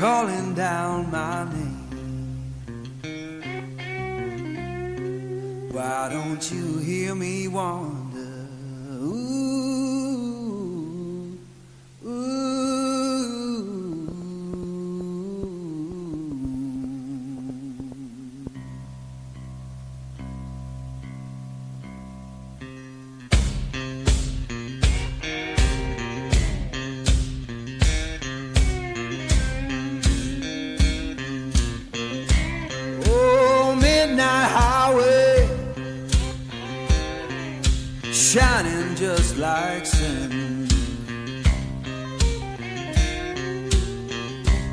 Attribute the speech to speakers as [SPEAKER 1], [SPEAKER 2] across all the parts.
[SPEAKER 1] calling down my name. Why don't you hear me wonder? Ooh, ooh. Oh, midnight highway, shining just like sin.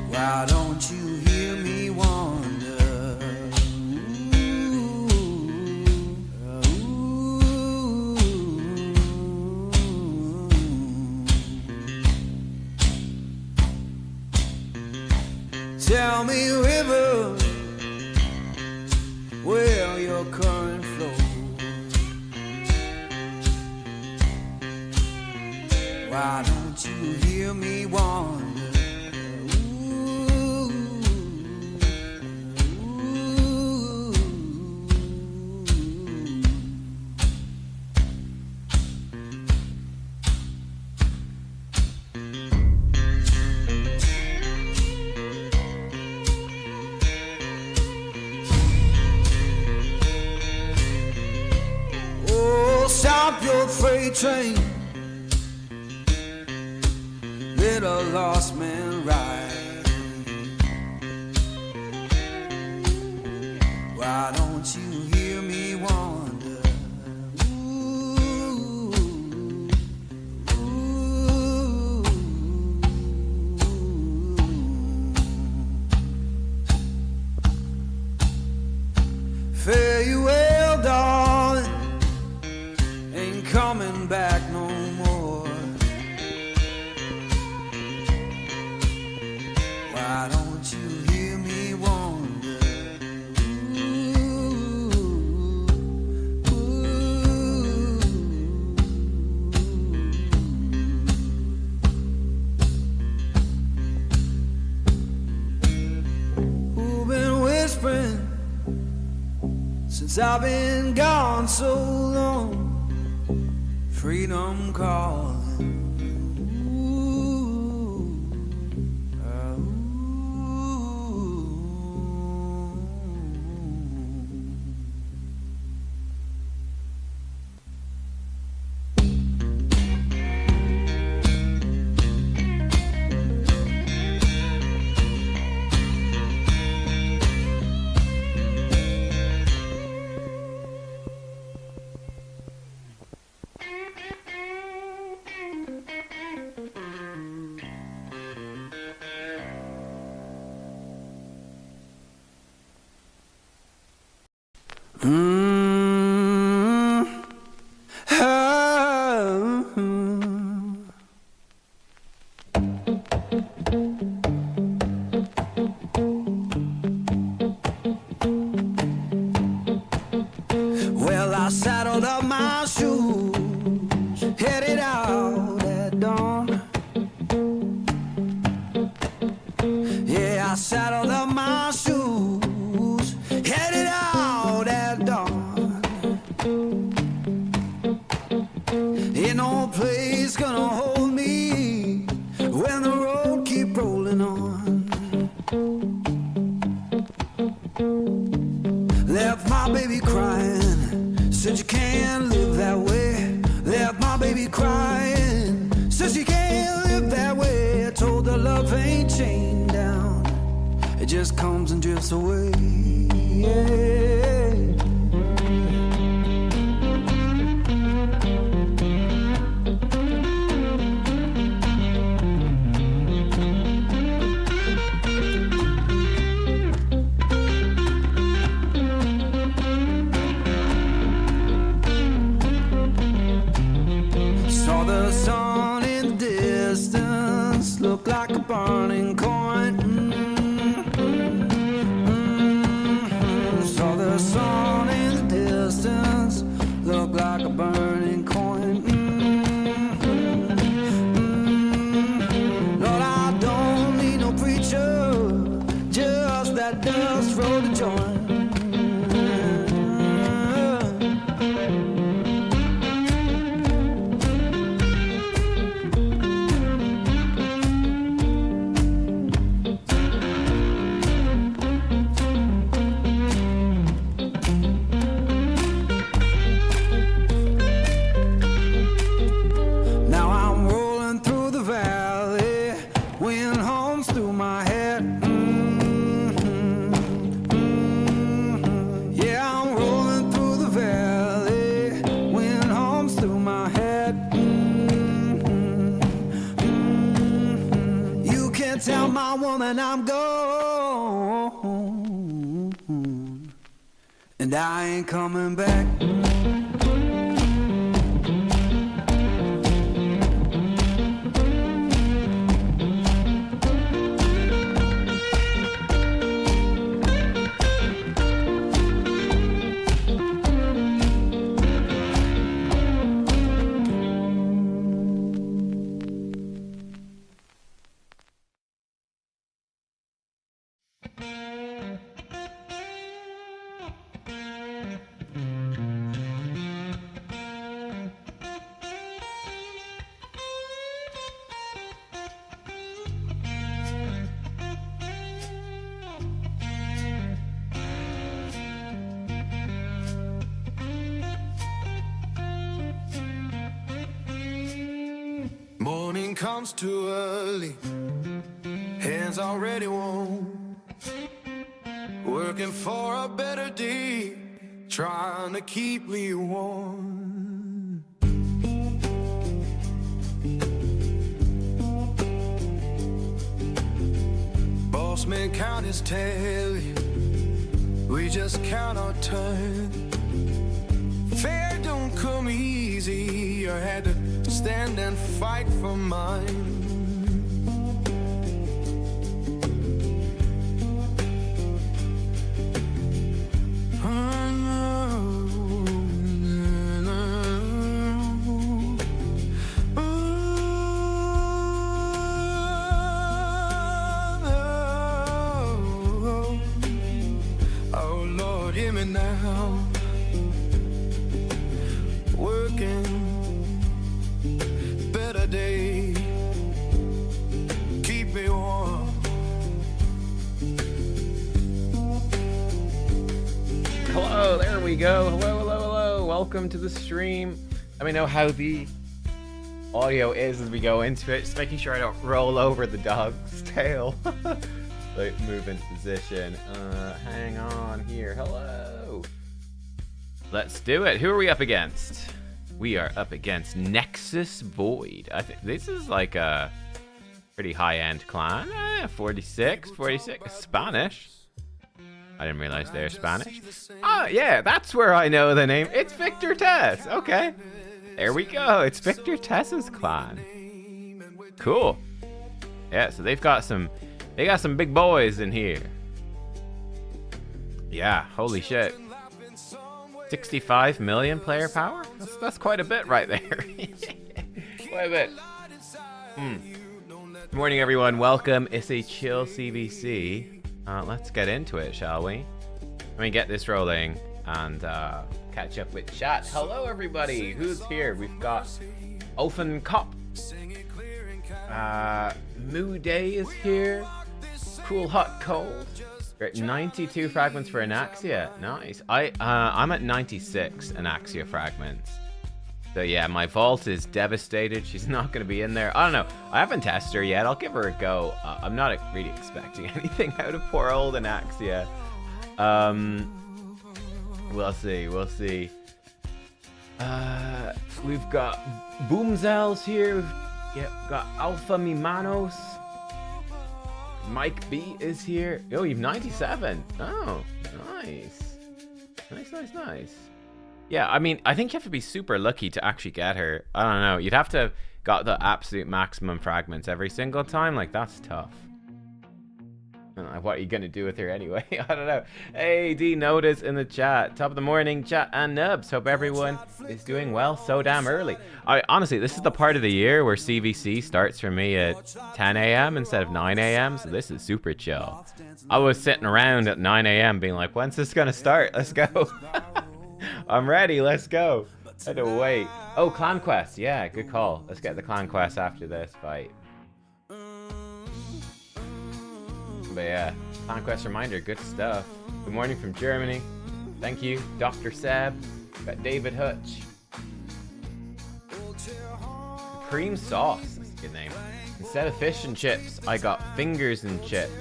[SPEAKER 1] Why don't you hear me wonder? Ooh, ooh. Tell me, river, where your current flows. Why don't you hear me wonder? Ooh, ooh. Oh, stop your freight train, let a lost man ride. Why don't you hear me wonder? Ooh, ooh. Fare you well, darling, ain't coming back no more. Why don't you hear me wonder? Ooh, ooh. Who's been whispering since I've been gone so long? Freedom calling. Well, I saddled up my shoes, headed out at dawn. Yeah, I saddled up my shoes, headed out at dawn. Ain't no place gonna hold me when the road keep rolling on. Left my baby crying, said you can't live that way. Left my baby crying, said you can't live that way. I told her love ain't chained down, it just comes and drifts away. Yeah. Saw the sun in the distance, looked like a burning coin. Saw the my woman, I'm gone, and I ain't coming back. Morning comes too early, hands already warm, working for a better day, trying to keep me warm. Boss man count his tally, we just count our turn. Fair don't come easy, I had to stand and fight for mine. Oh Lord, hear me now. Working better day, keep me warm.
[SPEAKER 2] Hello, there we go. Hello. Welcome to the stream. Let me know how the audio is as we go into it. Just making sure I don't roll over the dog's tail. Like, move into position. Hang on here. Hello. Let's do it. Who are we up against? We are up against Nexus Void. I think this is like a pretty high-end clan. 46. Spanish. I didn't realize they're Spanish. Oh, yeah, that's where I know the name. It's Victor Tess. Okay. There we go. It's Victor Tess's clan. Cool. Yeah, so they got some big boys in here. Yeah, holy shit. 65 million player power? That's quite a bit right there. Quite a bit. Good morning, everyone. Welcome. It's a Chill CvC. Let's get into it, shall we? Let me get this rolling and catch up with chat. Hello, everybody. Who's here? We've got Ofen Cop. Moo Day is here. Cool Hot Cold. We're at 92 fragments for Anaxia. Nice. I'm at 96 Anaxia fragments. So yeah, my vault is devastated. She's not going to be in there. I don't know. I haven't tested her yet. I'll give her a go. I'm not really expecting anything out of poor old Anaxia. We'll see. We've got Boomzel's here. We've got Alpha Mimanos. Mike B is here. Oh, you've 97. Oh, nice. Nice. Yeah, I mean, I think you have to be super lucky to actually get her. I don't know. You'd have to have got the absolute maximum fragments every single time. Like, that's tough. I don't know, what are you going to do with her anyway? I don't know. Hey, D Notice in the chat. Top of the morning, chat and nubs. Hope everyone is doing well so damn early. Honestly, this is the part of the year where CvC starts for me at 10 a.m. instead of 9 a.m. So this is super chill. I was sitting around at 9 a.m. being like, when's this going to start? Let's go. I'm ready. Let's go. I had to wait. Oh, Clan Quest. Yeah, good call. Let's get the Clan Quest after this fight. But yeah, Clan Quest reminder. Good stuff. Good morning from Germany. Thank you, Dr. Seb. Got David Hutch. Cream sauce. That's a good name. Instead of fish and chips, I got fingers and chips.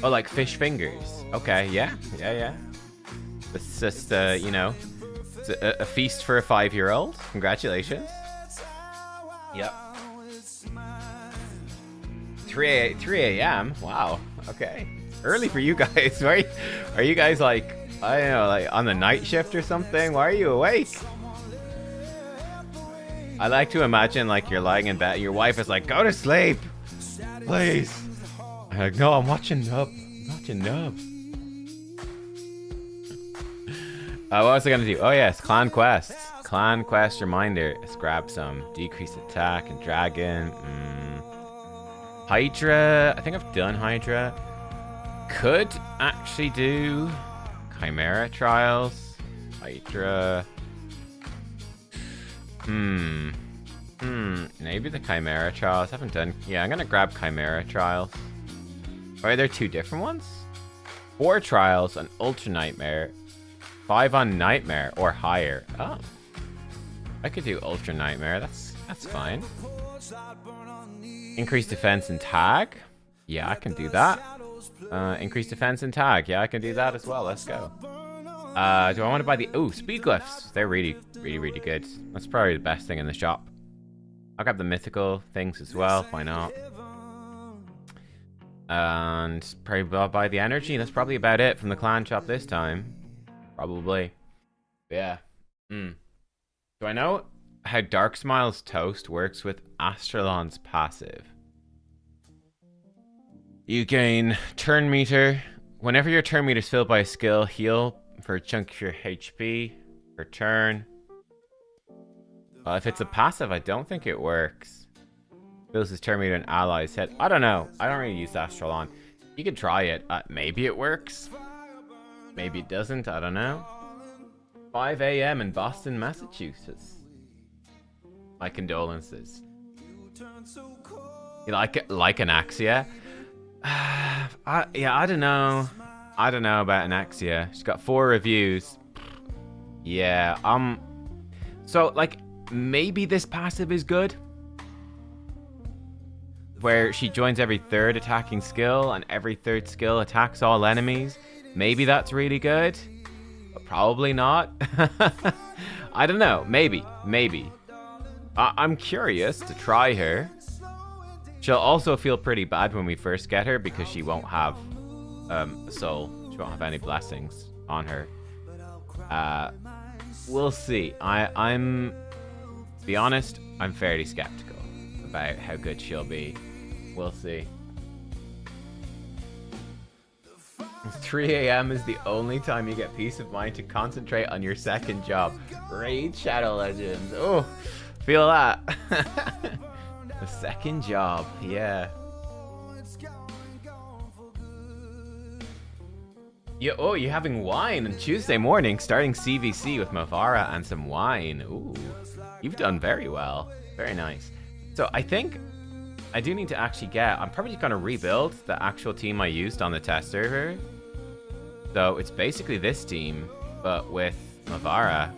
[SPEAKER 2] Oh, like fish fingers. Okay, yeah. It's just, you know, it's a feast for a 5-year-old. Congratulations. Yep. 3 a.m. Wow. Okay. Early for you guys. Right? Are you guys like, I don't know, like on the night shift or something? Why are you awake? I like to imagine like you're lying in bed. Your wife is like, go to sleep, please. I'm like, no, I'm watching Nub. I'm watching Nub. What was I gonna do? Oh yes, clan quests. Clan quest reminder. Let's grab some. Decreased attack and dragon. Hydra. I think I've done Hydra. Could actually do Chimera trials. Hydra. Maybe the Chimera trials. Haven't done. Yeah, I'm gonna grab Chimera trials. Are there 2 different ones? 4 trials on Ultra Nightmare. 5 on Nightmare or higher. Oh, I could do Ultra Nightmare. That's fine. Increase defense and tag. Yeah, I can do that. Increase defense and tag. Yeah, I can do that as well. Let's go. Do I want to buy the... Oh, speed glyphs. They're really, really, really good. That's probably the best thing in the shop. I'll grab the mythical things as well. Why not? And probably I'll buy the energy. That's probably about it from the clan shop this time. Probably. Yeah. Do I know how Dark Smile's toast works with Astralon's passive? You gain turn meter. Whenever your turn meter is filled by a skill, heal for a chunk of your HP per turn. Well, if it's a passive, I don't think it works. Fills his turn meter and allies hit. I don't know. I don't really use Astralon. You could try it. Maybe it works. Maybe it doesn't. I don't know. 5 a.m. in Boston, Massachusetts. My condolences. You like it? Like Anaxia? Yeah, I don't know. I don't know about Anaxia. She's got 4 reviews. Yeah, so, like, maybe this passive is good. Where she joins every 3rd attacking skill, and every 3rd skill attacks all enemies. Maybe that's really good. But probably not. I don't know. Maybe. I'm curious to try her. She'll also feel pretty bad when we first get her because she won't have a soul. She won't have any blessings on her. We'll see. To be honest, I'm fairly skeptical about how good she'll be. We'll see. 3 a.m. is the only time you get peace of mind to concentrate on your second job. Raid Shadow Legends. Oh, feel that. The second job, yeah. You're having wine on Tuesday morning, starting CvC with Mavara and some wine. Ooh, you've done very well. Very nice. So I think I do need to actually I'm probably going to rebuild the actual team I used on the test server. So it's basically this team, but with Mavara.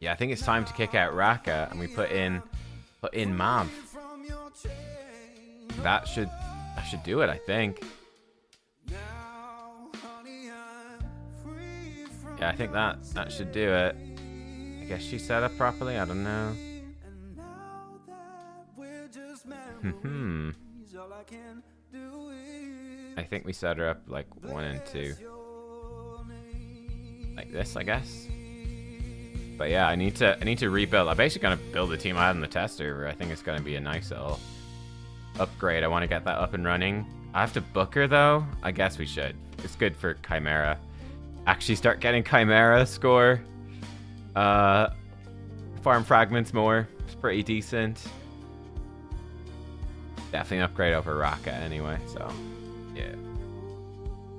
[SPEAKER 2] Yeah, I think it's time to kick out Raka and we put in Mav. That should do it, I think. Yeah, I think that should do it. I guess she set up properly. I don't know. I think we set her up like 1 and 2. Like this, I guess. But yeah, I need to rebuild. I'm basically gonna build the team I had on the test server. I think it's gonna be a nice little upgrade. I want to get that up and running. I have to book her though. I guess we should. It's good for Chimera. Actually start getting Chimera score. Farm fragments more. It's pretty decent. Definitely an upgrade over Raka anyway, so yeah.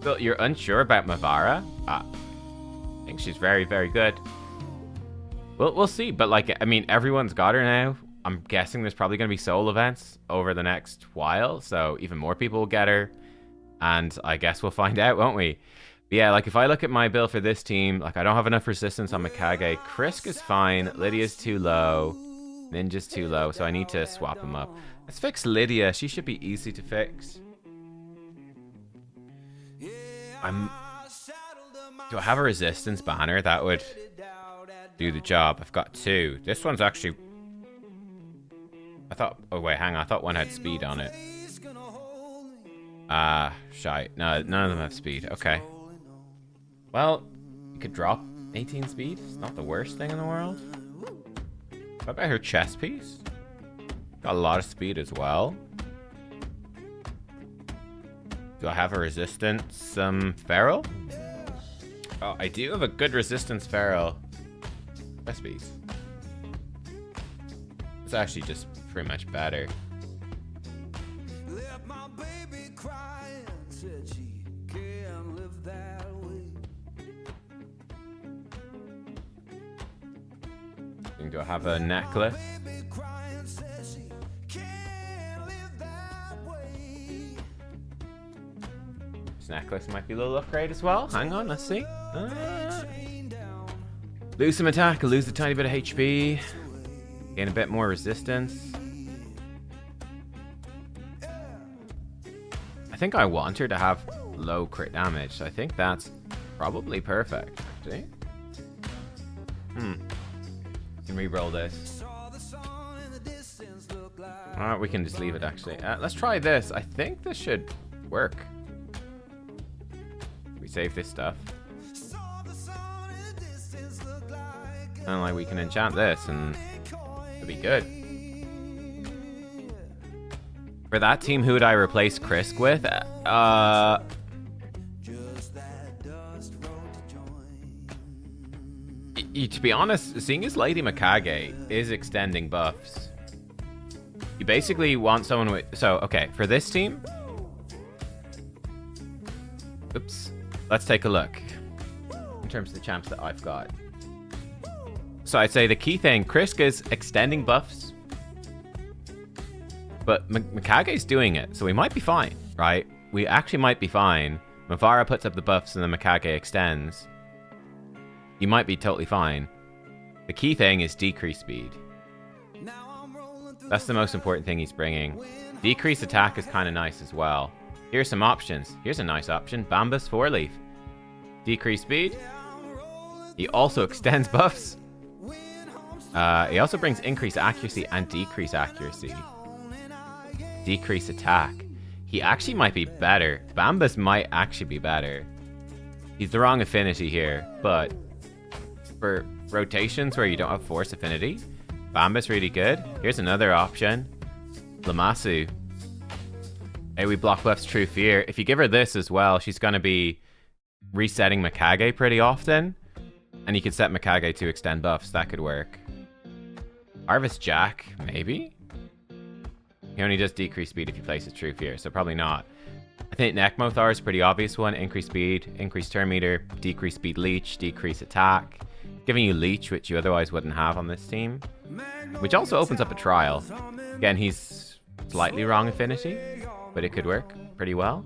[SPEAKER 2] So you're unsure about Mavara? I think she's very, very good. We'll see, but like, I mean, everyone's got her now. I'm guessing there's probably going to be soul events over the next while, so even more people will get her. And I guess we'll find out, won't we? But yeah, like if I look at my build for this team, like I don't have enough resistance on Mikage. Krisk is fine. Lydia's too low. Ninja's too low, so I need to swap them up. Let's fix Lydia. She should be easy to fix. Do I have a resistance banner that would do the job? I've got 2. This one's actually... I thought... Oh, wait, hang on. I thought one had speed on it. Shite. No, none of them have speed. Okay. Well, you could drop 18 speed. It's not the worst thing in the world. What about her chest piece? Got a lot of speed as well. Do I have a resistance feral? Oh, I do have a good resistance feral. Chest piece. It's actually just pretty much better. Do I have a necklace? This necklace might be a little upgrade as well. Hang on, let's see. Lose some attack, lose a tiny bit of HP. Gain a bit more resistance. I think I want her to have low crit damage, so I think that's probably perfect. See? Can re-roll this. Alright, we can just leave it actually. Let's try this. I think this should work. We save this stuff. And like we can enchant this and it'll be good. For that team, who would I replace Krisk with? To be honest, seeing as Lady Mikage is extending buffs, you basically want someone with... So, okay, for this team... Oops. Let's take a look. In terms of the champs that I've got. So I'd say the key thing, Krisk is extending buffs. But Mikage's doing it, so we might be fine, right? We actually might be fine. Mavara puts up the buffs and then Mikage extends. You might be totally fine. The key thing is decrease speed. That's the most important thing he's bringing. Decrease attack is kind of nice as well. Here's some options. Here's a nice option. Bambus 4-leaf. Decrease speed. He also extends buffs. He also brings increased accuracy and decrease accuracy. Decrease attack. He actually might be better. Bambus might actually be better. He's the wrong affinity here, but for rotations where you don't have force affinity, Bambus really good. Here's another option. Lamasu. AoE block buffs True Fear. If you give her this as well, she's going to be resetting Mikage pretty often. And you could set Mikage to extend buffs. That could work. Harvest Jack, maybe? He only does decrease speed if you place his True Fear, so probably not. I think Nekmothar is a pretty obvious one. Increase speed, increase turn meter, decrease speed leech, decrease attack. Giving you leech, which you otherwise wouldn't have on this team. Which also opens up a trial. Again, he's slightly wrong affinity, but it could work pretty well.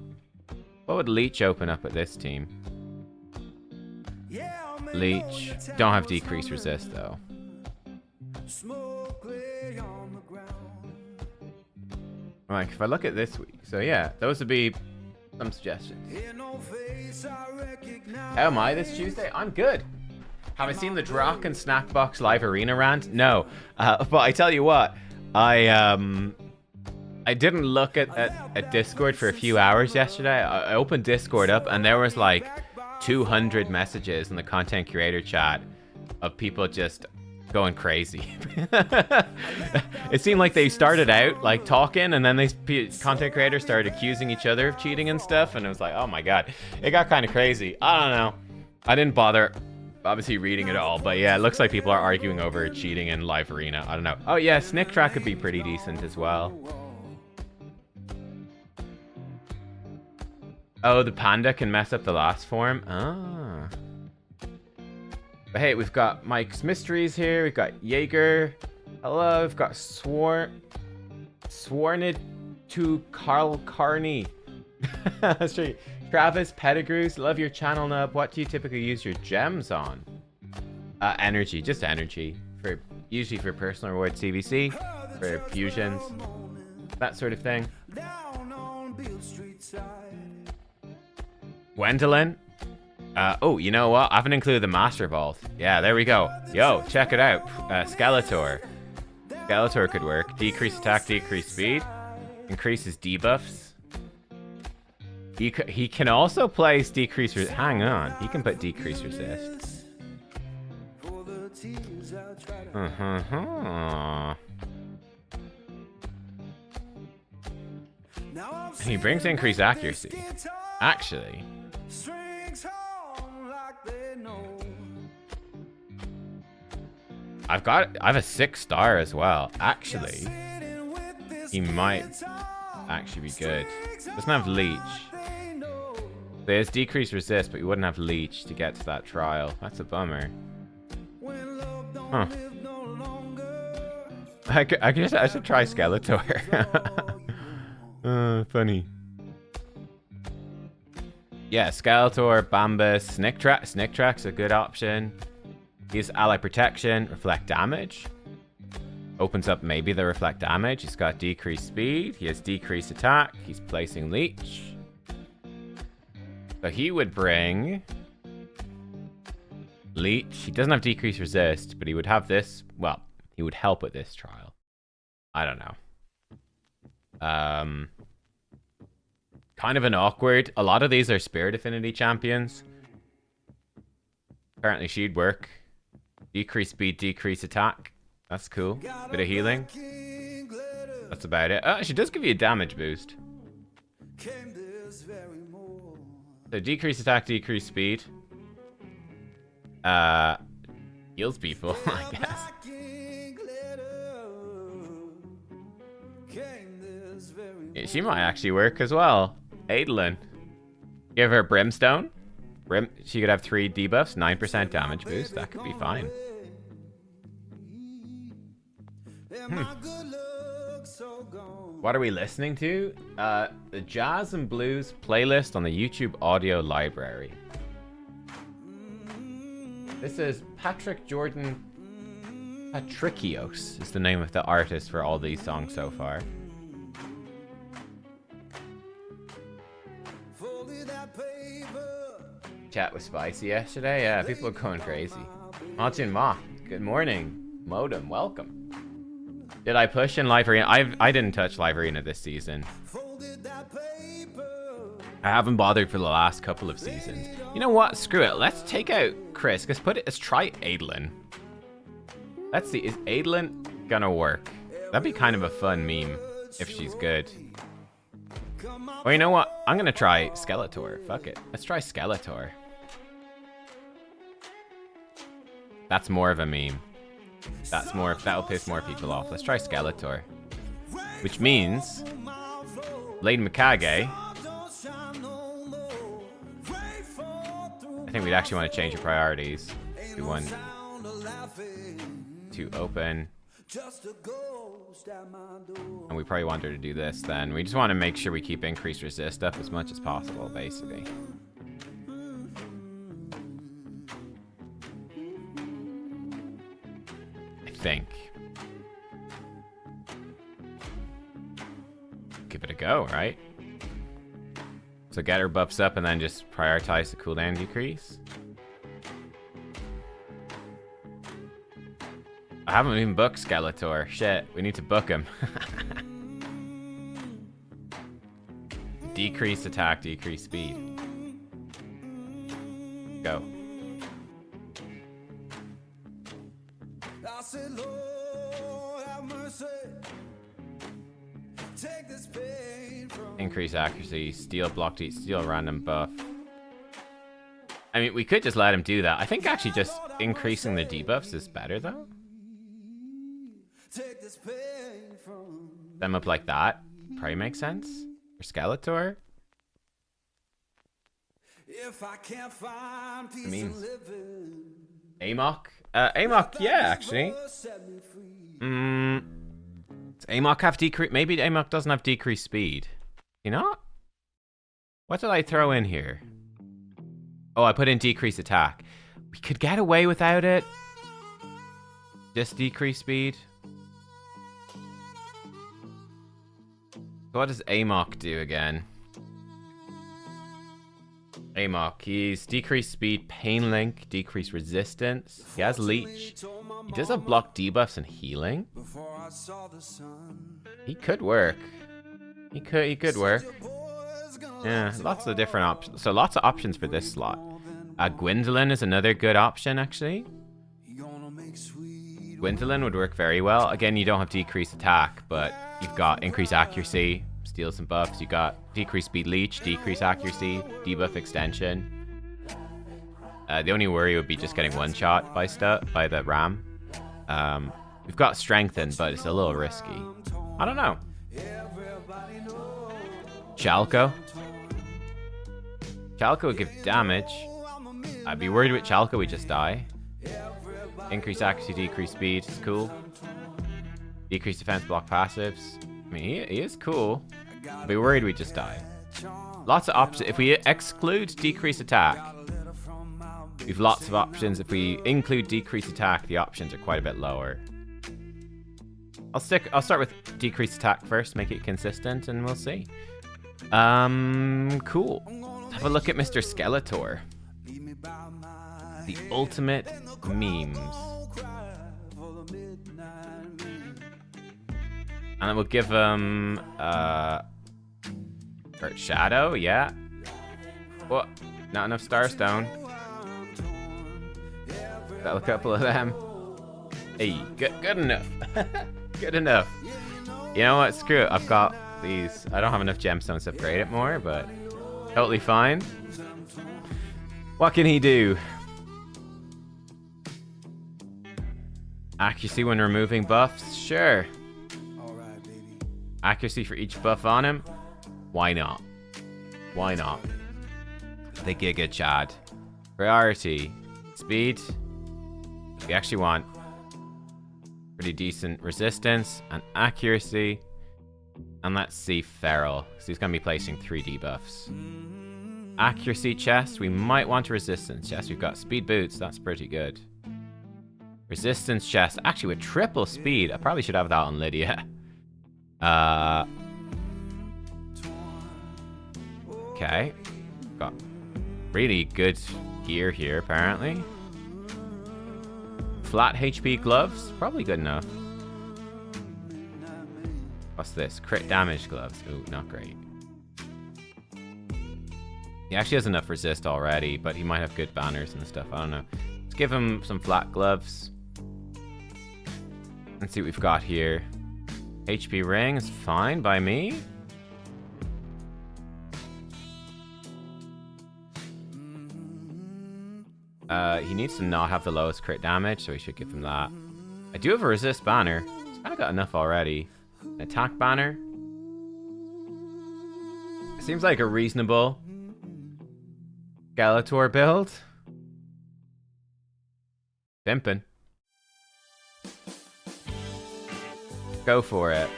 [SPEAKER 2] What would leech open up at this team? Leech. Don't have decrease resist though. Like, if I look at this week, so yeah, those would be some suggestions. How am I this Tuesday? I'm good. Have I seen the Drock and Snackbox live arena rant? No, but I tell you what, I didn't look at Discord for a few hours yesterday. I opened Discord up and there was like 200 messages in the content creator chat of people just going crazy. It seemed like they started out like talking and then content creators started accusing each other of cheating and stuff, and it was like, oh my god, it got kind of crazy. I don't know, I didn't bother obviously reading it all, but yeah, it looks like people are arguing over cheating in live arena. I don't know. Oh yeah, Snick Track could be pretty decent as well. Oh, the panda can mess up the last form. Ah. But hey, we've got Mike's Mysteries here. We've got Jaeger. Hello. We've got Sworned to Carl Carney. That's right. Travis Pettigrews. Love your channel, Nub. What do you typically use your gems on? Energy. Just energy. Usually for personal reward CvC. For fusions. That sort of thing. Gwendolyn. Oh, you know what? I haven't included the Master Vault. Yeah, there we go. Yo, check it out. Skeletor. Skeletor could work. Decrease attack, decrease speed. Increases debuffs. He can also place decrease... Hang on. He can put decrease resist. And he brings increased accuracy. Actually. I have a 6-star as well. Actually, he might actually be good. Doesn't have leech. There's decreased resist, but you wouldn't have leech to get to that trial. That's a bummer. Huh. I should try Skeletor. Funny. Yeah, Skeletor, Bambus, Snicktrack's a good option. He's ally protection, reflect damage. Opens up maybe the reflect damage. He's got decreased speed. He has decreased attack. He's placing leech. So he would bring leech. He doesn't have decreased resist, but he would have this. Well, he would help with this trial. I don't know. Kind of an awkward. A lot of these are Spirit Affinity champions. Apparently she'd work. Decrease speed, decrease attack. That's cool. Bit of healing. That's about it. She does give you a damage boost. So decrease attack, decrease speed. Heals people, I guess. Yeah, she might actually work as well. Adolin. Give her Brimstone. She could have 3 debuffs, 9% damage boost. That could be fine. What are we listening to? The Jazz and Blues playlist on the YouTube audio library. This is Patrick Jordan Patricios is the name of the artist for all these songs so far. Chat was spicy yesterday. Yeah, people are going crazy. Martin Ma, good morning. Modem, welcome. Did I push in Live Arena? I didn't touch Live Arena this season. I haven't bothered for the last couple of seasons. You know what? Screw it. Let's take out Chris. Let's try Adolin. Let's see. Is Adolin gonna work? That'd be kind of a fun meme if she's good. Well, you know what? I'm gonna try Skeletor. Fuck it. Let's try Skeletor. That's more of a meme. That'll piss more people off. Let's try Skeletor. Which means Lady Mikage. I think we'd actually want to change your priorities. We want to open. And we probably want her to do this then. We just want to make sure we keep increased resist up as much as possible, basically. I think. Give it a go, right? So get her buffs up and then just prioritize the cooldown decrease. I haven't even booked Skeletor. Shit, we need to book him. Decrease attack, decrease speed. Go. Increase accuracy, steal block, steal random buff. I mean, we could just let him do that. I think actually just increasing the debuffs is better though. Them up like that probably makes sense for Skeletor. I mean, Amok. Amok, yeah, actually. Does Amok have decrease? Maybe Amok doesn't have decreased speed. You know? What did I throw in here? Oh, I put in decreased attack. We could get away without it. Just decrease speed. So what does Amok do again? Amok, he's decreased speed, pain link, decreased resistance. He has leech. He does have block debuffs and healing. He could work. He could work. Yeah, lots of different options. So lots of options for this slot. Gwendolyn is another good option, actually. Gwendolyn would work very well. Again, you don't have decreased attack, but you've got increased accuracy, steal some buffs. You got decreased speed leech, decreased accuracy, debuff extension. The only worry would be just getting one shot by the ram. We've got strengthen, but it's a little risky. I don't know. Chalco. Chalco would give damage. I'd be worried with Chalco we just die. Increase accuracy, decrease speed. It's cool. Decrease defense, block passives. I mean, he is cool. I'd be worried we just die. Lots of options. If we exclude decrease attack, we've lots of options. If we include decrease attack, the options are quite a bit lower. I'll start with decrease attack first, make it consistent, and we'll see. Cool. Let's have a look at Mr. Skeletor. The ultimate memes. And we'll give him Earth Shadow, yeah. What? Not enough Starstone. Got a couple of them. Hey, good enough. Good enough. You know what? Screw it. I've got these. I don't have enough gemstones to upgrade it more, but totally fine. What can he do? Accuracy when removing buffs? Sure. Accuracy for each buff on him? Why not? Why not? The Giga Chad. Priority. Speed. We actually want pretty decent resistance and accuracy. And let's see Feral. So he's going to be placing 3 debuffs. Accuracy chest. We might want a resistance chest. We've got speed boots. That's pretty good. Resistance chest. Actually, with triple speed. I probably should have that on Lydia. Okay. Got really good gear here, apparently. Flat HP gloves. Probably good enough. What's this? Crit damage gloves. Ooh, not great. He actually has enough resist already, but he might have good banners and stuff. I don't know. Let's give him some flat gloves. Let's see what we've got here. HP ring is fine by me. He needs to not have the lowest crit damage, so we should give him that. I do have a resist banner. He's kind of got enough already. An attack banner. Seems like a reasonable Skeletor build. Pimpin'. Go for it.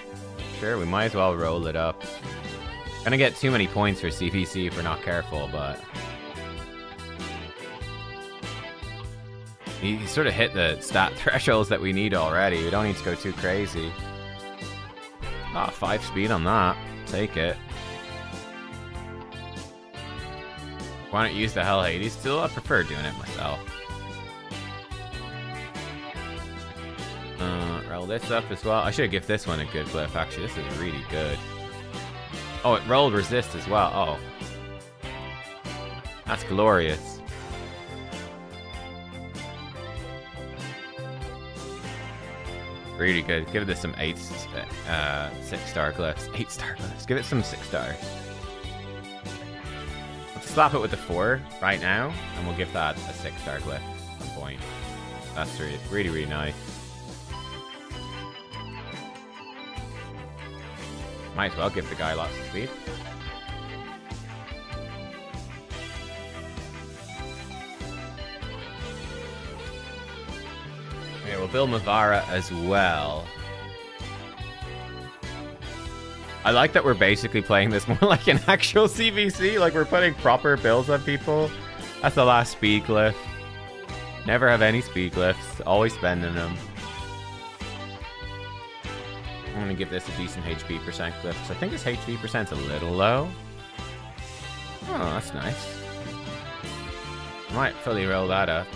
[SPEAKER 2] Sure, we might as well roll it up. Gonna get too many points for CvC if we're not careful, but he sort of hit the stat thresholds that we need already. We don't need to go too crazy. Ah, 5 speed on that. Take it. Why don't you use the Hell Hades tool? I prefer doing it myself. Roll this up as well. I should give this one a good glyph, actually. This is really good. Oh, it rolled resist as well. Oh. That's glorious. Really good. Give this some 6-star glyphs. 8-star glyphs. Give it some 6 stars. Let's slap it with the 4 right now, and we'll give that a 6-star glyph at some point. That's really, really nice. Might as well give the guy lots of speed. Okay, we'll build Mavara as well. I like that we're basically playing this more like an actual CvC. Like, we're putting proper builds on people. That's the last speed glyph. Never have any speed glyphs. Always spending them. I'm going to give this a decent HP percent glyph, because I think his HP percent's a little low. Oh, that's nice. I might fully roll that up.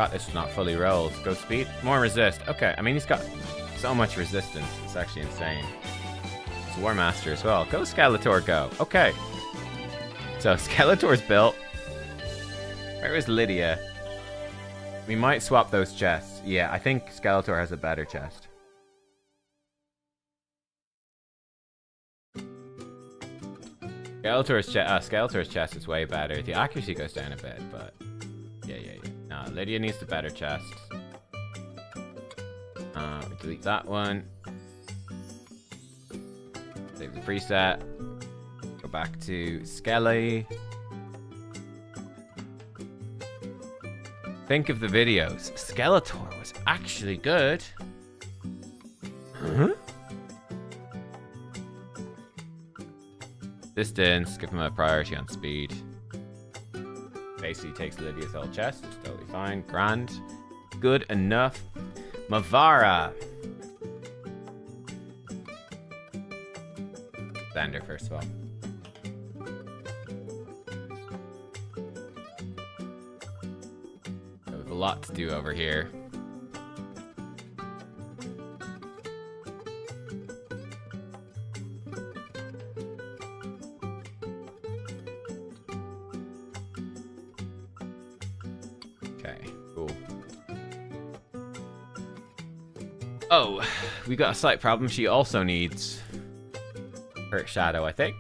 [SPEAKER 2] Forgot this was not fully rolled. Go speed. More resist. Okay, I mean, he's got so much resistance. It's actually insane. It's War Master as well. Go Skeletor, go. Okay. So Skeletor's built. Where is Lydia? We might swap those chests. Yeah, I think Skeletor has a better chest. Skeletor's chest is way better. The accuracy goes down a bit, but yeah. No, Lydia needs the better chest. Delete that one. Save the preset. Go back to Skelly. Think of the videos. Skeletor was actually good. Huh? Distance, give him a priority on speed. Basically takes Lydia's whole chest, it's totally fine. Grand. Good enough. Mavara. Thunder, first of all. We have a lot to do over here. Oh, we got a slight problem. She also needs her shadow, I think.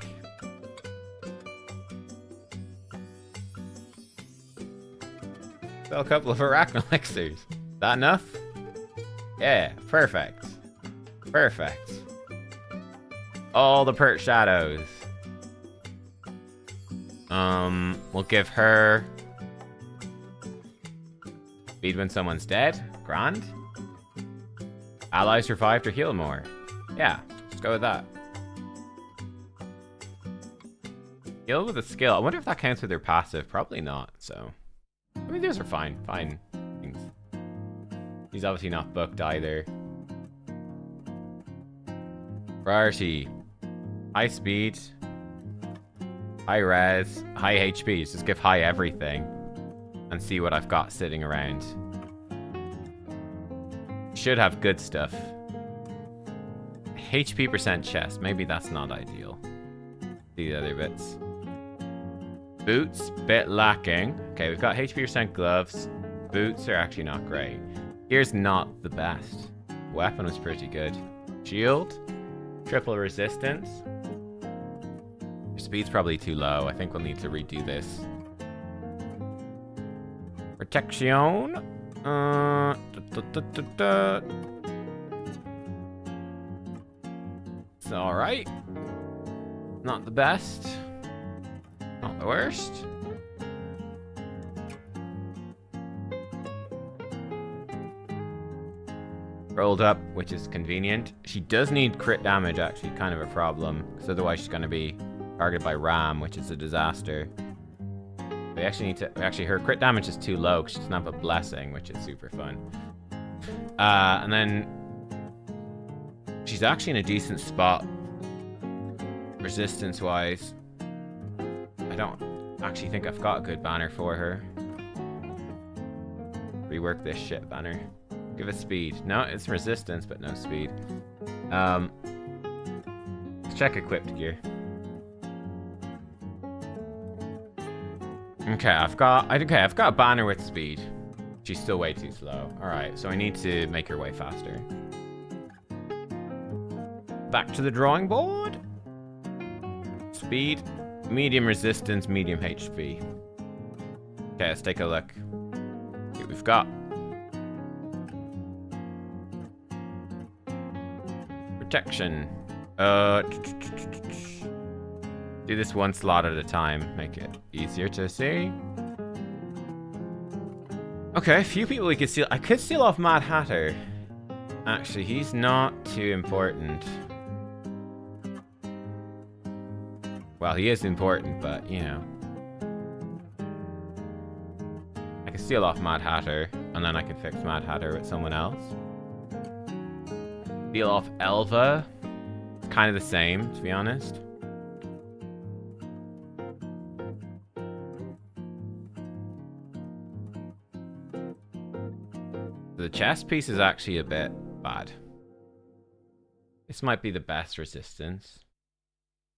[SPEAKER 2] Sell a couple of arachno elixirs. Is that enough? Yeah, perfect. Perfect. All the pert shadows. We'll give her speed when someone's dead. Grand. Allies revived or heal more. Yeah, let's go with that. Heal with a skill. I wonder if that counts with their passive. Probably not, so. I mean, those are fine things. He's obviously not booked either. Priority. High speed. High res. High HP. Just give high everything. And see what I've got sitting around. Should have good stuff. HP percent chest. Maybe that's not ideal. See the other bits. Boots, bit lacking. Okay, we've got HP percent gloves. Boots are actually not great. Here's not the best. Weapon was pretty good. Shield. Triple resistance. Your speed's probably too low. I think we'll need to redo this. Protection. It's alright. Not the best. Not the worst. Rolled up, which is convenient. She does need crit damage, actually, kind of a problem. Because otherwise she's going to be targeted by Ram, which is a disaster. We actually need to... Actually, her crit damage is too low because she doesn't have a blessing, which is super fun. And then... She's actually in a decent spot. Resistance-wise. I don't actually think I've got a good banner for her. Rework this shit banner. Give it speed. No, it's resistance, but no speed. Let's check equipped gear. Okay, I've got a banner with speed. She's still way too slow. Alright, so I need to make her way faster. Back to the drawing board. Speed, medium resistance, medium HP. Okay, let's take a look. See what we've got. Protection. Do this one slot at a time. Make it easier to see. Okay, a few people we could steal. I could steal off Mad Hatter. Actually, he's not too important. Well, he is important, but, you know. I can steal off Mad Hatter, and then I can fix Mad Hatter with someone else. Steal off Elva. It's kind of the same, to be honest. The chest piece is actually a bit bad. This might be the best resistance.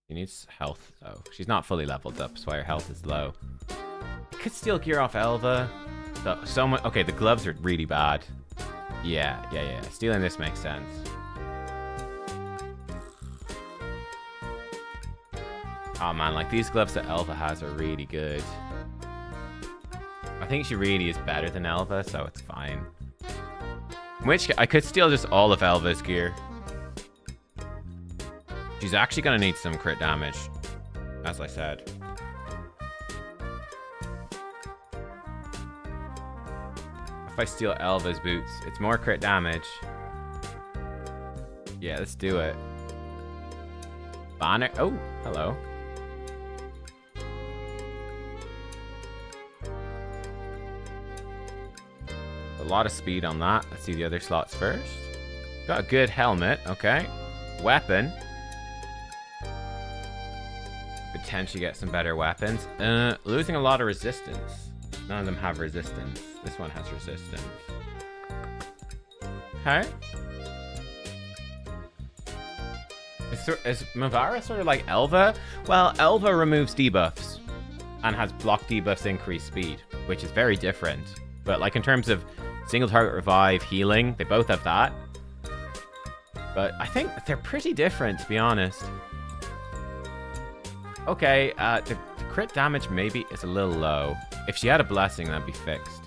[SPEAKER 2] She needs health, though. She's not fully leveled up, so her health is low. I could steal gear off Elva. So much. Okay, the gloves are really bad. Yeah. Stealing this makes sense. Oh man, like these gloves that Elva has are really good. I think she really is better than Elva, so it's fine. In which I could steal just all of Elva's gear. She's actually gonna need some crit damage, as I said. If I steal Elva's boots, it's more crit damage. Yeah, let's do it. Banner. Oh, hello. A lot of speed on that. Let's see the other slots first. Got a good helmet. Okay. Weapon. Potentially get some better weapons. Losing a lot of resistance. None of them have resistance. This one has resistance. Okay. Is Mavara sort of like Elva? Well, Elva removes debuffs and has block debuffs increase speed, which is very different. But like in terms of single target revive, healing, they both have that. But I think they're pretty different, to be honest. Okay, the crit damage maybe is a little low. If she had a blessing, that'd be fixed.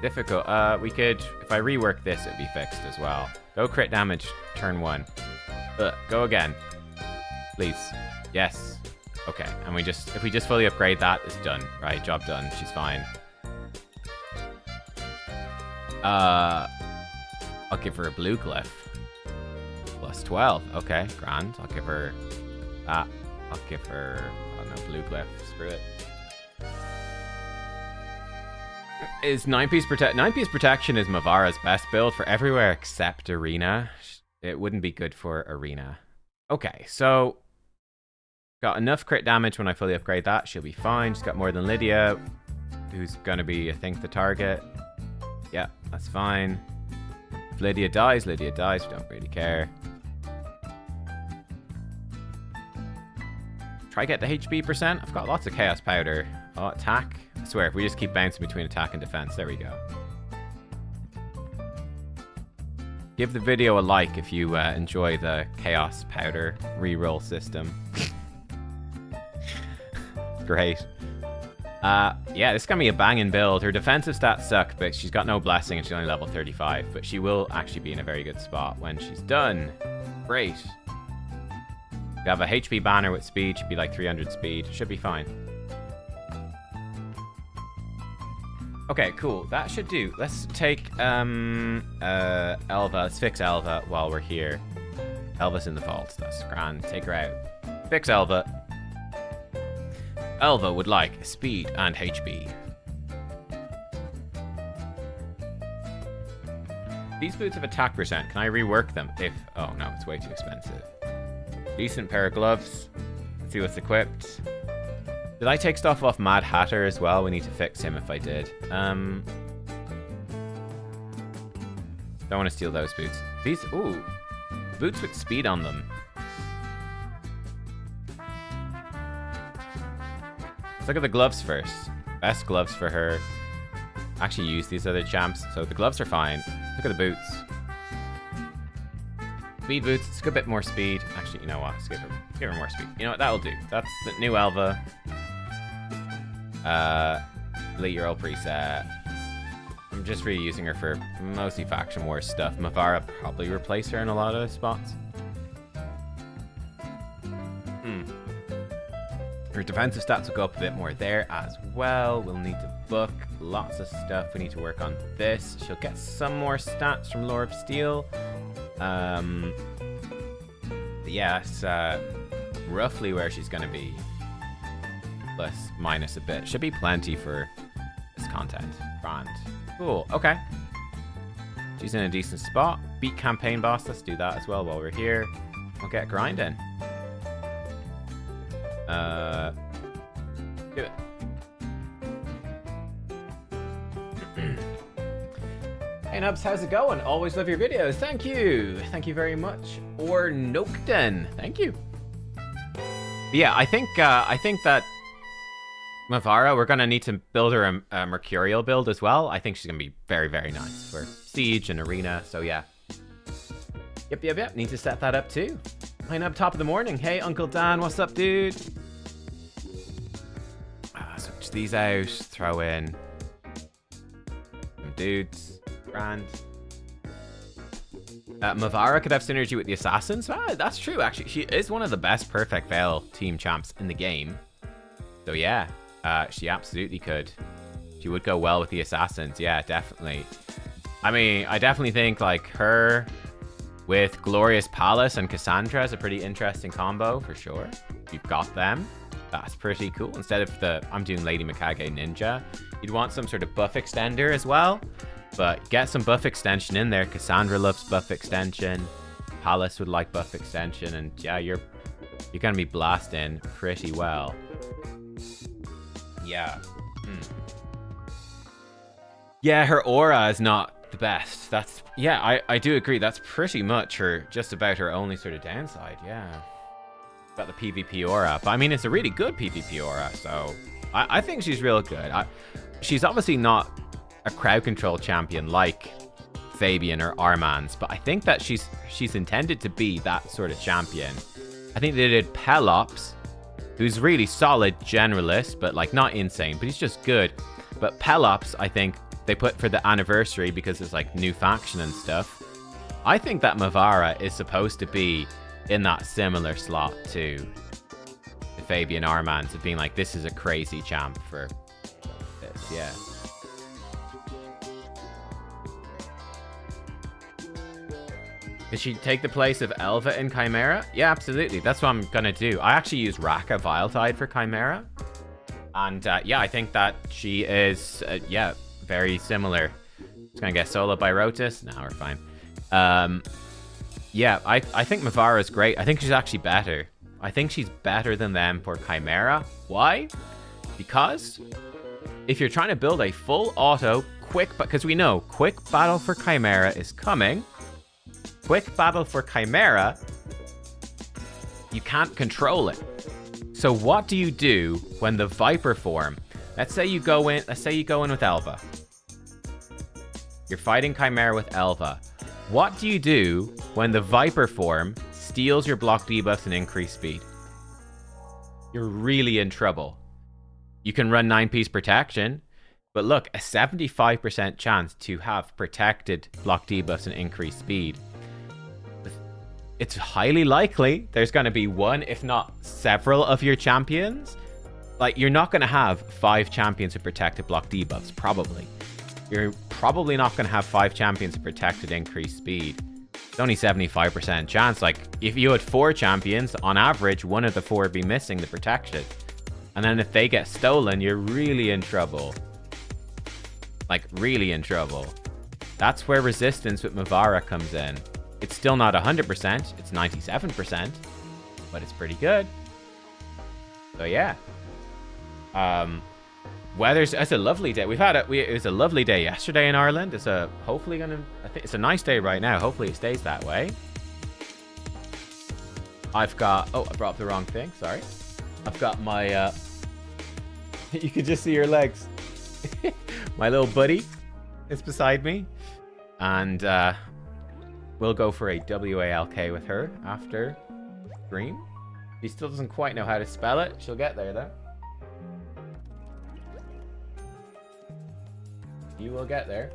[SPEAKER 2] Difficult. We could, if I rework this, it'd be fixed as well. Go crit damage, turn 1. Go again. Please. Yes. Okay, and if we just fully upgrade that, it's done. Right, job done. She's fine. I'll give her a blue glyph. Plus 12. Okay, grand. I'll give her that. I'll give her... Oh no, blue glyph. Screw it. Is 9-piece protection is Mavara's best build for everywhere except arena. It wouldn't be good for arena. Okay, so... Got enough crit damage when I fully upgrade that. She'll be fine. She's got more than Lydia, who's gonna be, I think, the target. Yeah, that's fine. If Lydia dies, Lydia dies. We don't really care. Try get the HP percent. I've got lots of chaos powder. Oh, attack. I swear, if we just keep bouncing between attack and defense, there we go. Give the video a like if you enjoy the chaos powder reroll system. Great. Yeah, this is gonna be a banging build. Her defensive stats suck, but she's got no blessing and she's only level 35. But she will actually be in a very good spot when she's done. Great. We have a HP banner with speed. Should be like 300 speed. Should be fine. Okay, cool. That should do. Let's take Elva. Let's fix Elva while we're here. Elva's in the vault. That's grand. Take her out. Fix Elva. Elva would like speed and HP. These boots have attack percent. Can I rework them? Oh no, it's way too expensive. Decent pair of gloves. Let's see what's equipped. Did I take stuff off Mad Hatter as well? We need to fix him if I did. Don't want to steal those boots. These, ooh, boots with speed on them. Let's look at the gloves first. Best gloves for her. Actually use these other champs. So the gloves are fine. Look at the boots. Speed boots. Let's get a bit more speed. Actually, you know what? Let's give her more speed. You know what? That'll do. That's the new Elva. Delete your old preset. I'm just reusing her for mostly faction war stuff. Mavara probably replace her in a lot of spots. Her defensive stats will go up a bit more there as well. We'll need to book lots of stuff. We need to work on this. She'll get some more stats from Lore of Steel. But yeah, it's roughly where she's going to be. Plus, minus a bit. Should be plenty for this content. Grand. Cool. Okay. She's in a decent spot. Beat campaign boss. Let's do that as well while we're here. We'll get grinding. Do it. Hey Nubs, how's it going? Always love your videos. Thank you. Thank you very much. Or Nokden. Thank you. But yeah, I think that Mavara, we're gonna need to build her a Mercurial build as well. I think she's gonna be very, very nice for Siege and Arena. So yeah. Yep. Need to set that up too. Line up top of the morning. Hey, Uncle Dan, what's up, dude? Switch these out. Throw in some dudes. Grand. Mavara could have synergy with the Assassins. Ah, that's true, actually. She is one of the best Perfect Veil team champs in the game. So yeah, she absolutely could. She would go well with the Assassins. Yeah, definitely. I mean, I definitely think like her with Glorious Palace and Cassandra is a pretty interesting combo for sure. You've got them. That's pretty cool. Instead of I'm doing Lady Mikage Ninja, you'd want some sort of buff extender as well. But get some buff extension in there. Cassandra loves buff extension. Palace would like buff extension. And yeah, you're going to be blasting pretty well. Yeah. Yeah, her aura is not the best. Yeah, I do agree. That's pretty much just about her only sort of downside. Yeah. Got the PvP aura. But I mean, it's a really good PvP aura. So I think she's real good. She's obviously not a crowd control champion like Fabian or Armand's, but I think that she's intended to be that sort of champion. I think they did Pelops, who's really solid generalist, but like not insane, but he's just good. But Pelops, I think they put for the anniversary because it's like new faction and stuff. I think that Mavara is supposed to be in that similar slot to the Fabian Armand's of being like, this is a crazy champ for this, yeah. Did she take the place of Elva in Chimera? Yeah, absolutely. That's what I'm gonna do. I actually use Raka Viletide for Chimera. And yeah, I think that she is, yeah, very similar. Just gonna get soloed by Rotus. No, we're fine. Yeah, I think Mavara is great. I think she's actually better. I think she's better than them for Chimera. Why? Because if you're trying to build a full auto, because we know quick battle for Chimera is coming. Quick battle for Chimera, you can't control it. So what do you do when the Viper form? Let's say you go in with Elva. You're fighting Chimera with Elva. What do you do when the Viper form steals your block debuffs and increased speed? You're really in trouble. You can run 9-piece protection, but look, a 75% chance to have protected block debuffs and increased speed. It's highly likely there's going to be one, if not several of your champions. Like, you're not going to have 5 champions with protected block debuffs, probably. You're probably not going to have 5 champions with protected increased speed. It's only 75% chance. Like, if you had 4 champions, on average, one of the 4 would be missing the protection. And then if they get stolen, you're really in trouble. Like, really in trouble. That's where resistance with Mavara comes in. It's still not 100%, it's 97%, but it's pretty good. So yeah. It's a lovely day. It was a lovely day yesterday in Ireland. I think it's a nice day right now. Hopefully it stays that way. I brought up the wrong thing, sorry. I've got my, you can just see your legs. My little buddy is beside me. And, we'll go for a WALK with her after stream. She still doesn't quite know how to spell it. She'll get there, though. You will get there.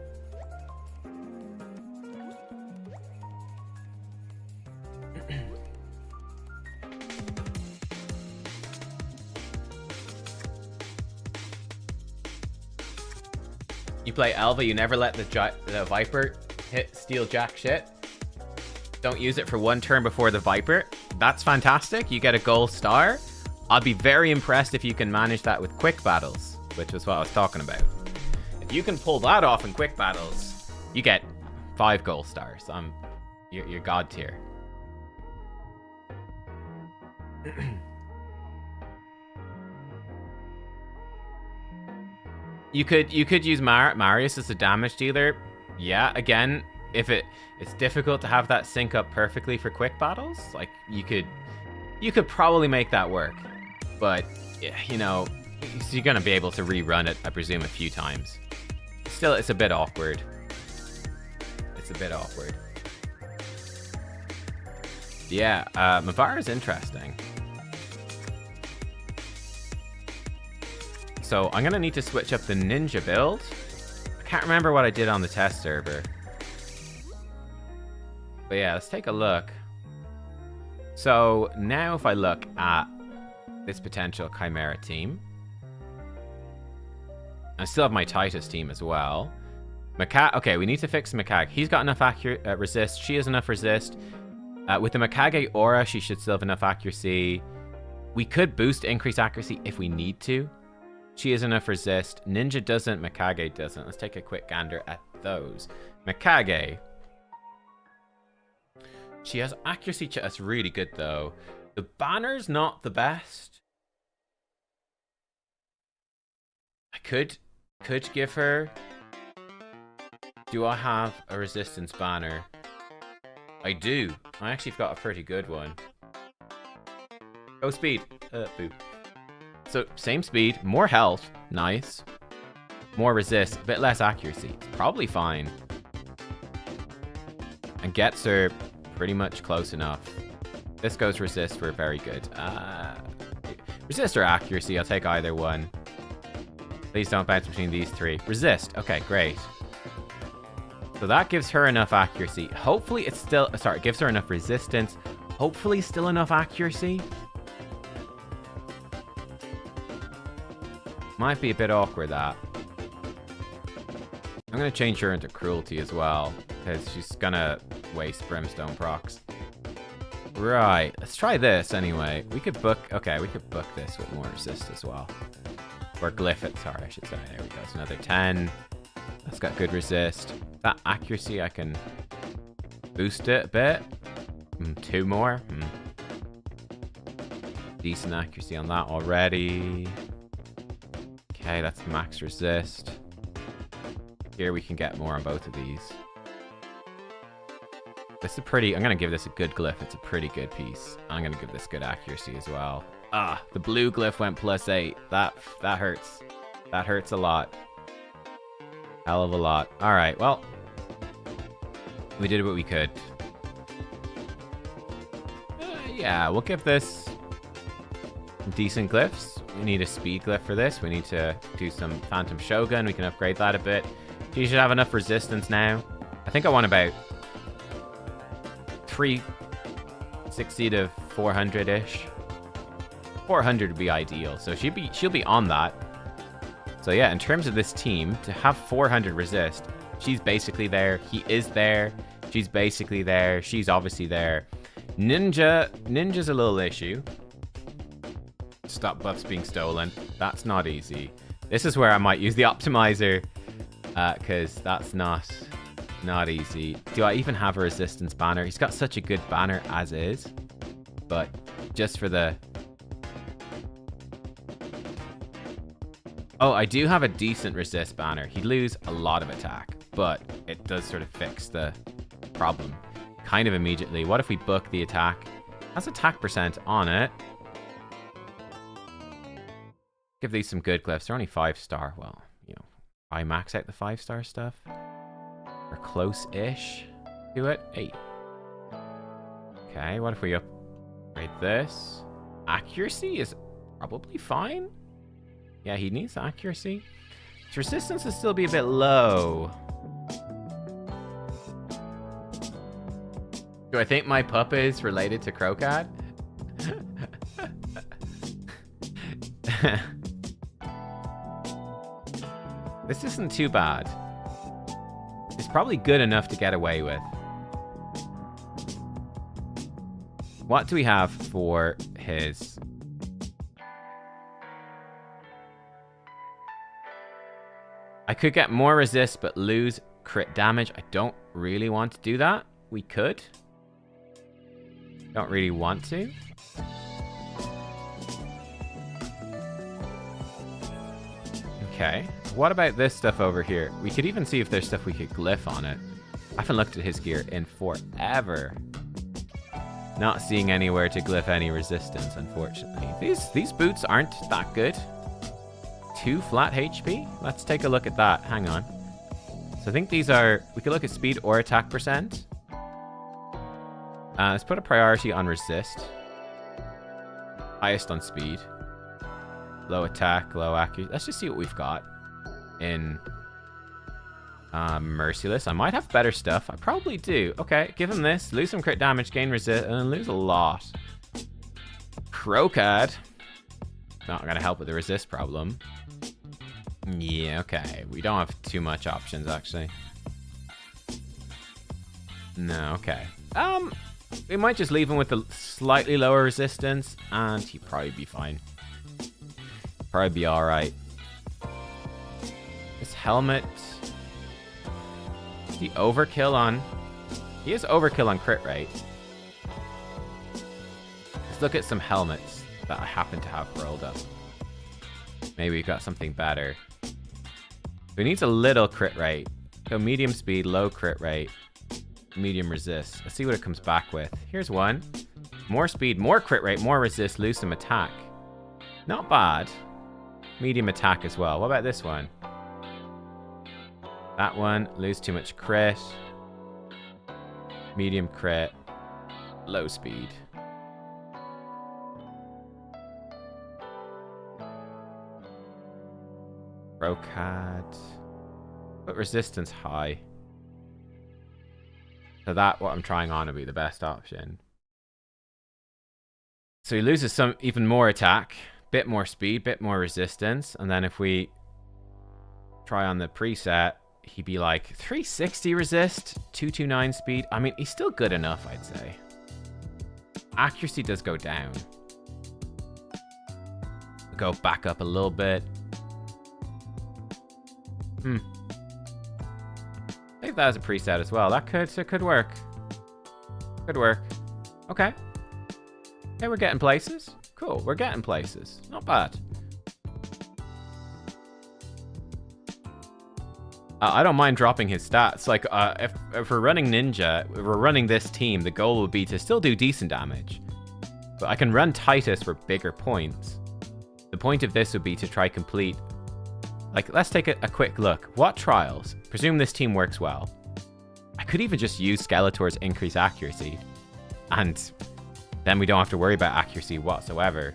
[SPEAKER 2] You play Elva, you never let the Viper steal jack shit. Don't use it for 1 turn before the Viper. That's fantastic. You get a gold star. I'll be very impressed if you can manage that with quick battles, which is what I was talking about. If you can pull that off in quick battles, you get 5 gold stars. You're god tier. You could use Marius as a damage dealer. yeah, again, if it's difficult to have that sync up perfectly for quick battles, like you could probably make that work. But, you know, you're going to be able to rerun it, I presume, a few times. Still, it's a bit awkward. It's a bit awkward. Yeah, Mavara is interesting. So I'm going to need to switch up the ninja build. I can't remember what I did on the test server. But yeah, let's take a look. So now if I look at this potential Chimera team, I still have my Titus team as well. Okay, we need to fix Mikage. He's got enough resist. She has enough resist. With the Mikage aura, she should still have enough accuracy. We could boost increase accuracy if we need to. She has enough resist. Ninja doesn't. Mikage doesn't. Let's take a quick gander at those. Mikage. She has accuracy. That's really good, though. The banner's not the best. I could give her... Do I have a resistance banner? I do. I actually got a pretty good one. Go speed. Boo. So, same speed, more health. Nice. More resist, a bit less accuracy. It's probably fine. And gets her pretty much close enough. This goes resist, we're very good. Resist or accuracy, I'll take either one. Please don't bounce between these three. Resist, okay, great. So that gives her enough accuracy. Hopefully it's still, sorry, it gives her enough resistance. Hopefully still enough accuracy. Might be a bit awkward, that. I'm going to change her into cruelty as well, because she's going to waste brimstone procs. Right, let's try this anyway. We could book, okay, we could book this with more resist as well. Or glyph it, sorry, I should say. There we go, it's another 10. That's got good resist. That accuracy, I can boost it a bit. 2 more. Decent accuracy on that already. Okay, that's max resist. Here we can get more on both of these. This is pretty... I'm going to give this a good glyph. It's a pretty good piece. I'm going to give this good accuracy as well. Ah, the blue glyph went +8. That hurts. That hurts a lot. Hell of a lot. Alright, well. We did what we could. Yeah, we'll give this decent glyphs. We need a speed glyph for this. We need to do some Phantom Shogun. We can upgrade that a bit. She should have enough resistance now. I think I want about 360 to 400-ish. 400 would be ideal. So she'll be on that. So yeah, in terms of this team, to have 400 resist, she's basically there. He is there. She's basically there. She's obviously there. Ninja's a little issue. Stop buffs being stolen. That's not easy. This is where I might use the optimizer, because that's not easy. Do I even have a resistance banner? He's got such a good banner as is, but just for the... Oh, I do have a decent resist banner. He'd lose a lot of attack, but it does sort of fix the problem kind of immediately. What if we book the attack? Has attack percent on it. Give these some good glyphs. They're only 5-star. Well, you know, I max out the 5-star stuff. We're close-ish to it. 8. Okay, what if we upgrade this? Accuracy is probably fine. Yeah, he needs accuracy. His resistance will still be a bit low. Do I think my pup is related to Crocad? This isn't too bad. It's probably good enough to get away with. What do we have for his... I could get more resist, but lose crit damage. I don't really want to do that. We could. Don't really want to. Okay. What about this stuff over here? We could even see if there's stuff we could glyph on it. I haven't looked at his gear in forever. Not seeing anywhere to glyph any resistance, unfortunately. These boots aren't that good. 2 flat HP? Let's take a look at that. Hang on. So I think these are... We could look at speed or attack percent. Let's put a priority on resist. Highest on speed. Low attack, low accuracy. Let's just see what we've got in Merciless. I might have better stuff. I probably do. Okay, give him this. Lose some crit damage, gain resist, and lose a lot. Crocad. Not going to help with the resist problem. Yeah, okay. We don't have too much options, actually. No, okay. We might just leave him with a slightly lower resistance, and he'd probably be fine. Probably be alright. This helmet... Is he overkill on... He is overkill on crit rate. Let's look at some helmets that I happen to have rolled up. Maybe we've got something better. He needs a little crit rate. Go medium speed, low crit rate, medium resist. Let's see what it comes back with. Here's one. More speed, more crit rate, more resist, lose some attack. Not bad. Medium attack as well. What about this one? That one, lose too much crit. Medium crit, low speed. Brocad. But resistance high. So that, what I'm trying on, would be the best option. So he loses some even more attack, bit more speed, bit more resistance, and then if we try on the preset, he'd be like 360 resist, 229 speed. I mean, he's still good enough, I'd say. Accuracy does go down. Go back up a little bit. I think that as a preset as well. That could work. Could work. Okay. Okay, we're getting places. Cool, we're getting places. Not bad. I don't mind dropping his stats. Like, if we're running Ninja, if we're running this team, the goal would be to still do decent damage. But I can run Titus for bigger points. The point of this would be to try complete... Like, let's take a quick look. What trials? Presume this team works well. I could even just use Skeletor's increased accuracy. And then we don't have to worry about accuracy whatsoever.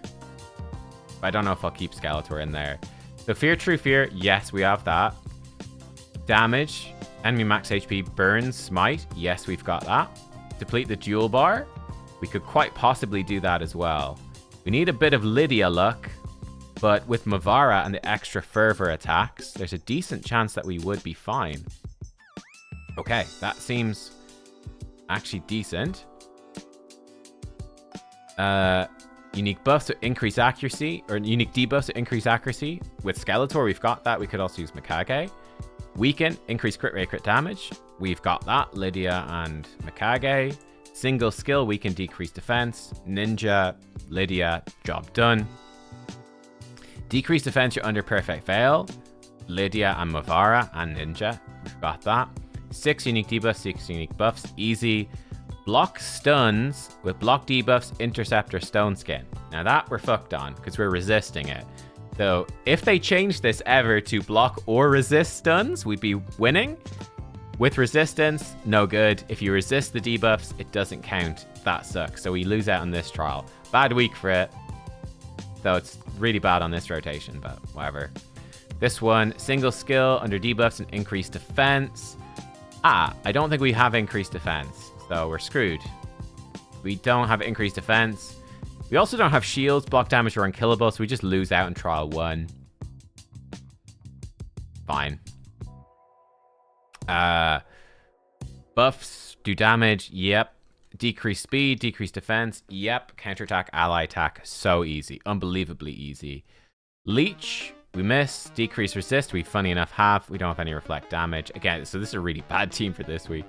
[SPEAKER 2] But I don't know if I'll keep Skeletor in there. So Fear, True Fear. Yes, we have that. Damage. Enemy max HP. Burns. Smite. Yes, we've got that. Deplete the Dual Bar. We could quite possibly do that as well. We need a bit of Lydia luck. But with Mavara and the extra fervor attacks, there's a decent chance that we would be fine. Okay, that seems actually decent. Unique buffs to increase accuracy, or unique debuffs to increase accuracy. With Skeletor, we've got that. We could also use Mikage. Weaken, increase crit rate, crit damage. We've got that. Lydia and Mikage. Single skill, weaken, decrease defense. Ninja, Lydia, job done. Decrease defense, you're under perfect veil. Lydia and Mavara and Ninja. We've got that. 6 unique debuffs, 6 unique buffs. Easy. Block stuns with block debuffs, interceptor, stone skin. Now that we're fucked on because we're resisting it. So if they change this ever to block or resist stuns, we'd be winning. With resistance, no good. If you resist the debuffs, it doesn't count. That sucks. So we lose out on this trial. Bad week for it. So it's really bad on this rotation, but whatever. This one, single skill, under debuffs and increased defense. I don't think we have increased defense, so we're screwed. We don't have increased defense. We also don't have shields, block damage, or unkillable, so we just lose out in trial 1. Fine. Buffs, do damage, yep. Decrease speed, decrease defense, yep. Counterattack, ally attack, so easy. Unbelievably easy. Leech, we miss. Decrease resist, we funny enough have. We don't have any reflect damage. Again, so this is a really bad team for this week.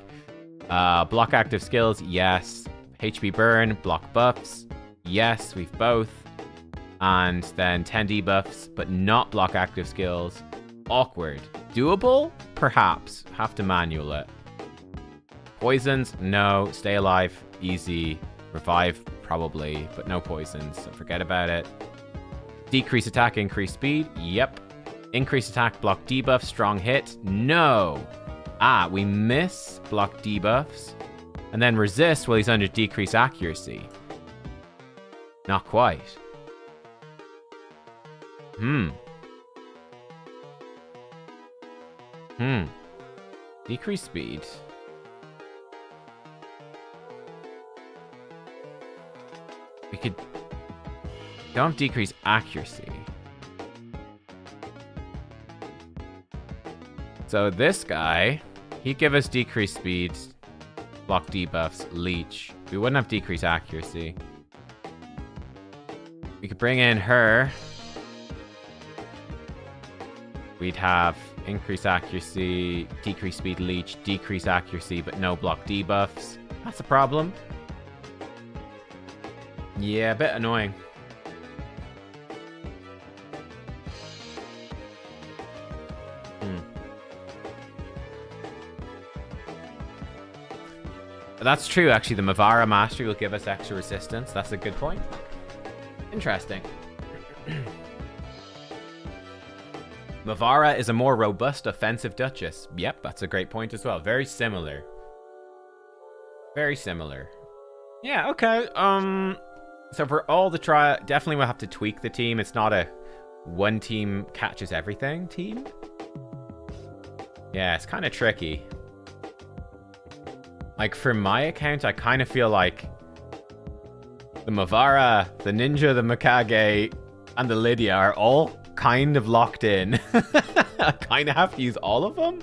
[SPEAKER 2] Block active skills, yes. HP burn, block buffs, yes, we've both. And then 10 debuffs, but not block active skills. Awkward. Doable? Perhaps. Have to manual it. Poisons? No. Stay alive? Easy. Revive? Probably. But no poisons, so forget about it. Decrease attack, increase speed? Yep. Increase attack, block debuff, strong hit? No. Ah, we miss block debuffs. And then resist while he's under decrease accuracy. Not quite. Decrease speed. We could... Don't decrease accuracy. So this guy, he'd give us decreased speed, block debuffs, leech. We wouldn't have decreased accuracy. We could bring in her. We'd have increased accuracy, decreased speed, leech, decreased accuracy, but no block debuffs. That's a problem. Yeah, a bit annoying. That's true, actually. The Mavara Mastery will give us extra resistance. That's a good point. Interesting. Mavara is a more robust offensive Duchess. Yep, that's a great point as well. Very similar. Very similar. Yeah, okay. So for all the trial, definitely we'll have to tweak the team. It's not a one team catches everything team. Yeah, it's kind of tricky. Like, for my account, I kind of feel like the Mavara, the Ninja, the Mikage, and the Lydia are all kind of locked in. I kind of have to use all of them.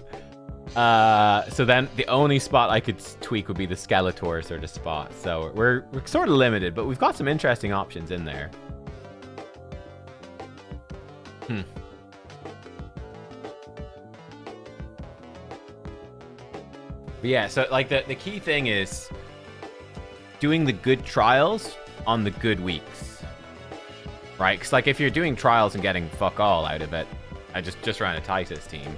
[SPEAKER 2] So then the only spot I could tweak would be the Skeletor sort of spot. So we're sort of limited, but we've got some interesting options in there. But yeah, so like the key thing is doing the good trials on the good weeks, right? Because like if you're doing trials and getting fuck all out of it, I just ran a Titus team.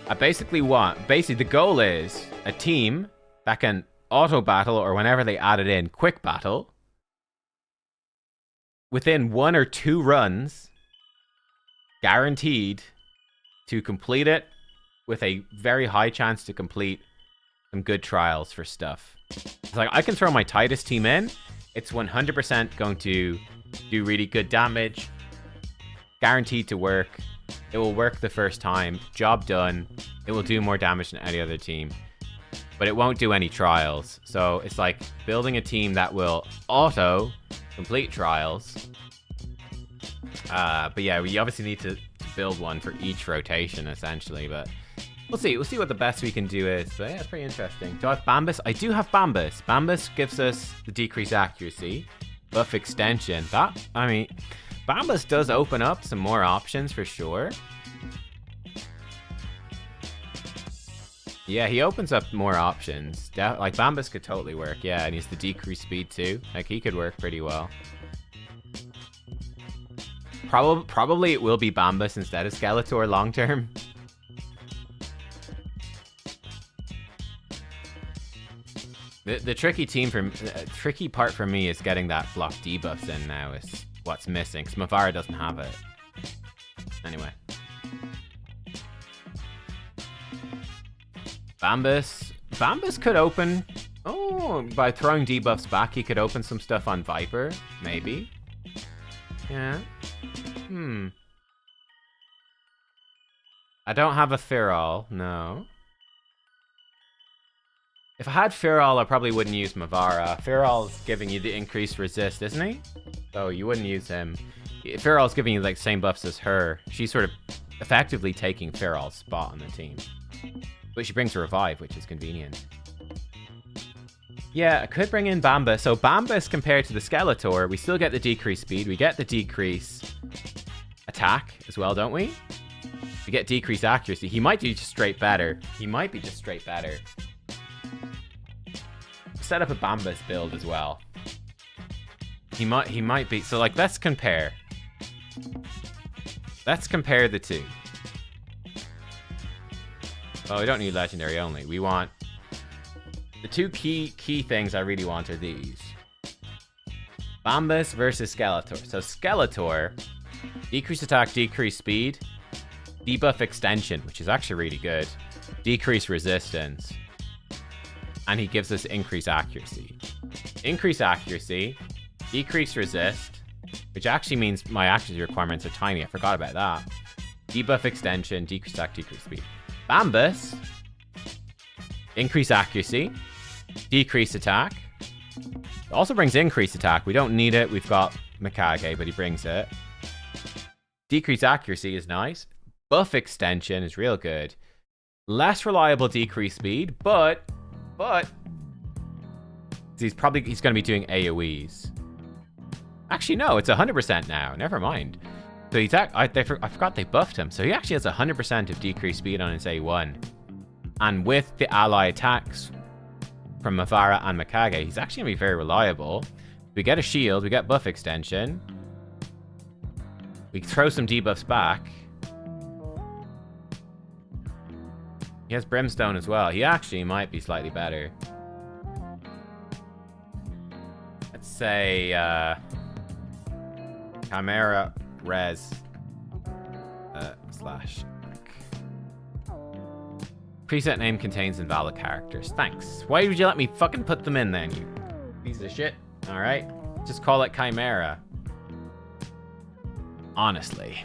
[SPEAKER 2] I basically the goal is a team that can auto battle, or whenever they add it in, quick battle within 1 or 2 runs, guaranteed to complete it with a very high chance to complete some good trials for stuff. It's like, I can throw my Titus team in. It's 100% going to do really good damage. Guaranteed to work. It will work the first time. Job done. It will do more damage than any other team. But it won't do any trials. So it's like building a team that will auto complete trials. But yeah, we obviously need to build one for each rotation, essentially. But we'll see. We'll see what the best we can do is. But yeah, it's pretty interesting. Do I have Bambus? I do have Bambus. Bambus gives us the decreased accuracy, buff extension. I mean, Bambus does open up some more options for sure. Yeah, he opens up more options. Like, Bambus could totally work. Yeah, and he's the decreased speed too. Like, he could work pretty well. Probably it will be Bambus instead of Skeletor long term. The tricky part for me is getting that block debuffs in now is what's missing, because Mavara doesn't have it. Anyway. Bambus could open... Oh, by throwing debuffs back, he could open some stuff on Viper. Maybe. Yeah. I don't have a Feral, no. If I had Feral, I probably wouldn't use Mavara. Feral's giving you the increased resist, isn't he? So you wouldn't use him. Feral's giving you like same buffs as her. She's sort of effectively taking Feral's spot on the team. But she brings a revive, which is convenient. Yeah, I could bring in Bambus. So Bambus compared to the Skeletor, we still get the decreased speed. We get the decrease attack as well, don't we? We get decreased accuracy. He might be just straight better. Set up a Bambus build as well. He might be. So like, let's compare. Let's compare the two. Oh, we don't need legendary only. We want... The two key things I really want are these. Bombus versus Skeletor. So Skeletor, decrease attack, decrease speed, debuff extension, which is actually really good, decrease resistance, and he gives us increase accuracy. Increase accuracy, decrease resist, which actually means my accuracy requirements are tiny. I forgot about that. Debuff extension, decrease attack, decrease speed. Bombus, increase accuracy, decrease attack. It also brings increase attack. We don't need it. We've got Mikage, but he brings it. Decrease accuracy is nice. Buff extension is real good. Less reliable decrease speed, but he's going to be doing AoEs. Actually, no, it's 100% now. Never mind. So I forgot they buffed him. So he actually has 100% of decreased speed on his A1. And with the ally attacks from Mavara and Mikage, he's actually going to be very reliable. We get a shield, we get buff extension. We throw some debuffs back. He has Brimstone as well. He actually might be slightly better. Let's say Chimera Res slash. Preset name contains invalid characters. Thanks. Why would you let me fucking put them in then, you piece of shit? Alright. Just call it Chimera. Honestly.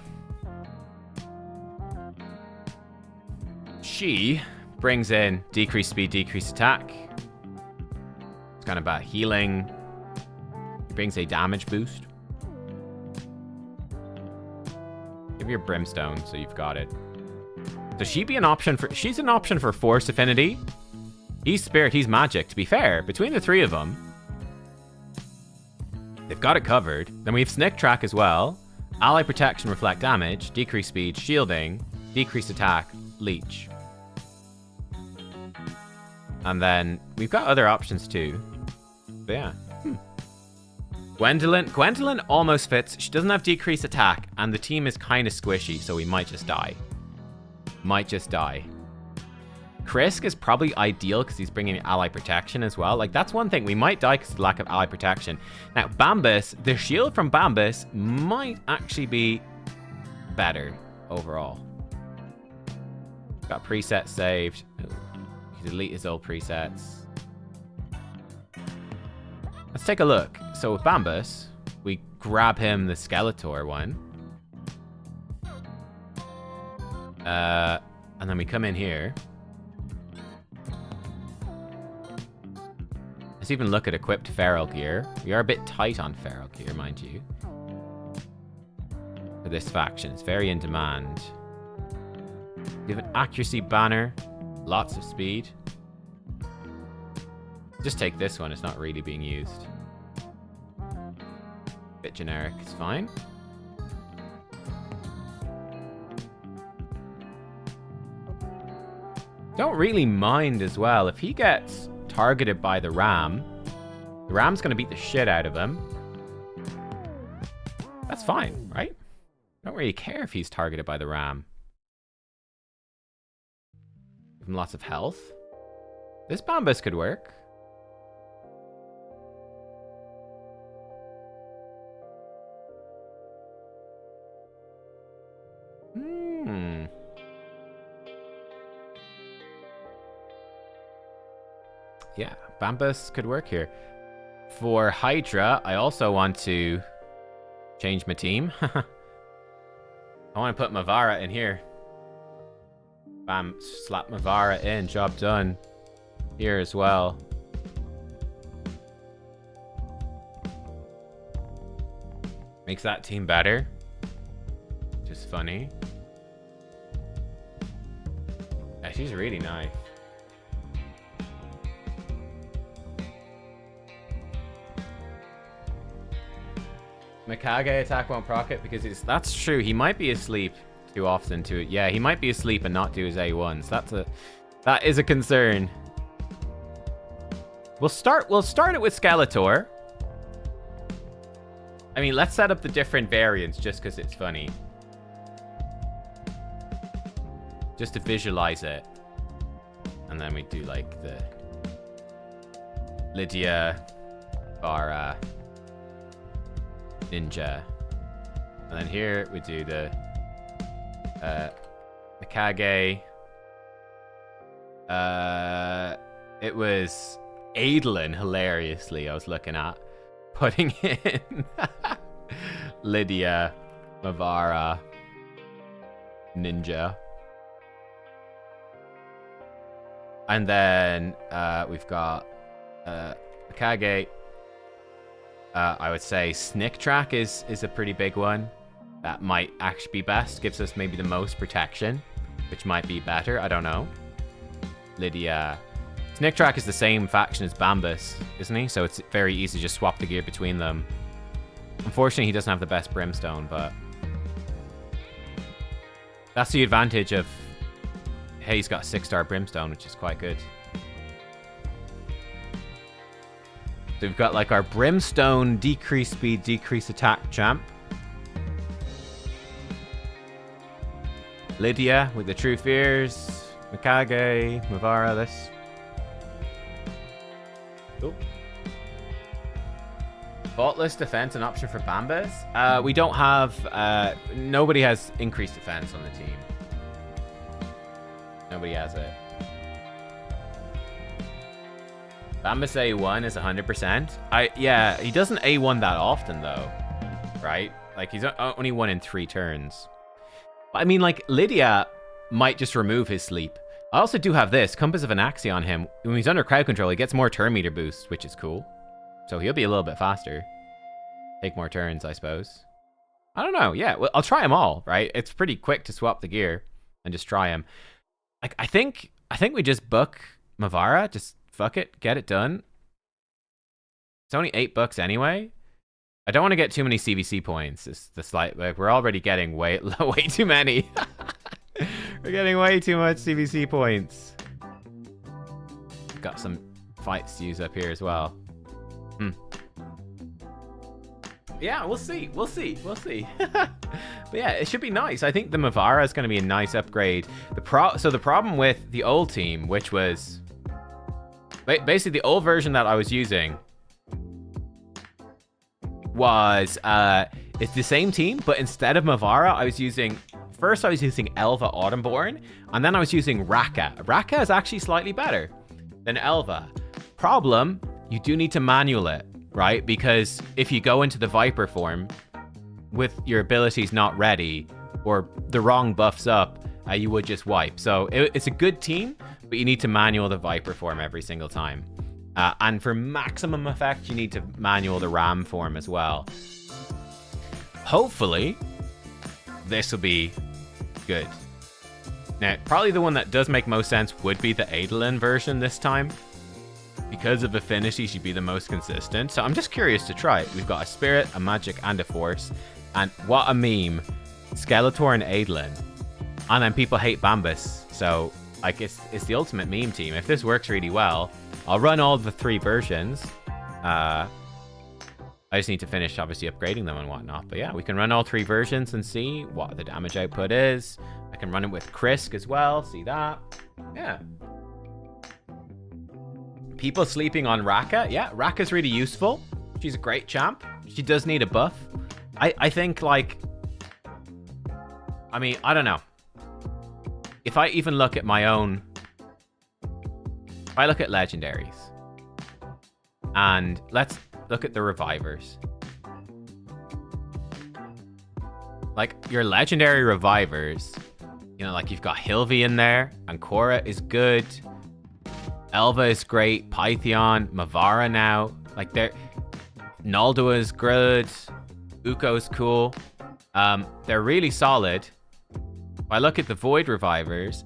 [SPEAKER 2] She brings in decreased speed, decreased attack. It's kind of about healing. It brings a damage boost. Give your Brimstone so you've got it. So she'd be an option for... She's an option for Force Affinity. He's Spirit, he's Magic. To be fair, between the three of them, they've got it covered. Then we have Snick Track as well. Ally Protection, Reflect Damage, Decrease Speed, Shielding, Decrease Attack, Leech. And then we've got other options too. But yeah. Gwendolyn almost fits. She doesn't have decreased attack, and the team is kind of squishy, so we might just die. Krisk is probably ideal because he's bringing ally protection as well. Like, that's one thing. We might die because of the lack of ally protection. Now, Bambus, the shield from Bambus might actually be better overall. Got presets saved. Ooh, he can delete his old presets. Let's take a look. So with Bambus, we grab him the Skeletor one. And then we come in here. Let's even look at equipped feral gear. We are a bit tight on feral gear, mind you. For this faction, it's very in demand. We have an accuracy banner, lots of speed. Just take this one, it's not really being used. Bit generic, it's fine. Don't really mind as well. If he gets targeted by the Ram's going to beat the shit out of him. That's fine, right? Don't really care if he's targeted by the Ram. Give him lots of health. This Bambus could work. Yeah, Bambus could work here. For Hydra, I also want to change my team. I want to put Mavara in here. Bam, slap Mavara in, job done. Here as well. Makes that team better. Just funny. Yeah, she's really nice. Mikage attack won't proc it because that's true. He might be asleep too often to it. Yeah, he might be asleep and not do his A1s. That is a concern. We'll start it with Skeletor. I mean, let's set up the different variants just because it's funny. just to visualize it. And then we do like the Lydia, Mavara, Ninja. And then here we do the Mikage. It was Adolin, hilariously, I was looking at. Putting in Lydia, Mavara, Ninja. And then we've got Mikage. I would say Snick Track is a pretty big one. That might actually be best. Gives us maybe the most protection, which might be better. I don't know. Lydia. Snick Track is the same faction as Bambus, isn't he? So it's very easy to just swap the gear between them. Unfortunately, he doesn't have the best Brimstone, but that's the advantage of, hey, he's got a 6-star Brimstone, which is quite good. So we've got like our Brimstone decrease speed, decrease attack champ. Lydia with the True Fears. Mikage, Mavara, this. Cool. Faultless defense, an option for Bambus. We don't have, nobody has increased defense on the team. Nobody has it. Bambus A1 is 100%. Yeah, he doesn't A1 that often though, right? Like he's only 1 in 3 turns. I mean, like Lydia might just remove his sleep. I also do have this Compass of Anaxi on him. When he's under crowd control, he gets more turn meter boost, which is cool. So he'll be a little bit faster. Take more turns, I suppose. I don't know. Yeah, well, I'll try them all, right? It's pretty quick to swap the gear and just try them. Like I think we just book Mavara. Just fuck it, get it done. It's only $8 anyway. I don't want to get too many CvC points. It's the slight, like we're already getting way too many. We're getting way too much CvC points. Got some fights to use up here as well. Yeah, we'll see. But yeah, it should be nice. I think the Mavara is going to be a nice upgrade. So the problem with the old team, which was basically the old version that I was using, was it's the same team, but instead of Mavara, I was using Elva Autumnborn, and then I was using Raka. Raka is actually slightly better than Elva. Problem, you do need to manual it, right? Because if you go into the Viper form with your abilities not ready or the wrong buffs up, you would just wipe. So it's a good team, but you need to manual the Viper form every single time. And for maximum effect, you need to manual the Ram form as well. Hopefully, this will be good. Now, probably the one that does make most sense would be the Adolin version this time. Because of affinity, she'd be the most consistent. So I'm just curious to try it. We've got a Spirit, a Magic, and a Force. And what a meme. Skeletor and Adolin. And then people hate Bambus. So, like, it's the ultimate meme team. If this works really well, I'll run all the 3 versions. I just need to finish, obviously, upgrading them and whatnot. But yeah, we can run all 3 versions and see what the damage output is. I can run it with Krisk as well. See that? Yeah. People sleeping on Raka. Yeah, Raka's really useful. She's a great champ. She does need a buff. I think, like... I mean, I don't know. If I even look at my own... If I look at legendaries. And let's look at the revivers. Like, your legendary revivers, you know, like you've got Hilvi in there, and Korra is good. Elva is great. Pythion, Mavara now. Like, Naldua is good. Uko's cool. They're really solid. If I look at the Void revivers,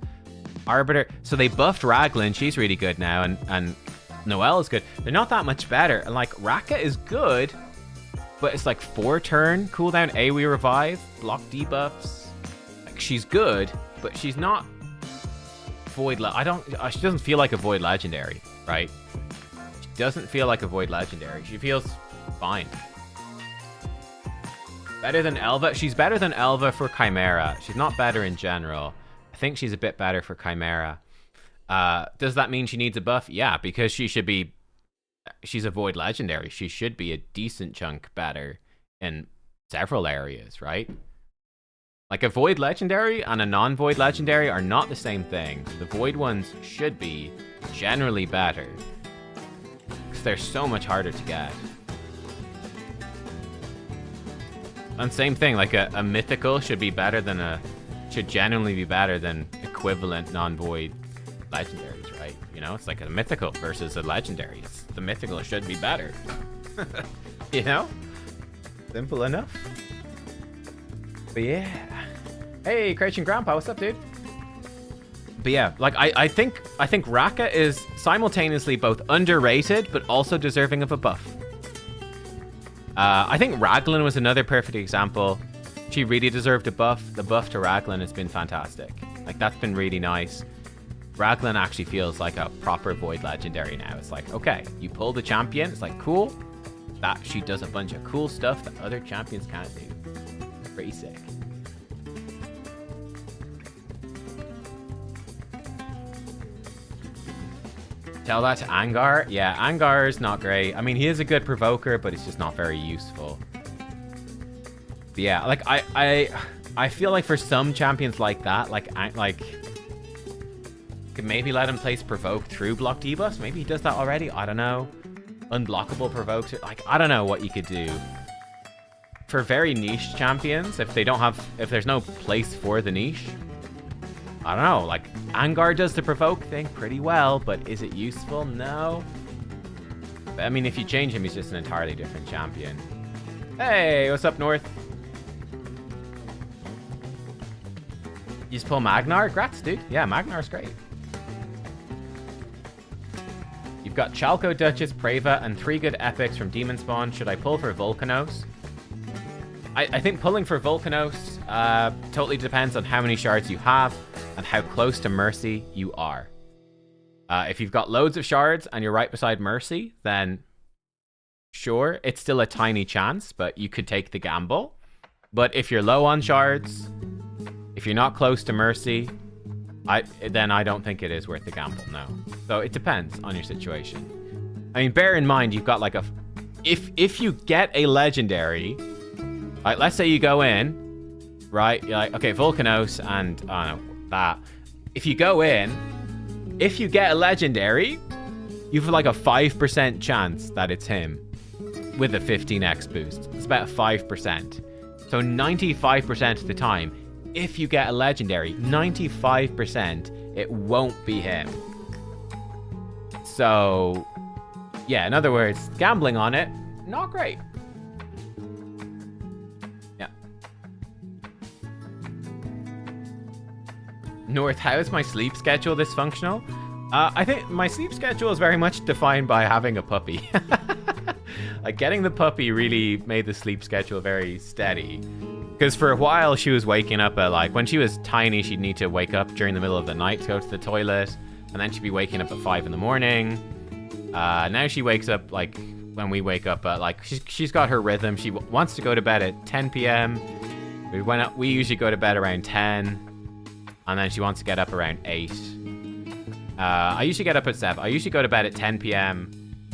[SPEAKER 2] Arbiter, so they buffed Raglan, she's really good now, and Noelle is good. They're not that much better. And like Raka is good, but it's like 4 turn cooldown AoE revive, block debuffs. Like she's good, but she's not Void. She doesn't feel like a Void legendary, right? She doesn't feel like a Void legendary. She feels fine. Better than Elva. She's better than Elva for Chimera. She's not better in general. I think she's a bit better for Chimera. Does that mean she needs a buff? Yeah, because she's a Void Legendary. She should be a decent chunk better in several areas, right? Like a Void Legendary and a non-Void Legendary are not the same thing. The Void ones should be generally better, because they're so much harder to get. And same thing, like a mythical should genuinely be better than equivalent non-Void legendaries, right? You know, it's like a mythical versus a legendary. The mythical should be better. You know? Simple enough. But yeah. Hey, Crouching Grandpa, what's up, dude? But yeah, like I think Raka is simultaneously both underrated but also deserving of a buff. I think Raglan was another perfect example. She really deserved a buff. The buff to Raglan has been fantastic. Like, that's been really nice. Raglan actually feels like a proper Void Legendary now. It's like, okay, you pull the champion. It's like, cool. That she does a bunch of cool stuff that other champions can't do. Pretty sick. Tell that to Angar. Yeah, Angar is not great. I mean, he is a good provoker, but it's just not very useful. But yeah, like I feel like for some champions like that, like could maybe let him place provoke through block debuffs. Maybe he does that already. I don't know. Unblockable provokes. Like, I don't know what you could do. For very niche champions, if there's no place for the niche, I don't know, like, Angar does the provoke thing pretty well, but is it useful? No. I mean, if you change him, he's just an entirely different champion. Hey, what's up, North? You just pull Magnar? Grats, dude. Yeah, Magnar's great. You've got Chalco, Duchess, Preva, and 3 good epics from Demon Spawn. Should I pull for Volcanos? I think pulling for Volcanos totally depends on how many shards you have and how close to Mercy you are. If you've got loads of shards and you're right beside Mercy, then sure, it's still a tiny chance, but you could take the gamble. But if you're low on shards, if you're not close to Mercy, then I don't think it is worth the gamble, no. So it depends on your situation. I mean, bear in mind, you've got like if you get a legendary, like, let's say you go in, right? You're like, okay, Volcanos and, I don't know, that. If you go in, if you get a legendary, you have like a 5% chance that it's him with a 15x boost. It's about 5%. So 95% of the time, if you get a legendary, 95% it won't be him. So, yeah, in other words, gambling on it, not great. North, how is my sleep schedule dysfunctional? I think my sleep schedule is very much defined by having a puppy. Like, getting the puppy really made the sleep schedule very steady. Because for a while, she was waking up at, like, when she was tiny, she'd need to wake up during the middle of the night to go to the toilet. And then she'd be waking up at 5 in the morning. Now she wakes up, like, when we wake up, like, she's got her rhythm. She wants to go to bed at 10 p.m. We usually go to bed around 10. And then she wants to get up around 8. I usually get up at 7. I usually go to bed at 10 p.m.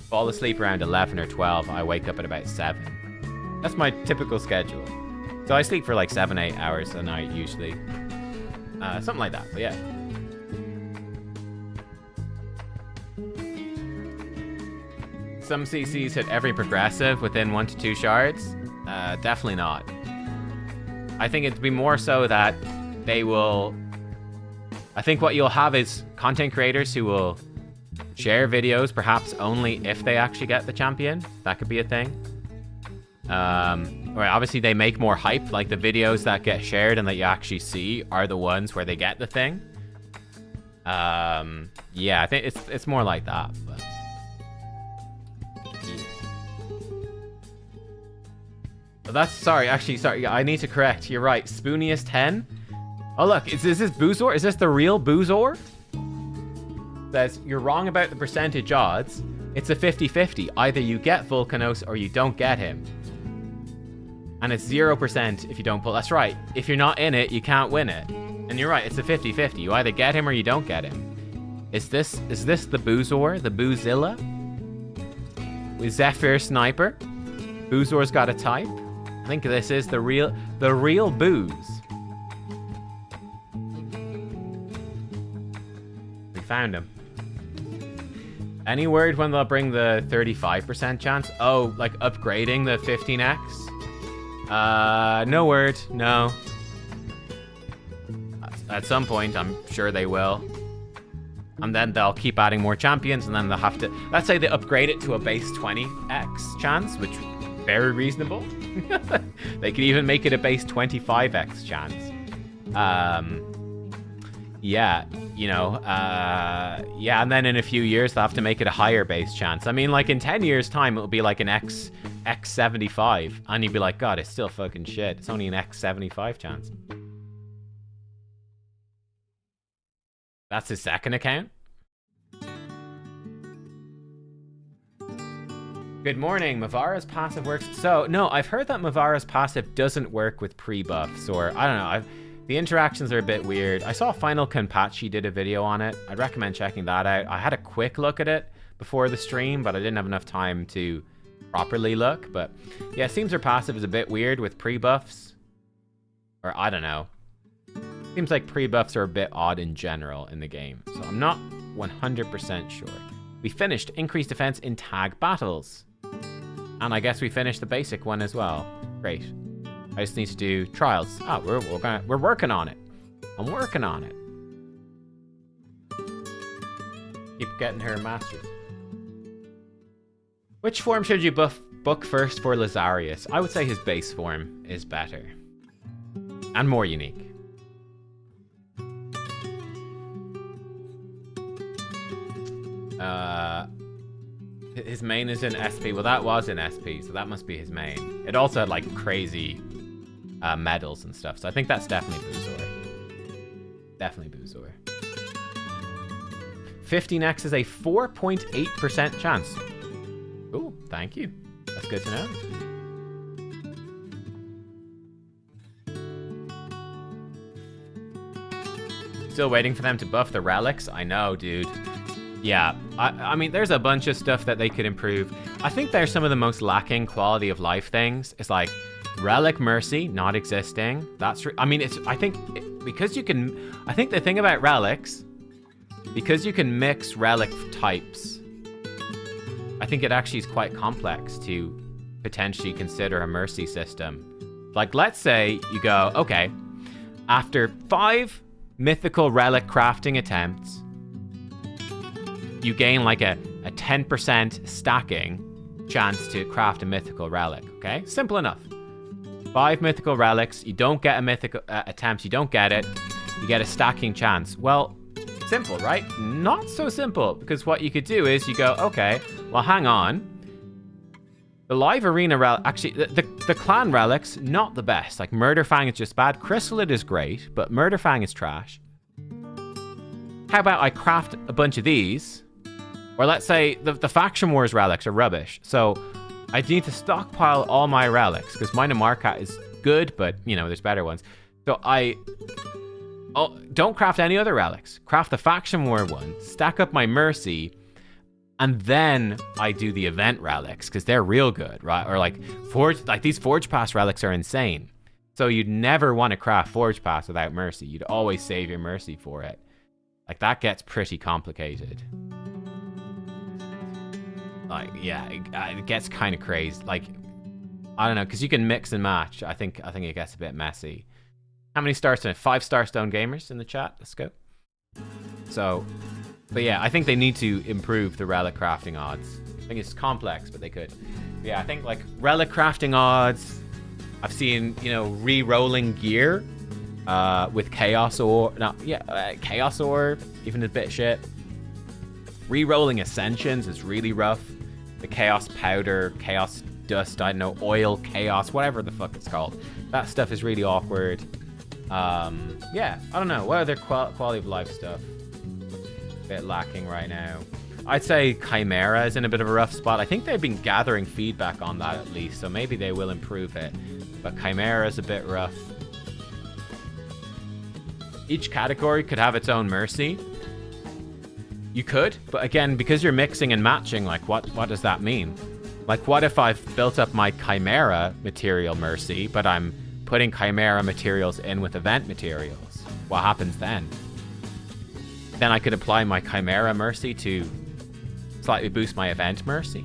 [SPEAKER 2] Fall asleep around 11 or 12. I wake up at about 7. That's my typical schedule. So I sleep for like 7-8 hours a night usually. Something like that, but yeah. Some CCs hit every progressive within 1 to 2 shards. Definitely not. I think it'd be more so that they will... I think what you'll have is content creators who will share videos, perhaps only if they actually get the champion. That could be a thing. Or obviously they make more hype, like the videos that get shared and that you actually see are the ones where they get the thing. Yeah, I think it's more like that. But... Oh, that's sorry. I need to correct. You're right. Spooniest 10. Oh look, is this Boozor? Is this the real Boozor? Says you're wrong about the percentage odds. It's a 50-50. Either you get Volcanos or you don't get him. And it's 0% if you don't pull. That's right. If you're not in it, you can't win it. And you're right, it's a 50-50. You either get him or you don't get him. Is this the Boozor? The Boozilla? With Zephyr Sniper? Boozor's got a type? I think this is the real Booz. We found him. Any word when they'll bring the 35% chance? Oh, like upgrading the 15x? No word, no. At some point, I'm sure they will. And then they'll keep adding more champions, and then they'll have to... Let's say they upgrade it to a base 20x chance, which very reasonable. They could even make it a base 25x chance. Yeah, you know, yeah, and then in a few years, they'll have to make it a higher base chance. I mean, like, in 10 years' time, it'll be like an X75, and you'd be like, God, it's still fucking shit. It's only an X75 chance. That's his second account? Good morning. Mavara's passive works. So, no, I've heard that Mavara's passive doesn't work with pre-buffs, or, I don't know, the interactions are a bit weird. I saw Final Kenpachi did a video on it. I'd recommend checking that out. I had a quick look at it before the stream, but I didn't have enough time to properly look. But, yeah, it seems her passive is a bit weird with pre-buffs. Or, I don't know. Seems like pre-buffs are a bit odd in general in the game, so I'm not 100% sure. We finished increased defense in tag battles. And I guess we finished the basic one as well. Great. I just need to do trials. Oh, we're working on it. I'm working on it. Keep getting her masters. Which form should you book first for Lazarius? I would say his base form is better. And more unique. His main is in SP. Well, that was in SP, so that must be his main. It also had, like, crazy medals and stuff, so I think that's definitely Boozor. Definitely Boozor. 15x is a 4.8% chance. Ooh, thank you. That's good to know. Still waiting for them to buff the relics? I know, dude. Yeah, I mean, there's a bunch of stuff that they could improve. I think they're some of the most lacking quality of life things. It's like Relic Mercy not existing. That's, I mean, it's, I think because you can, I think the thing about relics, because you can mix relic types, I think it actually is quite complex to potentially consider a mercy system. Like, let's say you go, okay, after 5 mythical relic crafting attempts, you gain like a 10% stacking chance to craft a mythical relic, okay? Simple enough. 5 mythical relics, you don't get a mythical attempt, you don't get it, you get a stacking chance. Well, simple, right? Not so simple, because what you could do is you go, okay, well, hang on. The live arena relic, actually, the clan relics, not the best. Like, Murderfang is just bad. Chrysalid is great, but Murderfang is trash. How about I craft a bunch of these? Or let's say the Faction Wars relics are rubbish. So I need to stockpile all my relics, because Mina Markat is good, but, you know, there's better ones. So don't craft any other relics. Craft the Faction War one, stack up my Mercy, and then I do the event relics, because they're real good, right? Or like these Forge Pass relics are insane. So you'd never want to craft Forge Pass without Mercy. You'd always save your Mercy for it. Like, that gets pretty complicated. Like, yeah, it gets kind of crazy. Like, I don't know, because you can mix and match. I think it gets a bit messy. How many stars? 5 Starstone gamers in the chat. Let's go. So, but yeah, I think they need to improve the relic crafting odds. I think it's complex, but they could. Yeah, I think like relic crafting odds. I've seen, you know, re-rolling gear with Chaos Orb. No, yeah, Chaos Orb, even a bit shit. Re-rolling Ascensions is really rough. The Chaos Powder, Chaos Dust, I don't know, Oil Chaos, whatever the fuck it's called. That stuff is really awkward. Yeah, I don't know. What other quality of life stuff? A bit lacking right now. I'd say Chimera is in a bit of a rough spot. I think they've been gathering feedback on that at least, so maybe they will improve it. But Chimera is a bit rough. each category could have its own Mercy. You could, but again, because you're mixing and matching, like, what does that mean? Like, what if I've built up my Chimera material Mercy, but I'm putting Chimera materials in with event materials? What happens then? Then I could apply my Chimera Mercy to slightly boost my event Mercy.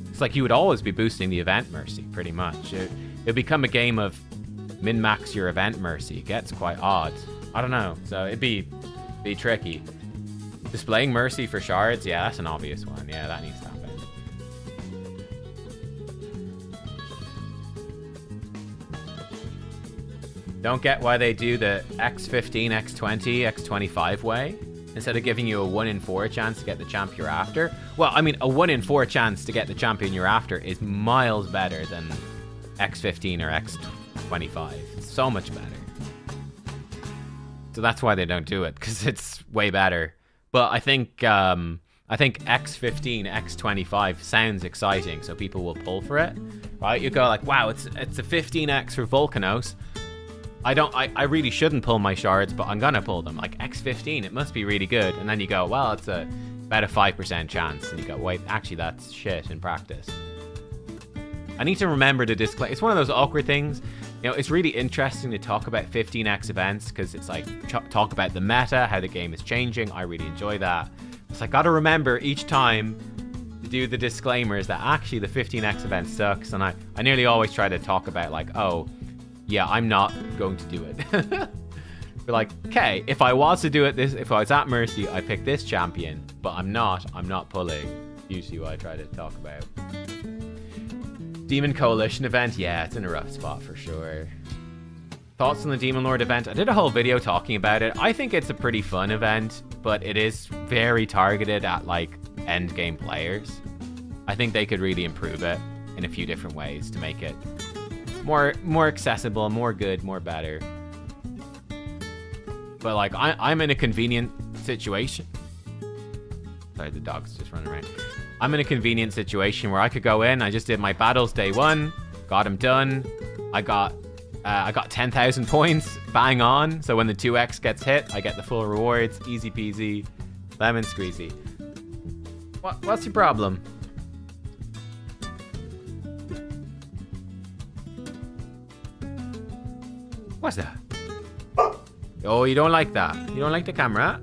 [SPEAKER 2] It's like you would always be boosting the event Mercy, pretty much. It'd become a game of min-max your event Mercy. It gets quite odd. I don't know, so it'd be tricky. Displaying Mercy for shards? Yeah, that's an obvious one. Yeah, that needs to happen. Don't get why they do the X15, X20, X25 way. Instead of giving you a 1 in 4 chance to get the champ you're after. Well, I mean, a 1 in 4 chance to get the champion you're after is miles better than X15 or X25. It's so much better. So that's why they don't do it, because it's way better. But I think X15, X25 sounds exciting, so people will pull for it, right? You go like, wow, it's a 15x for Volcanos. I really shouldn't pull my shards, but I'm gonna pull them. Like X15, it must be really good. And then you go, well, it's about a 5% chance. And you go, wait, actually that's shit in practice. I need to remember to display. It's one of those awkward things. You know, it's really interesting to talk about 15x events because it's like talk about the meta, how the game is changing. I really enjoy that. So I got to remember each time to do the disclaimers that actually the 15x event sucks. And I nearly always try to talk about like, oh, yeah, I'm not going to do it. But like, okay, if I was to do it, if I was at Mercy, I pick this champion, but I'm not pulling. Usually what I try to talk about. Demon Coalition event, yeah, it's in a rough spot for sure. Thoughts on the Demon Lord event? I did a whole video talking about it. I think it's a pretty fun event, but it is very targeted at like end game players. I think they could really improve it in a few different ways to make it more accessible, more good, more better. But like I'm in a convenient situation. Sorry, the dog's just running around. I'm in a convenient situation where I could go in. I just did my battles day 1, got them done. I got 10,000 points, bang on. So when the 2x gets hit, I get the full rewards, easy peasy, lemon squeezy. What's your problem? What's that? Oh, you don't like that? You don't like the camera?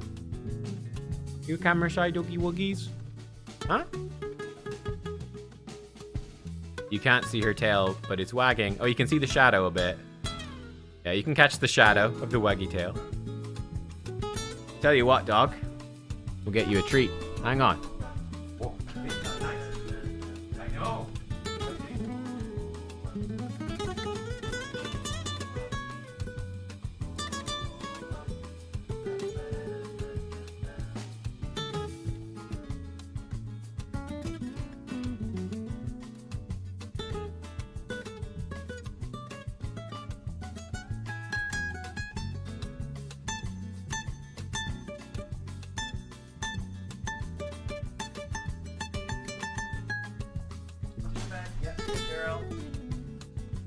[SPEAKER 2] You camera shy doggy wuggies? Huh? You can't see her tail, but it's wagging. Oh, you can see the shadow a bit. Yeah, you can catch the shadow of the waggy tail. Tell you what, dog. We'll get you a treat. Hang on. Oh, nice. I know.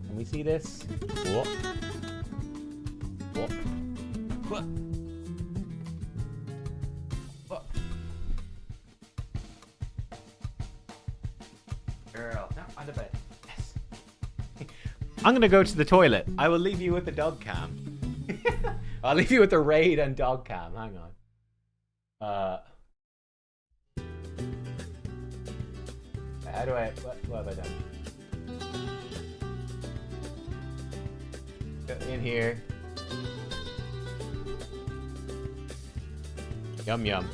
[SPEAKER 2] Can we see this? Whoop. Whoop. Whoop. Whoop. Girl, now on the bed. Yes. I'm gonna go to the toilet. I will leave you with the dog cam. I'll leave you with the raid and dog cam. Hang on. How do I? What have I done? In here. Yum yum.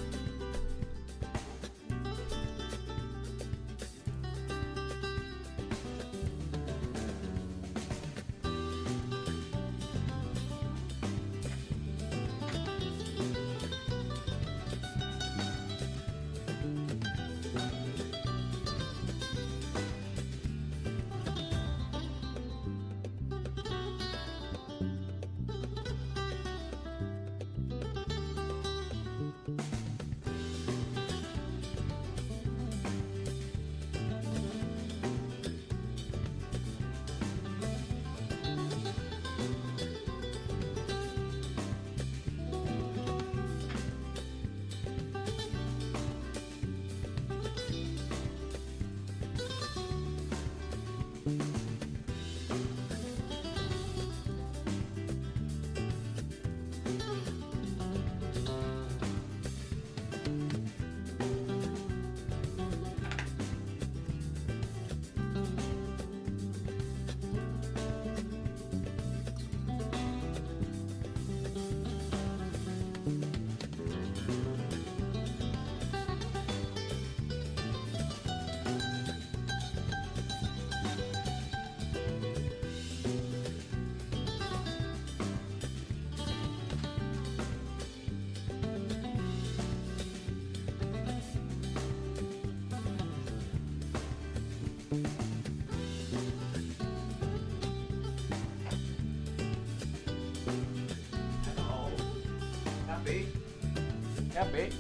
[SPEAKER 2] Yeah, babe.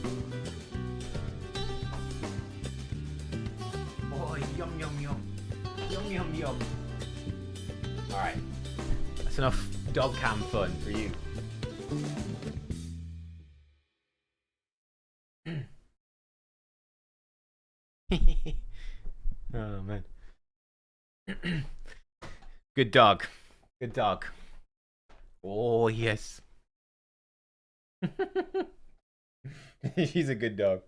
[SPEAKER 2] Oh, yum, yum, yum. Yum, yum, yum. Alright. That's enough dog cam fun for you. Oh, man. Good dog. Good dog. Oh, yes. She's a good dog.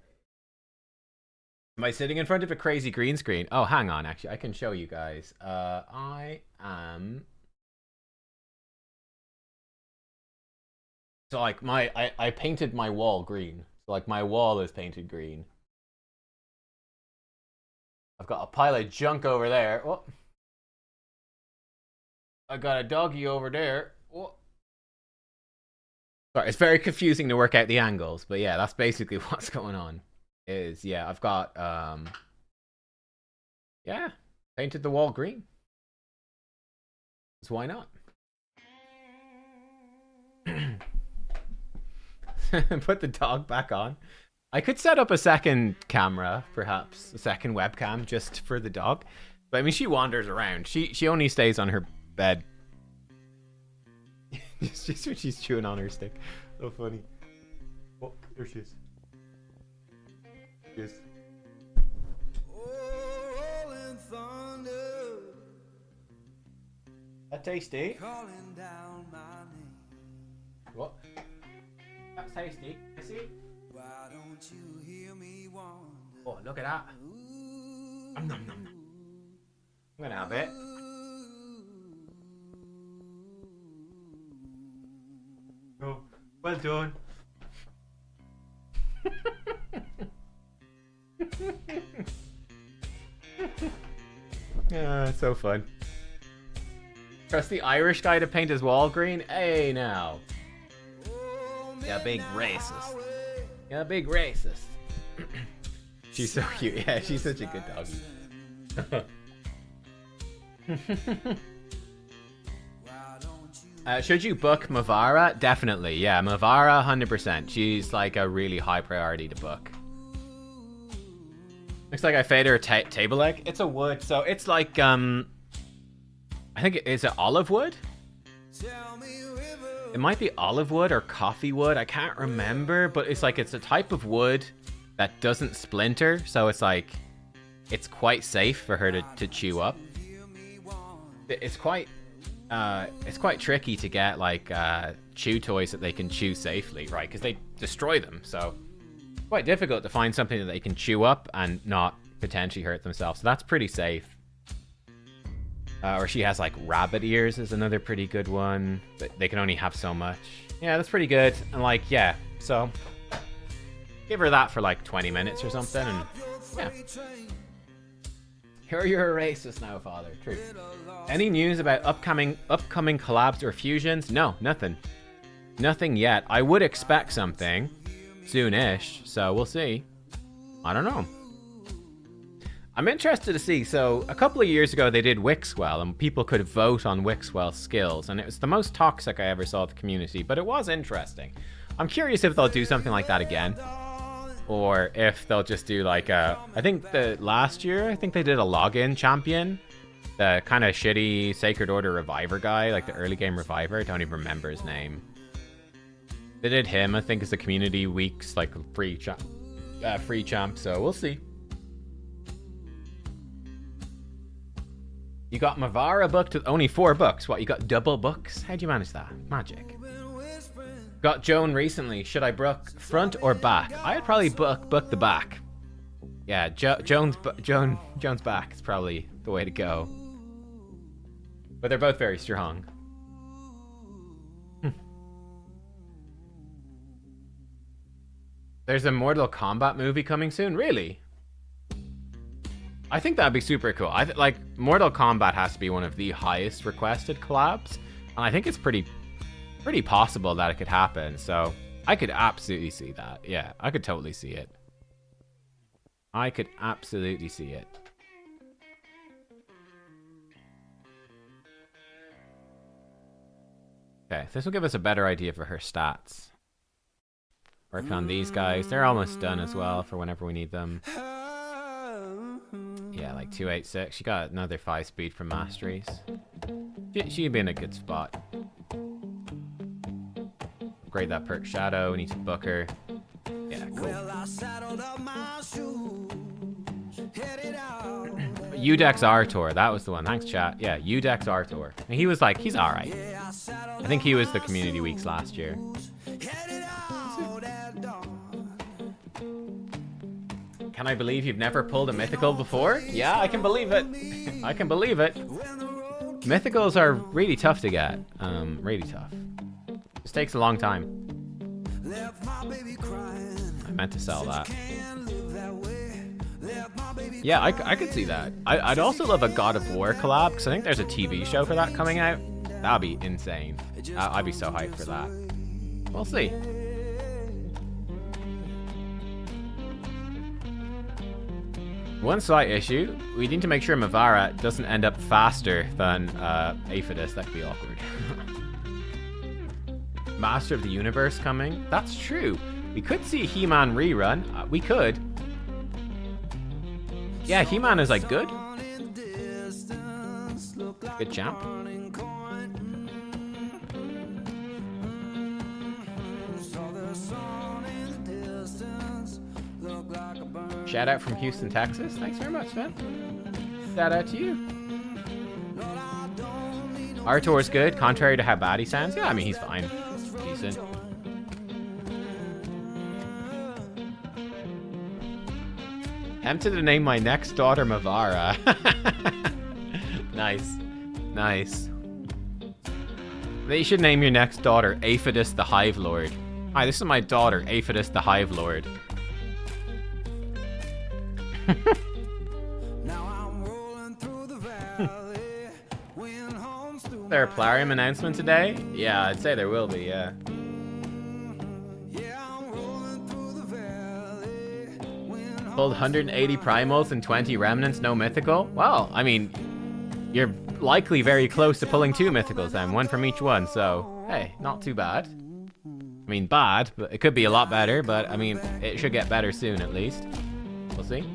[SPEAKER 2] Am I sitting in front of a crazy green screen? Oh, hang on. Actually, I can show you guys. I am... So, like, I painted my wall green. So, like, my wall is painted green. I've got a pile of junk over there. Oh. I got a doggy over there. Oh. Sorry, it's very confusing to work out the angles, but yeah, that's basically what's going on. Yeah, I've got yeah, painted the wall green. So why not? Put the dog back on. I could set up a second camera, perhaps a second webcam just for the dog. But I mean, she wanders around. She only stays on her bed. Just when she's chewing on her stick. So funny. Oh, there she is. Yes. That tasty. What? That's tasty. I see. Why don't you hear me wonder? Oh, look at that. Nom, nom, nom. I'm gonna have it. Oh, well done. Yeah, it's so fun. Trust the Irish guy to paint his wall green? Hey, now. Yeah, big racist. Yeah, big racist. She's so cute. Yeah, she's such a good doggy. Should you book Mavara? Definitely, yeah. Mavara, 100%. She's like a really high priority to book. Looks like I faded her table leg. It's a wood, so it's like, I think, is it olive wood? It might be olive wood or coffee wood. I can't remember, but it's like, it's a type of wood that doesn't splinter. So it's like, it's quite safe for her to chew up. It's quite tricky to get like chew toys that they can chew safely, right? Because they destroy them. So quite difficult to find something that they can chew up and not potentially hurt themselves. So that's pretty safe. Or she has like rabbit ears is another pretty good one. But they can only have so much. Yeah, that's pretty good. And like, yeah, so give her that for like 20 minutes or something. And yeah. You're a racist now, Father. True. Any news about upcoming collabs or fusions? No, nothing. Nothing yet. I would expect something soon-ish, so we'll see. I don't know. I'm interested to see. So a couple of years ago, they did Wixwell, and people could vote on Wixwell's skills, and it was the most toxic I ever saw of the community, but it was interesting. I'm curious if they'll do something like that again. Or if they'll just do like I think the last year, I think they did a login champion. The kind of shitty Sacred Order Reviver guy, like the early game Reviver. I don't even remember his name. They did him, I think, as the community week's like free champ, so we'll see. You got Mavara booked with only 4 books. What, you got double books? How'd you manage that? Magic. Got Joan recently. Should I book front or back? I'd probably book the back. Yeah, Joan's back is probably the way to go. But they're both very strong. There's a Mortal Kombat movie coming soon? Really? I think that'd be super cool. Like, Mortal Kombat has to be one of the highest requested collabs. And I think it's pretty possible that it could happen. So I could absolutely see that. Yeah, I could totally see it. I could absolutely see it. Okay, this will give us a better idea for her stats. Working on these guys. They're almost done as well for whenever we need them. Yeah, like 286. She got another 5 speed from Masteries. She'd be in a good spot. Upgrade that perk Shadow. We need to book her. Yeah, cool. Udex Artor, that was the one. Thanks, chat. Yeah, Udex Artor. And he was like, he's alright. I think he was the community weeks last year. Can I believe you've never pulled a mythical before? Yeah, I can believe it. I can believe it. Mythicals are really tough to get. Really tough. This takes a long time. I meant to sell that. Yeah, I could see that. I'd also love a God of War collab, because I think there's a TV show for that coming out. That'd be insane. I'd be so hyped for that. We'll see. One slight issue, we need to make sure Mavara doesn't end up faster than Aphidus. That could be awkward. Master of the Universe coming? That's true. We could see a He-Man rerun. We could. Yeah, He-Man is like good. Good champ. Shout out from Houston, Texas. Thanks very much, man. Shout out to you. Artor's good, contrary to how bad he sounds. Yeah, I mean, he's fine. Decent. Tempted to name my next daughter Mavara. Nice. Nice. They should name your next daughter Aphidus the Hive Lord. Hi, this is my daughter, Aphidus the Hive Lord. Is there a Plarium announcement today? Yeah, I'd say there will be, yeah. Pulled 180 primals and 20 remnants, no mythical? Well, I mean, you're likely very close to pulling 2 mythicals then, 1 from each one, so, hey, not too bad. I mean, bad, but it could be a lot better, but, I mean, it should get better soon, at least. We'll see.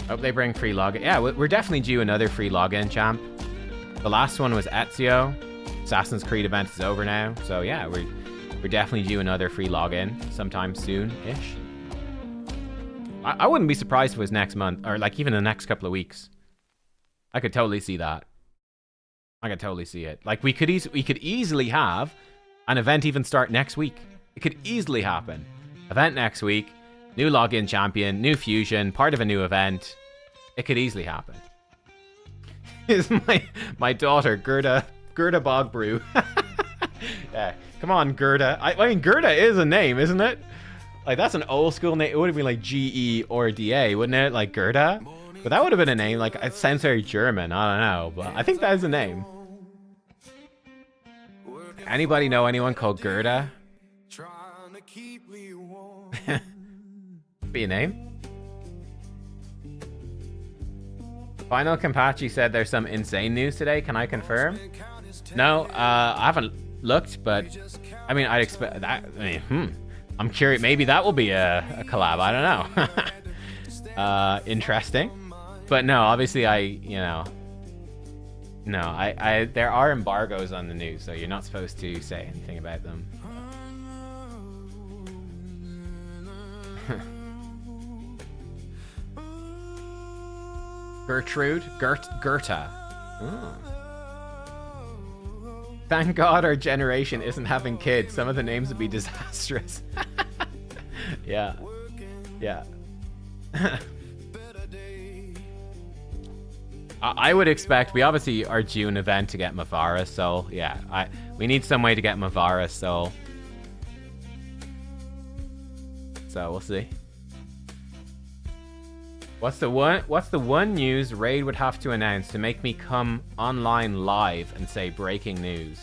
[SPEAKER 2] Hope they bring free login. Yeah, we're definitely due another free login, champ. The last one was Ezio. Assassin's Creed event is over now, so yeah, we're definitely due another free login sometime soon-ish. I wouldn't be surprised if it was next month, or like even the next couple of weeks. I could totally see that. I could totally see it. Like we could easily have an event even start next week. It could easily happen. Event next week, new login champion, new fusion, part of a new event. It could easily happen. Is my daughter Gerda Bogbrew. Yeah, come on Gerda. I mean Gerda is a name, isn't it? Like that's an old school name. It would have been like GE or DA, wouldn't it? Like Gerda. But that would have been a name. Like it sounds very German. I don't know, but I think that is a name. Anybody know anyone called Gerda? Be a name. Final Campachi said there's some insane news today. Can I confirm? No, I haven't looked, but I mean, I'd expect that. I mean, I'm curious. Maybe that will be a collab. I don't know. Interesting. But no, obviously there are embargoes on the news, so you're not supposed to say anything about them. Gertrude? Gerta. Oh. Thank God our generation isn't having kids. Some of the names would be disastrous. Yeah. Yeah. I would expect, we obviously are due an event to get Mavara Soul. Yeah, we need some way to get Mavara Soul. So we'll see. What's the one news Raid would have to announce to make me come online live and say breaking news?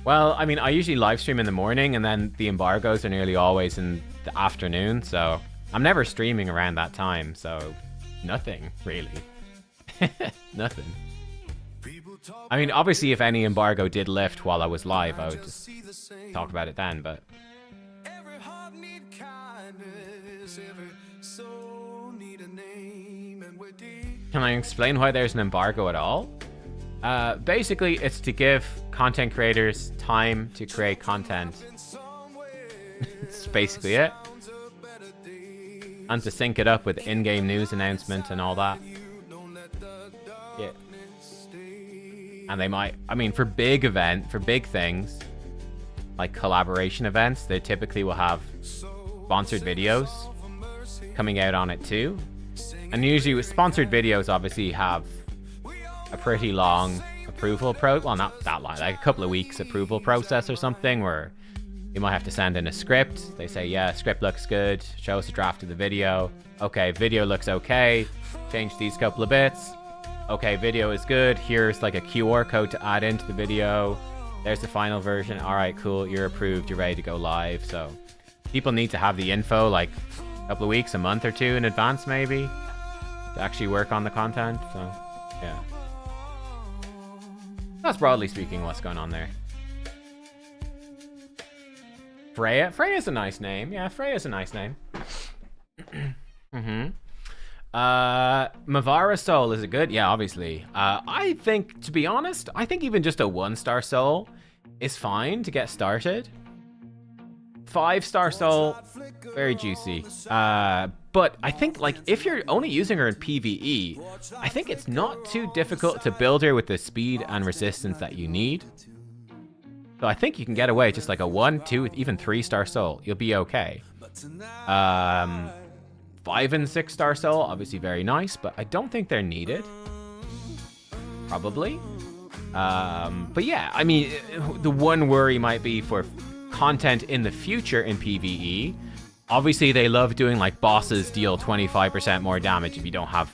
[SPEAKER 2] Well, I mean, I usually live stream in the morning, and then the embargoes are nearly always in the afternoon, so I'm never streaming around that time, so nothing really. Nothing. I mean, obviously, if any embargo did lift while I was live, I would just talk about it then, but... Can I explain why there's an embargo at all? Basically, it's to give content creators time to create content. That's basically it. And to sync it up with in-game news announcement and all that. Yeah. And they might, I mean, for big things, like collaboration events, they typically will have sponsored videos coming out on it too. And usually with sponsored videos, obviously have a pretty long approval well, not that long, like a couple of weeks approval process or something, where you might have to send in a script. They say, yeah, script looks good, show us a draft of the video. Okay, video looks okay, change these couple of bits. Okay, video is good, here's like a QR code to add into the video. There's the final version. All right, cool, you're approved, you're ready to go live. So people need to have the info like a couple of weeks, a month or two in advance maybe, to actually work on the content. So yeah, that's broadly speaking what's going on there. Freya's a nice name. Yeah, Freya's a nice name. Mavara soul, is it good? Yeah, obviously. I think, to be honest, I think even just a 1-star soul is fine to get started. 5-star soul, very juicy. But I think, like, if you're only using her in PvE, I think it's not too difficult to build her with the speed and resistance that you need. So I think you can get away just like a 1, 2, even 3-star soul. You'll be okay. 5 and 6-star soul, obviously very nice, but I don't think they're needed. Probably. But yeah, I mean, the one worry might be for content in the future in PvE. Obviously, they love doing like bosses deal 25% more damage if you don't have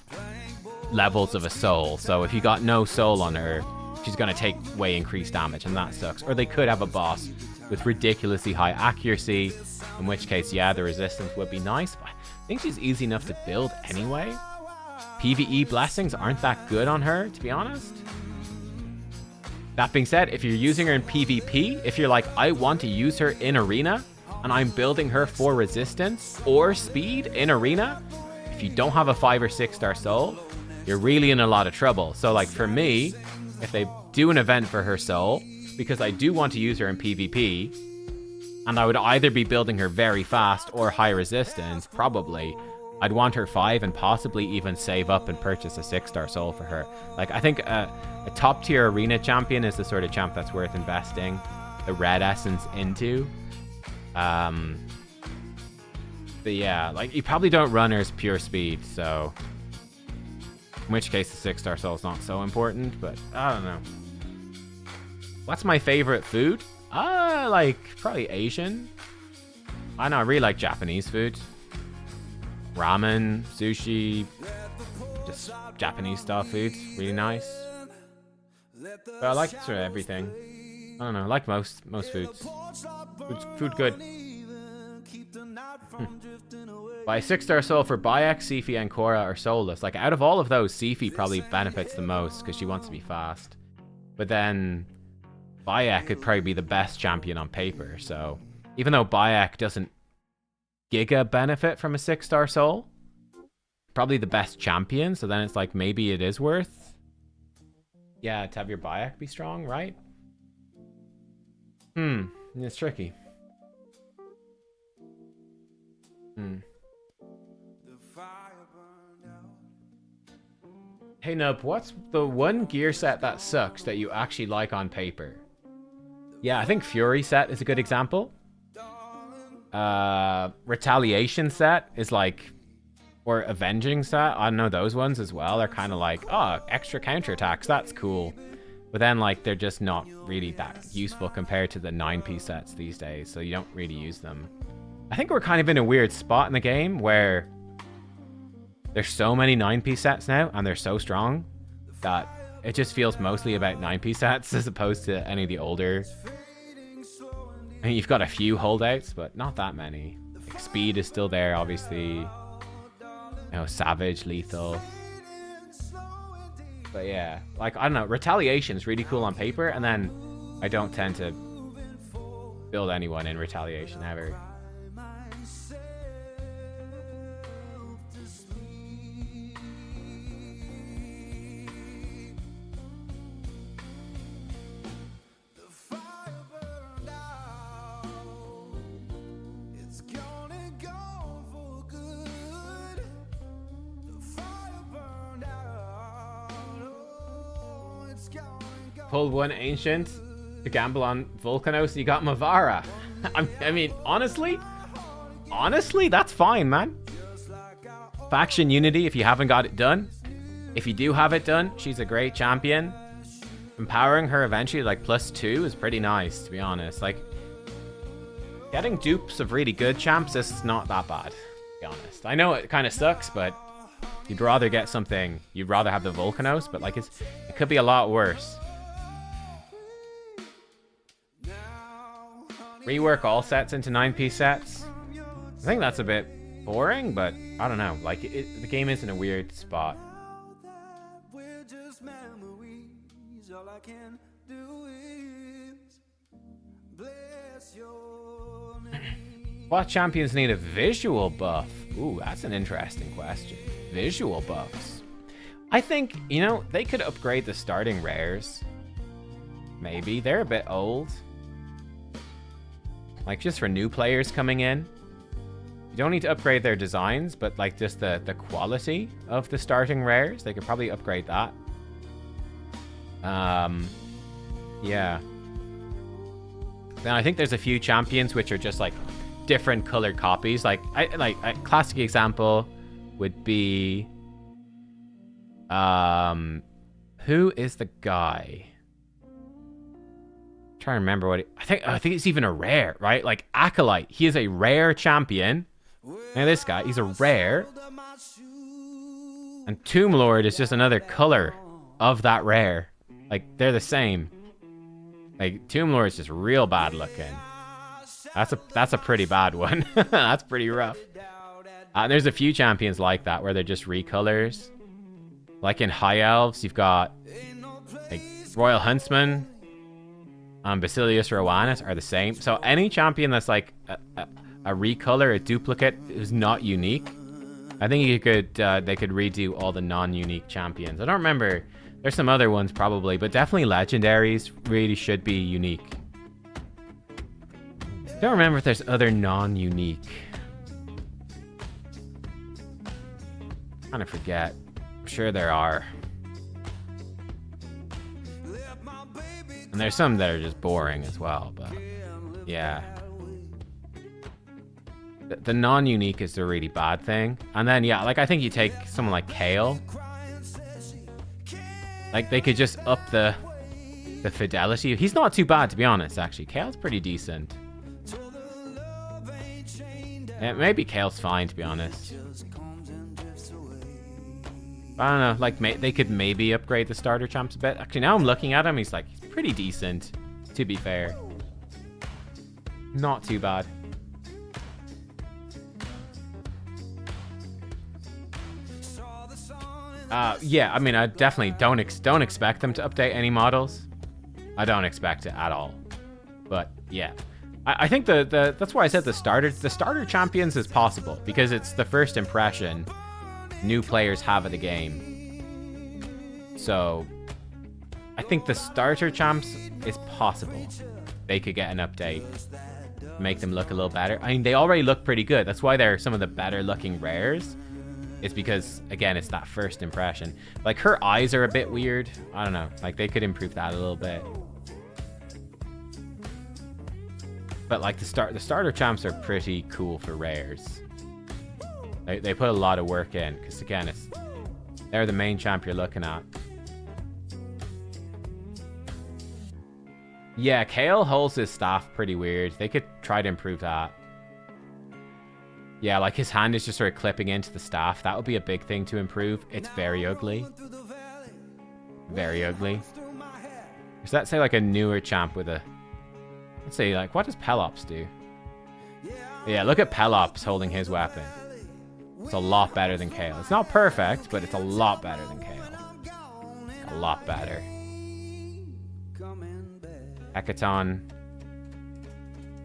[SPEAKER 2] levels of a soul. So if you got no soul on her, she's going to take way increased damage, and that sucks. Or they could have a boss with ridiculously high accuracy, in which case, yeah, the resistance would be nice, but I think she's easy enough to build anyway. PvE blessings aren't that good on her, to be honest. That being said, if you're using her in PvP, if you're like, I want to use her in arena, and I'm building her for resistance or speed in arena, if you don't have a 5 or 6-star soul, you're really in a lot of trouble. So like for me, if they do an event for her soul, because I do want to use her in PvP, and I would either be building her very fast or high resistance, probably, I'd want her 5 and possibly even save up and purchase a 6-star soul for her. Like, I think a top tier arena champion is the sort of champ that's worth investing the red essence into. But yeah, like, you probably don't run her as pure speed, so in which case the 6-star soul is not so important, but I don't know. What's my favorite food? Like, probably Asian. I know, I really like Japanese food. Ramen, sushi, just Japanese style foods, really nice. But I like sort of everything. I don't know, I like most foods. Food good. Buy 6-star soul for Bayek, Sifi, and Korra are soulless. Like, out of all of those, Sifi probably benefits the most because she wants to be fast. But then Bayek could probably be the best champion on paper. So even though Bayek doesn't giga benefit from a 6-star soul, probably the best champion. So then it's like, maybe it is worth, yeah, to have your Bayek be strong, right? It's tricky. Hey Nub, what's the one gear set that sucks that you actually like on paper? Yeah, I think Fury set is a good example. Retaliation set is like, or Avenging set, I don't know, those ones as well are kind of like, oh, extra counterattacks, that's cool. But then like, they're just not really that useful compared to the 9-piece sets these days, so you don't really use them. I think we're kind of in a weird spot in the game where there's so many 9-piece sets now, and they're so strong that it just feels mostly about 9-piece sets as opposed to any of the older. I mean, you've got a few holdouts, but not that many. Like, speed is still there, obviously. You know, Savage, Lethal. But yeah, like, I don't know, Retaliation is really cool on paper, and then I don't tend to build anyone in Retaliation ever. Pulled one Ancient to gamble on Volcanos, you got Mavara. I mean, honestly, that's fine, man. Faction Unity, if you haven't got it done. If you do have it done, she's a great champion. Empowering her eventually, like, +2 is pretty nice, to be honest. Like, getting dupes of really good champs is not that bad, to be honest. I know it kind of sucks, but you'd rather get something. You'd rather have the Volcanos, but, like, it could be a lot worse. Rework all sets into 9-piece sets. I think that's a bit boring, but I don't know. Like, the game is in a weird spot. What champions need a visual buff? Ooh, that's an interesting question. Visual buffs. I think, you know, they could upgrade the starting rares. Maybe. They're a bit old. Like, just for new players coming in. You don't need to upgrade their designs, but, like, just the quality of the starting rares. They could probably upgrade that. Yeah. Then I think there's a few champions which are just, like, different colored copies. Like, a classic example would be... who is the guy? Trying to remember what I think it's even a rare, right? Like Acolyte, he is a rare champion. Now this guy, he's a rare, and Tomb Lord is just another color of that rare. Like, they're the same. Like, Tomb Lord is just real bad looking. That's a pretty bad one. That's pretty rough. And there's a few champions like that where they're just recolors. Like in High Elves, you've got like Royal Huntsman. Basilius Rowanus are the same. So any champion that's like a recolor, a duplicate, is not unique. I think you could they could redo all the non-unique champions. I don't remember. There's some other ones probably, but definitely legendaries really should be unique. Don't remember if there's other non-unique. Kind of forget. I'm sure there are. And there's some that are just boring as well, but yeah. The non-unique is the really bad thing. And then, yeah, like, I think you take someone like Kale. Like, they could just up the fidelity. He's not too bad, to be honest, actually. Kale's pretty decent. Yeah, maybe Kale's fine, to be honest. I don't know, like, they could maybe upgrade the starter champs a bit. Actually, now I'm looking at him, he's pretty decent, to be fair. Not too bad. Yeah, I mean, I definitely don't expect them to update any models. I don't expect it at all. But yeah, I think that's why I said the starter champions is possible, because it's the first impression new players have of the game. So I think the starter champs is possible. They could get an update, make them look a little better. I mean, they already look pretty good. That's why they're some of the better looking rares. It's because, again, it's that first impression. Like, her eyes are a bit weird. I don't know. Like, they could improve that a little bit. But, like, the starter champs are pretty cool for rares. They put a lot of work in, because, again, they're the main champ you're looking at. Yeah, Kale holds his staff pretty weird. They could try to improve that. Yeah, like, his hand is just sort of clipping into the staff. That would be a big thing to improve. It's very ugly. Very ugly. Does that say, like, a newer champ with a... Let's see, like, what does Pelops do? Yeah, look at Pelops holding his weapon. It's a lot better than Kale. It's not perfect, but it's a lot better than Kale. a lot better. Hecaton.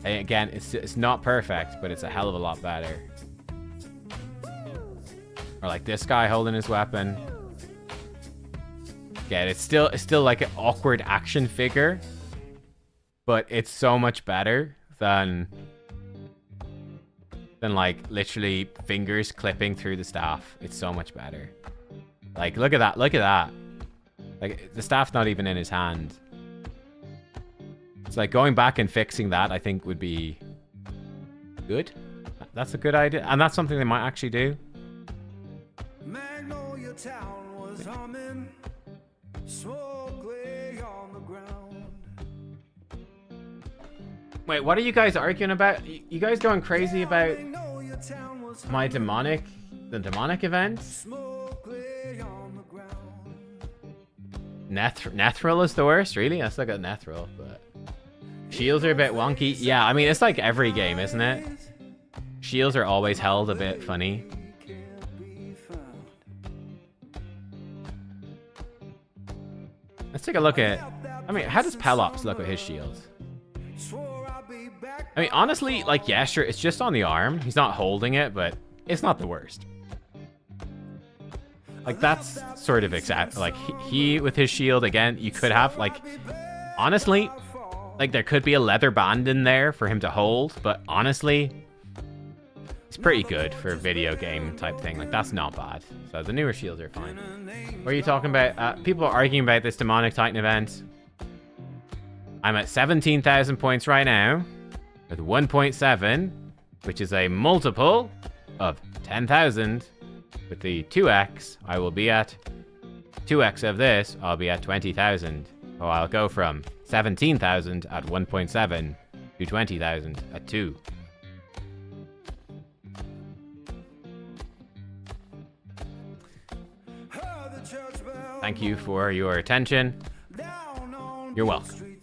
[SPEAKER 2] And again, it's not perfect, but it's a hell of a lot better. Or like this guy holding his weapon. Again, it's still like an awkward action figure, but it's so much better than like literally fingers clipping through the staff. It's so much better. Like, look at that. Look at that. Like, the staff's not even in his hand. It's like going back and fixing that, I think, would be good. That's a good idea. And that's something they might actually do.
[SPEAKER 1] Magnolia town was humming, smoke lay on the ground.
[SPEAKER 2] Wait, what are you guys arguing about? You guys going crazy about my the demonic event? Nethril is the worst, really? I still got Nethril, but shields are a bit wonky. Yeah, I mean, it's like every game, isn't it? Shields are always held a bit funny. Let's take a look at... I mean, how does Pelops look with his shields? I mean, honestly, like, yeah, sure, it's just on the arm. He's not holding it, but it's not the worst. Like, that's sort of exact. Like, he with his shield, again, you could have, like... Honestly, like, there could be a leather band in there for him to hold, but honestly... It's pretty good for a video game type thing. Like, that's not bad. So the newer shields are fine. What are you talking about? People are arguing about this Demonic Titan event. I'm at 17,000 points right now. With 1.7. Which is a multiple of 10,000. With the 2x, I will be at 2x of this. I'll be at 20,000. So I'll go from 17,000 at 1.7 to 20,000 at 2. Thank you for your attention. You're welcome.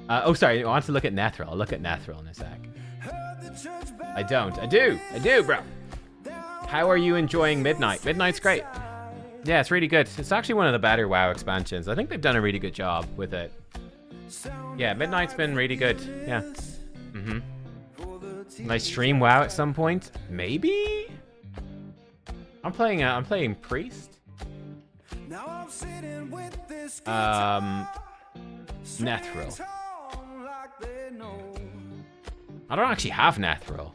[SPEAKER 2] Oh, sorry. I want to look at Nethril. I'll look at Nethril in a sec. I don't. I do, bro. How are you enjoying Midnight? Midnight's great. Yeah, it's really good. It's actually one of the better WoW expansions. I think they've done a really good job with it. Yeah, Midnight's been really good. Yeah. Might stream WoW at some point? Maybe? I'm playing Priest. Nethril. I don't actually have Nethril.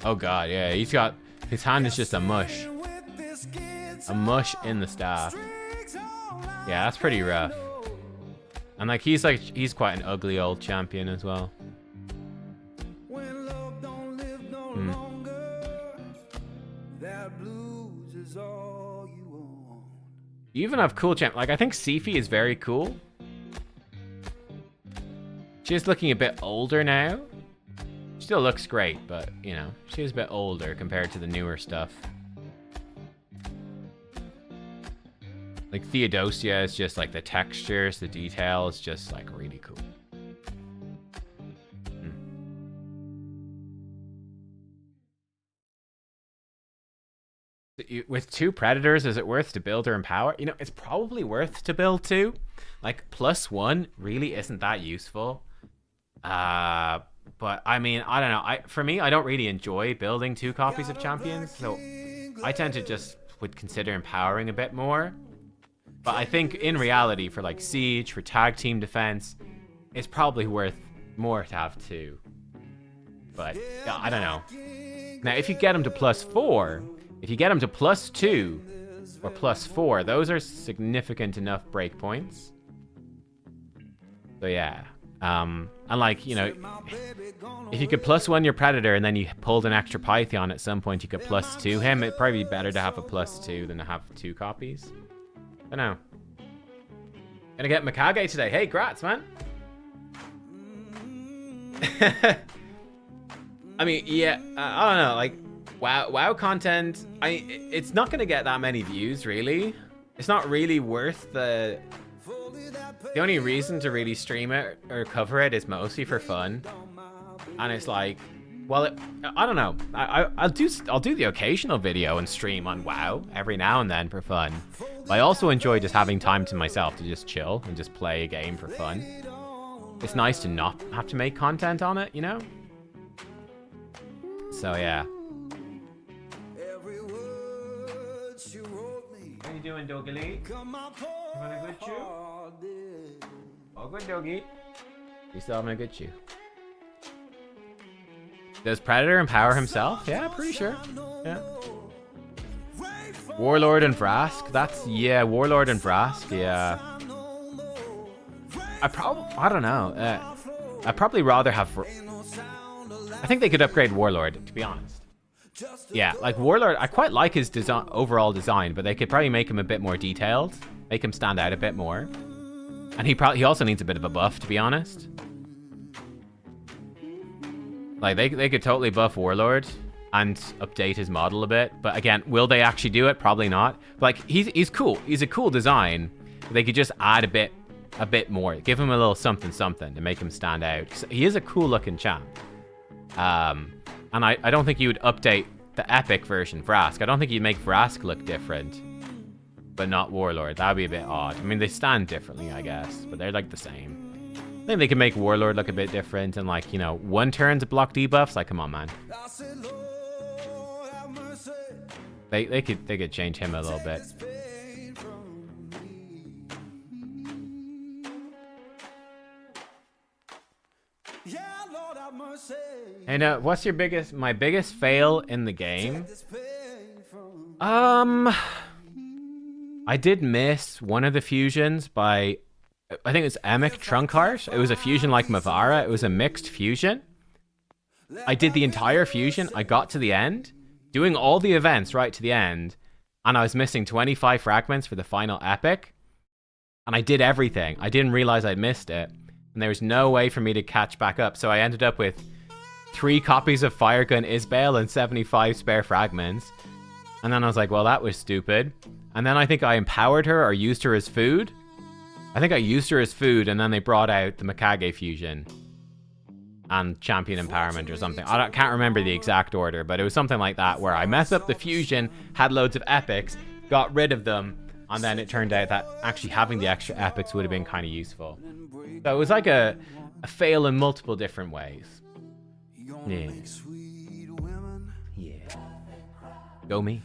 [SPEAKER 2] Oh god, yeah, he's got... His hand is just a mush. A mush in the staff. Yeah, that's pretty rough. And like, he's quite an ugly old champion as well. You even have cool champ. Like, I think Sifi is very cool. She's looking a bit older now. Still looks great, but, you know, she's a bit older compared to the newer stuff. Like, Theodosia is just, like, the textures, the detail is just, like, really cool. With 2 predators, is it worth to build or empower? You know, it's probably worth to build 2. Like, +1 really isn't that useful. But I mean, I don't know. For me, I don't really enjoy building 2 copies of champions, so I tend to just would consider empowering a bit more. But I think in reality, for like Siege, for tag team defense, it's probably worth more to have 2. But yeah, I don't know. Now, if you get them to +4, if you get them to +2 or +4, those are significant enough breakpoints. So yeah. And like, you know, if you could +1 your Predator and then you pulled an extra Python at some point, you could +2 him. It'd probably be better to have a +2 than to have 2 copies. I don't know. Gonna get Mikage today. Hey, grats, man. I mean, yeah, I don't know, like, WoW content, it's not gonna get that many views, really. It's not really worth the only reason to really stream it or cover it is mostly for fun. And it's like, Well, I don't know. I'll do the occasional video and stream on WoW every now and then for fun. But I also enjoy just having time to myself to just chill and just play a game for fun. It's nice to not have to make content on it, you know? So yeah. How you doing, Doggy? You having a good chew? Oh, good, Doggy. You still having a good chew? Does Predator empower himself? Yeah, pretty sure. Yeah. Warlord and Vrask. That's, yeah, Warlord and Vrask. Yeah. I don't know. I'd probably rather have. I think they could upgrade Warlord, to be honest. Yeah, like Warlord, I quite like his overall design, but they could probably make him a bit more detailed, make him stand out a bit more. And he also needs a bit of a buff, to be honest. Like, they could totally buff Warlord and update his model a bit. But again, will they actually do it? Probably not. But like, he's cool. He's a cool design. They could just add a bit more. Give him a little something to make him stand out. He is a cool looking champ. And I don't think you would update the epic version, Vrask. I don't think you'd make Vrask look different, but not Warlord. That would be a bit odd. I mean, they stand differently, I guess, but they're like the same. I think they could make Warlord look a bit different and, like, you know, one turn to block debuffs. Like, come on, man. They could change him a little bit. And what's my biggest fail in the game? I did miss one of the fusions by, I think it's Emic Trunkheart. It was a fusion like Mavara. It was a mixed fusion. I did the entire fusion. I got to the end, doing all the events right to the end, and I was missing 25 fragments for the final epic. And I did everything. I didn't realize I'd missed it. And there was no way for me to catch back up. So I ended up with 3 copies of Firegun Isbale and 75 spare fragments. And then I was like, well, that was stupid. And then I think I empowered her or used her as food. I think I used her as food, and then they brought out the Mikage fusion and champion empowerment or something. I can't remember the exact order, but it was something like that, where I messed up the fusion, had loads of epics, got rid of them, and then it turned out that actually having the extra epics would have been kind of useful. So it was like a fail in multiple different ways. Yeah. Yeah. Go me.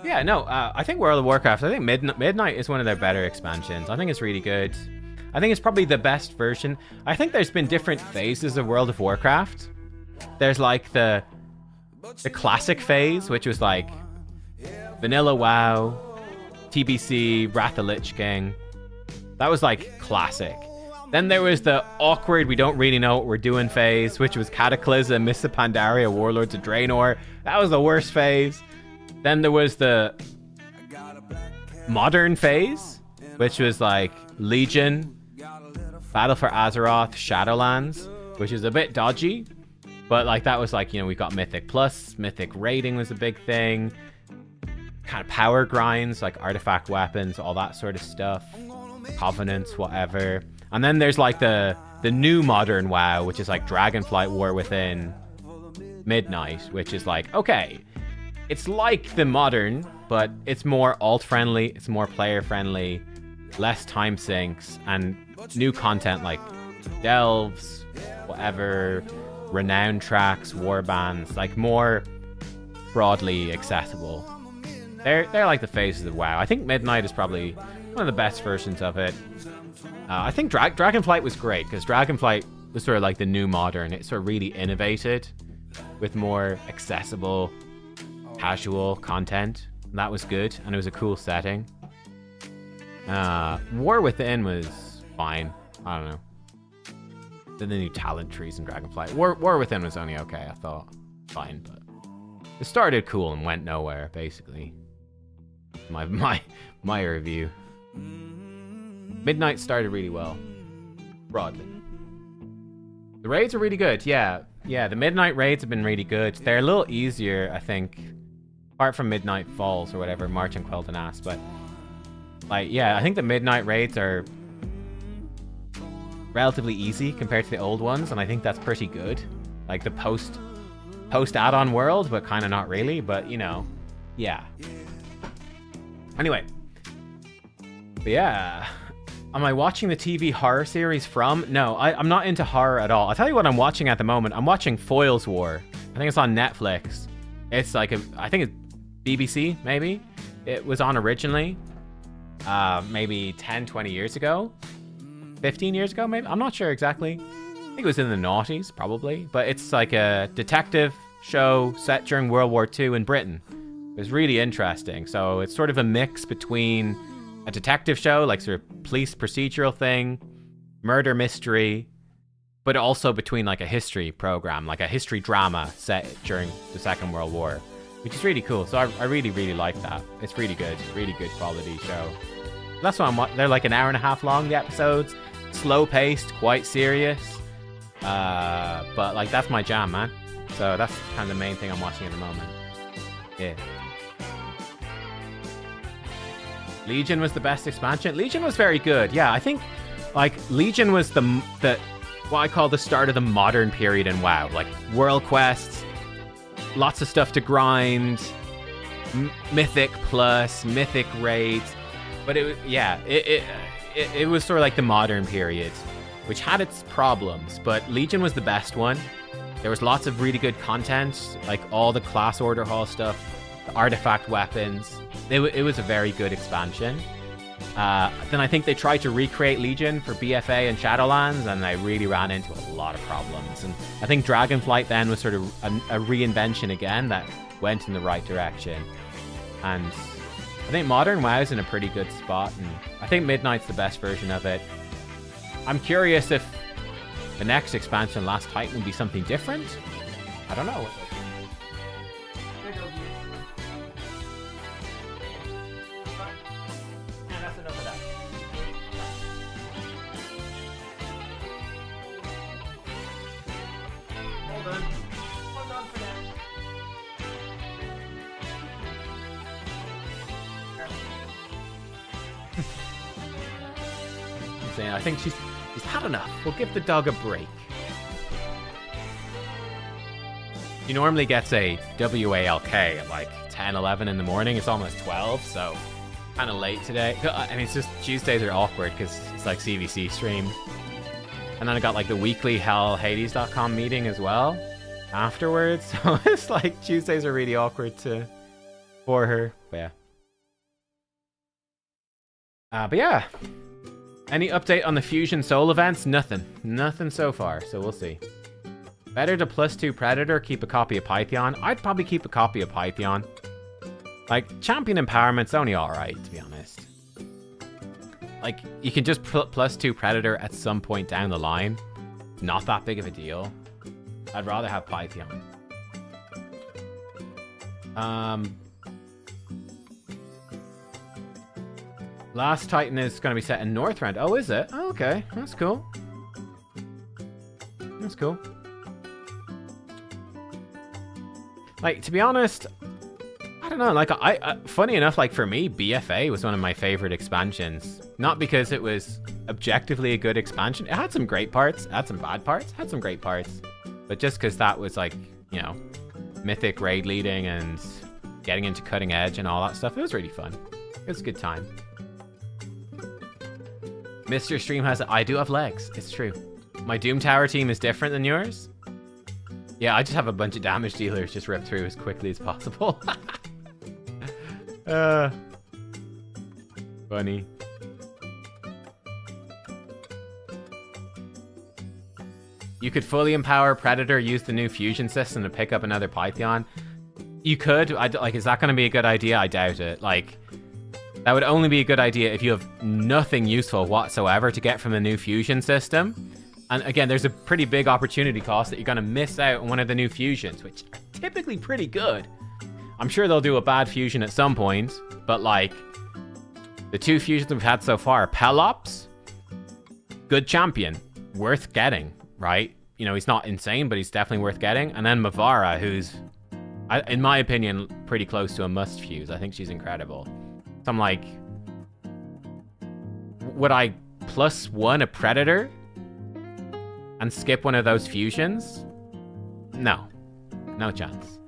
[SPEAKER 2] Yeah, no, I think World of Warcraft, I think Midnight is one of their better expansions. I think it's really good. I think it's probably the best version. I think there's been different phases of World of Warcraft. There's like the classic phase, which was like Vanilla WoW, TBC, Wrath of Lich King. That was like classic. Then there was the awkward, we don't really know what we're doing phase, which was Cataclysm, Mists of Pandaria, Warlords of Draenor. That was the worst phase. Then there was the modern phase, which was like Legion, Battle for Azeroth, Shadowlands, which is a bit dodgy. But like that was like, you know, we got Mythic Plus, Mythic Rating was a big thing. Kind of power grinds, like artifact weapons, all that sort of stuff. Covenants, whatever. And then there's like the new modern WoW, which is like Dragonflight War Within, Midnight, which is like, okay, it's like the modern, but it's more alt-friendly, it's more player-friendly, less time sinks, and new content like delves, whatever, renown tracks, warbands, like more broadly accessible. They're like the phases of WoW. I think Midnight is probably one of the best versions of it. I think Dragonflight was great, because Dragonflight was sort of like the new modern. It sort of really innovated with more accessible, casual content. And that was good, and it was a cool setting. War Within was fine. I don't know. Then the new talent trees in Dragonflight. War Within was only okay, I thought. Fine, but it started cool and went nowhere, basically. My review. Midnight started really well, broadly. The raids are really good, yeah. Yeah, the Midnight raids have been really good. They're a little easier, I think, apart from Midnight Falls or whatever, March and Quel'Danas, but like, yeah, I think the Midnight raids are relatively easy compared to the old ones, and I think that's pretty good. like the post add-on world, but kind of not really. But you know, yeah. Anyway, but yeah. Am I watching the TV horror series From? No, I'm not into horror at all. I'll tell you what I'm watching at the moment. I'm watching Foyle's War. I think it's on Netflix. It's like I think it's BBC, maybe. It was on originally, maybe 10, 20 years ago. 15 years ago, maybe? I'm not sure exactly. I think it was in the noughties, probably. But it's like a detective show set during World War II in Britain. It was really interesting. So it's sort of a mix between a detective show, like sort of police procedural thing, murder mystery, but also between like a history program, like a history drama set during the Second World War, which is really cool. So I really, really like that. It's really good quality show. That's what I'm watching. They're like an hour and a half long, the episodes. Slow paced, quite serious. But like that's my jam, man. So that's kind of the main thing I'm watching at the moment. Yeah. Legion was the best expansion. Legion was very good. Yeah, I think like Legion was the what I call the start of the modern period in WoW. Like world quests, lots of stuff to grind, mythic plus, mythic raids. But it was sort of like the modern period, which had its problems, but Legion was the best one. There was lots of really good content, like all the class order hall stuff, the artifact weapons. It was a very good expansion. Then I think they tried to recreate Legion for BFA and Shadowlands, and they really ran into a lot of problems. And I think Dragonflight then was sort of a reinvention again that went in the right direction. And I think Modern WoW's in a pretty good spot, and I think Midnight's the best version of it. I'm curious if the next expansion, Last Titan, will be something different. I don't know. I think she's had enough. We'll give the dog a break. She normally gets a WALK at like 10, 11 in the morning. It's almost 12, so kind of late today. I mean, it's just Tuesdays are awkward because it's like CvC stream. And then I got like the weekly hellhades.com meeting as well afterwards. So it's like Tuesdays are really awkward for her. But yeah. Any update on the Fusion Soul events? Nothing so far, so we'll see. Better to +2 Predator, keep a copy of Python. I'd probably keep a copy of Python. Like, Champion Empowerment's only alright, to be honest. Like, you can just +2 Predator at some point down the line. It's not that big of a deal. I'd rather have Python. Last Titan is going to be set in Northrend. Oh, is it? Oh, okay. That's cool. That's cool. Like, to be honest, I don't know. Like, funny enough, like, for me, BFA was one of my favorite expansions. Not because it was objectively a good expansion. It had some great parts. It had some bad parts. It had some great parts. But just because that was, like, you know, mythic raid leading and getting into cutting edge and all that stuff, it was really fun. It was a good time. Mr. Stream has... I do have legs. It's true. My Doom Tower team is different than yours. Yeah, I just have a bunch of damage dealers just rip through as quickly as possible. Funny. You could fully empower Predator, use the new fusion system to pick up another Python. You could. Like, is that going to be a good idea? I doubt it. Like... That would only be a good idea if you have nothing useful whatsoever to get from the new fusion system. And again, there's a pretty big opportunity cost that you're going to miss out on one of the new fusions, which are typically pretty good. I'm sure they'll do a bad fusion at some point, but like the two fusions we've had so far, Pelops, good champion, worth getting, right? You know, he's not insane, but he's definitely worth getting. And then Mavara, who's, in my opinion, pretty close to a must fuse. I think she's incredible. So I'm like, would I +1 a Predator and skip one of those fusions? No. No chance.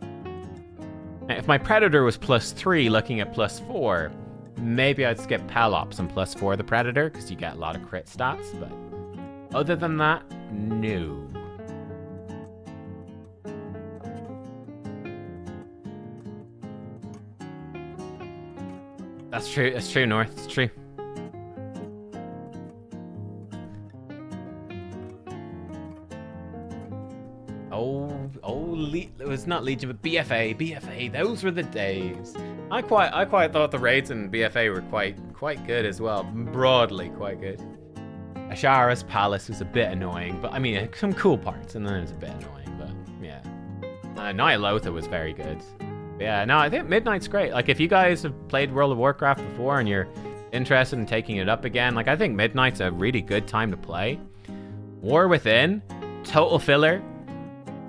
[SPEAKER 2] Now, if my Predator was +3 looking at +4, maybe I'd skip Pelops and +4 the Predator, because you get a lot of crit stats, but other than that, no. That's true. It's true, North. It's true. It was not Legion, but BFA. BFA. Those were the days. I quite thought the raids in BFA were quite good as well. Broadly, quite good. Ashara's Palace was a bit annoying, but I mean, some cool parts, and then it was a bit annoying, but yeah. Nyalotha was very good. But yeah, no, I think Midnight's great. Like, if you guys have played World of Warcraft before and you're interested in taking it up again, like, I think Midnight's a really good time to play. War Within, total filler.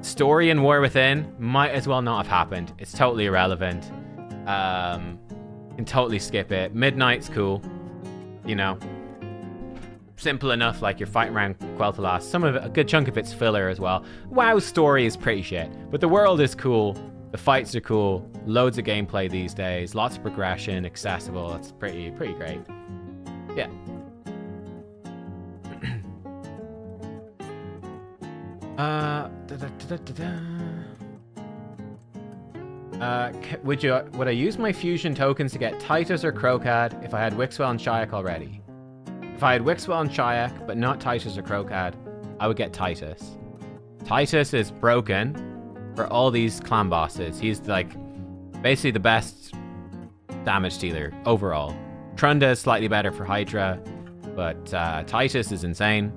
[SPEAKER 2] Story in War Within might as well not have happened. It's totally irrelevant. Can totally skip it. Midnight's cool. You know. Simple enough, like you're fighting around Quel'Thalas. Some of it, a good chunk of it's filler as well. WoW's story is pretty shit, but the world is cool. The fights are cool. Loads of gameplay these days. Lots of progression, accessible. It's pretty great. Yeah. Would I use my fusion tokens to get Titus or Krokad if I had Wixwell and Shayak already? If I had Wixwell and Shayak, but not Titus or Krokad, I would get Titus. Titus is broken for all these clan bosses. He's like basically the best damage dealer overall. Trunda is slightly better for Hydra, but Titus is insane.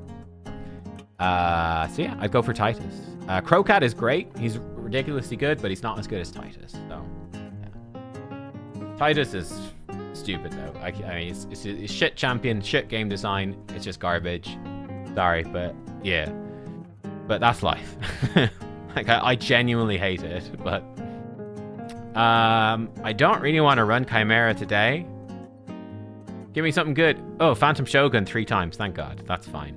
[SPEAKER 2] So yeah, I'd go for Titus. Krokad is great. He's ridiculously good, but he's not as good as Titus. So yeah. Titus is stupid though. I mean, it's shit champion, shit game design. It's just garbage. Sorry, but yeah. But that's life. Like I genuinely hate it. But I don't really want to run Chimera today. Give me something good. Oh, Phantom Shogun 3 times. Thank God. That's fine.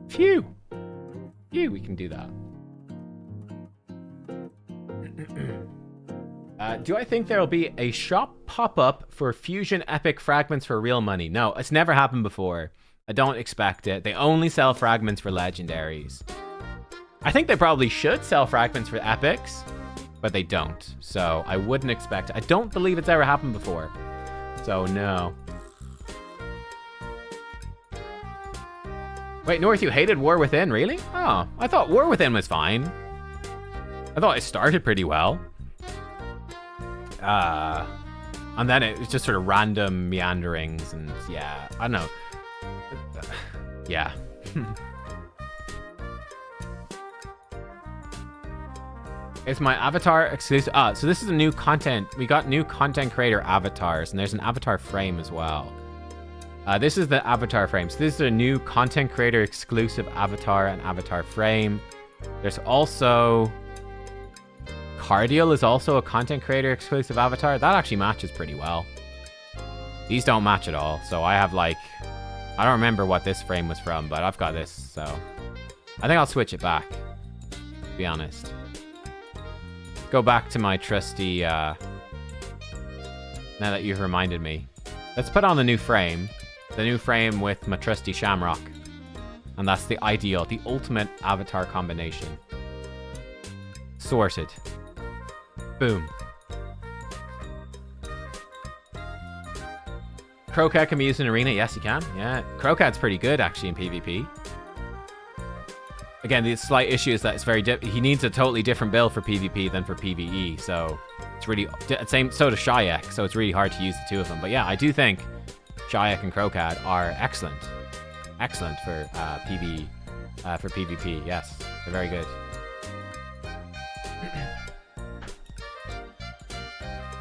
[SPEAKER 2] Phew. Phew, we can do that. Do I think there'll be a shop pop-up for Fusion Epic Fragments for real money? No, it's never happened before. I don't expect it. They only sell fragments for legendaries. I think they probably should sell fragments for epics, but they don't. So I wouldn't expect it. I don't believe it's ever happened before. So no. Wait, North, you hated War Within, really? Oh, I thought War Within was fine. I thought it started pretty well. And then it was just sort of random meanderings, and yeah, I don't know. Yeah. It's my avatar exclusive. So this is a new content. We got new content creator avatars, and there's an avatar frame as well. This is the avatar frame. So this is a new content creator exclusive avatar and avatar frame. There's also Cardial is also a content creator exclusive avatar. That actually matches pretty well. These don't match at all. So I have like, I don't remember what this frame was from, but I've got this. So I think I'll switch it back, to be honest. Go back to my trusty, now that you've reminded me. Let's put on the new frame. The new frame with my trusty Shamrock. And that's the ideal, the ultimate avatar combination. Sorted. Boom. Krokad can be used in arena. Yes, you can. Yeah, Krokad's pretty good actually in PvP. Again, the slight issue is that it's very he needs a totally different build for PvP than for PvE. So it's really same. So does Shayak. So it's really hard to use the two of them. But yeah, I do think Shayak and Krokad are excellent. Excellent for for PvP. Yes, they're very good.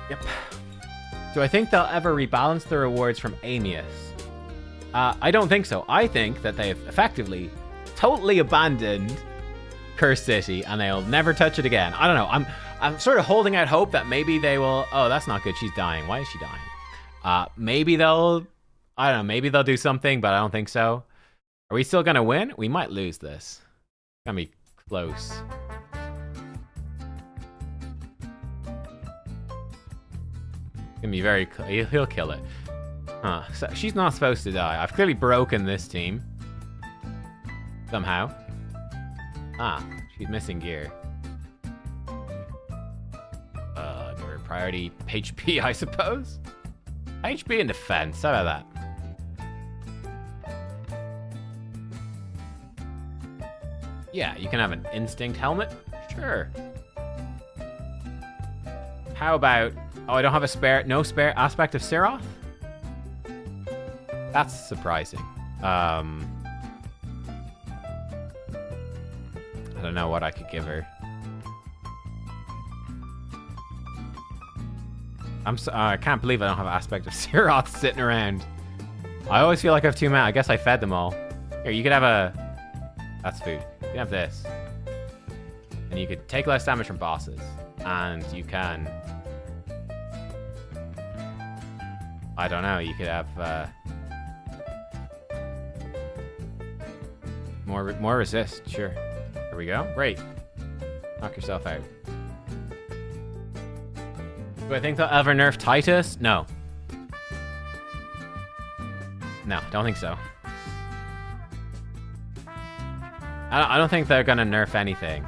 [SPEAKER 2] Yep. Do I think they'll ever rebalance the rewards from Amius? I don't think so. I think that they've effectively totally abandoned Curse City and they'll never touch it again. I don't know. I'm sort of holding out hope that maybe they will. Oh, that's not good. She's dying. Why is she dying? Maybe they'll, I don't know. Maybe they'll do something, but I don't think so. Are we still gonna win? We might lose this. It's gonna be close. Gonna be very... He'll kill it. Huh. So she's not supposed to die. I've clearly broken this team. Somehow. Ah, she's missing gear. Give her priority HP, I suppose. HP and defense. How about that? Yeah, you can have an instinct helmet. Sure. How about... Oh, I don't have a spare... No spare aspect of Siroth? That's surprising. I don't know what I could give her. I can't believe I don't have an aspect of Siroth sitting around. I always feel like I have too many. I guess I fed them all. Here, you could have a... That's food. You can have this. And you could take less damage from bosses. And you can... I don't know, you could have... More resist, sure. Here we go. Great. Knock yourself out. Do I think they'll ever nerf Titus? No. No, don't think so. I don't think they're gonna nerf anything.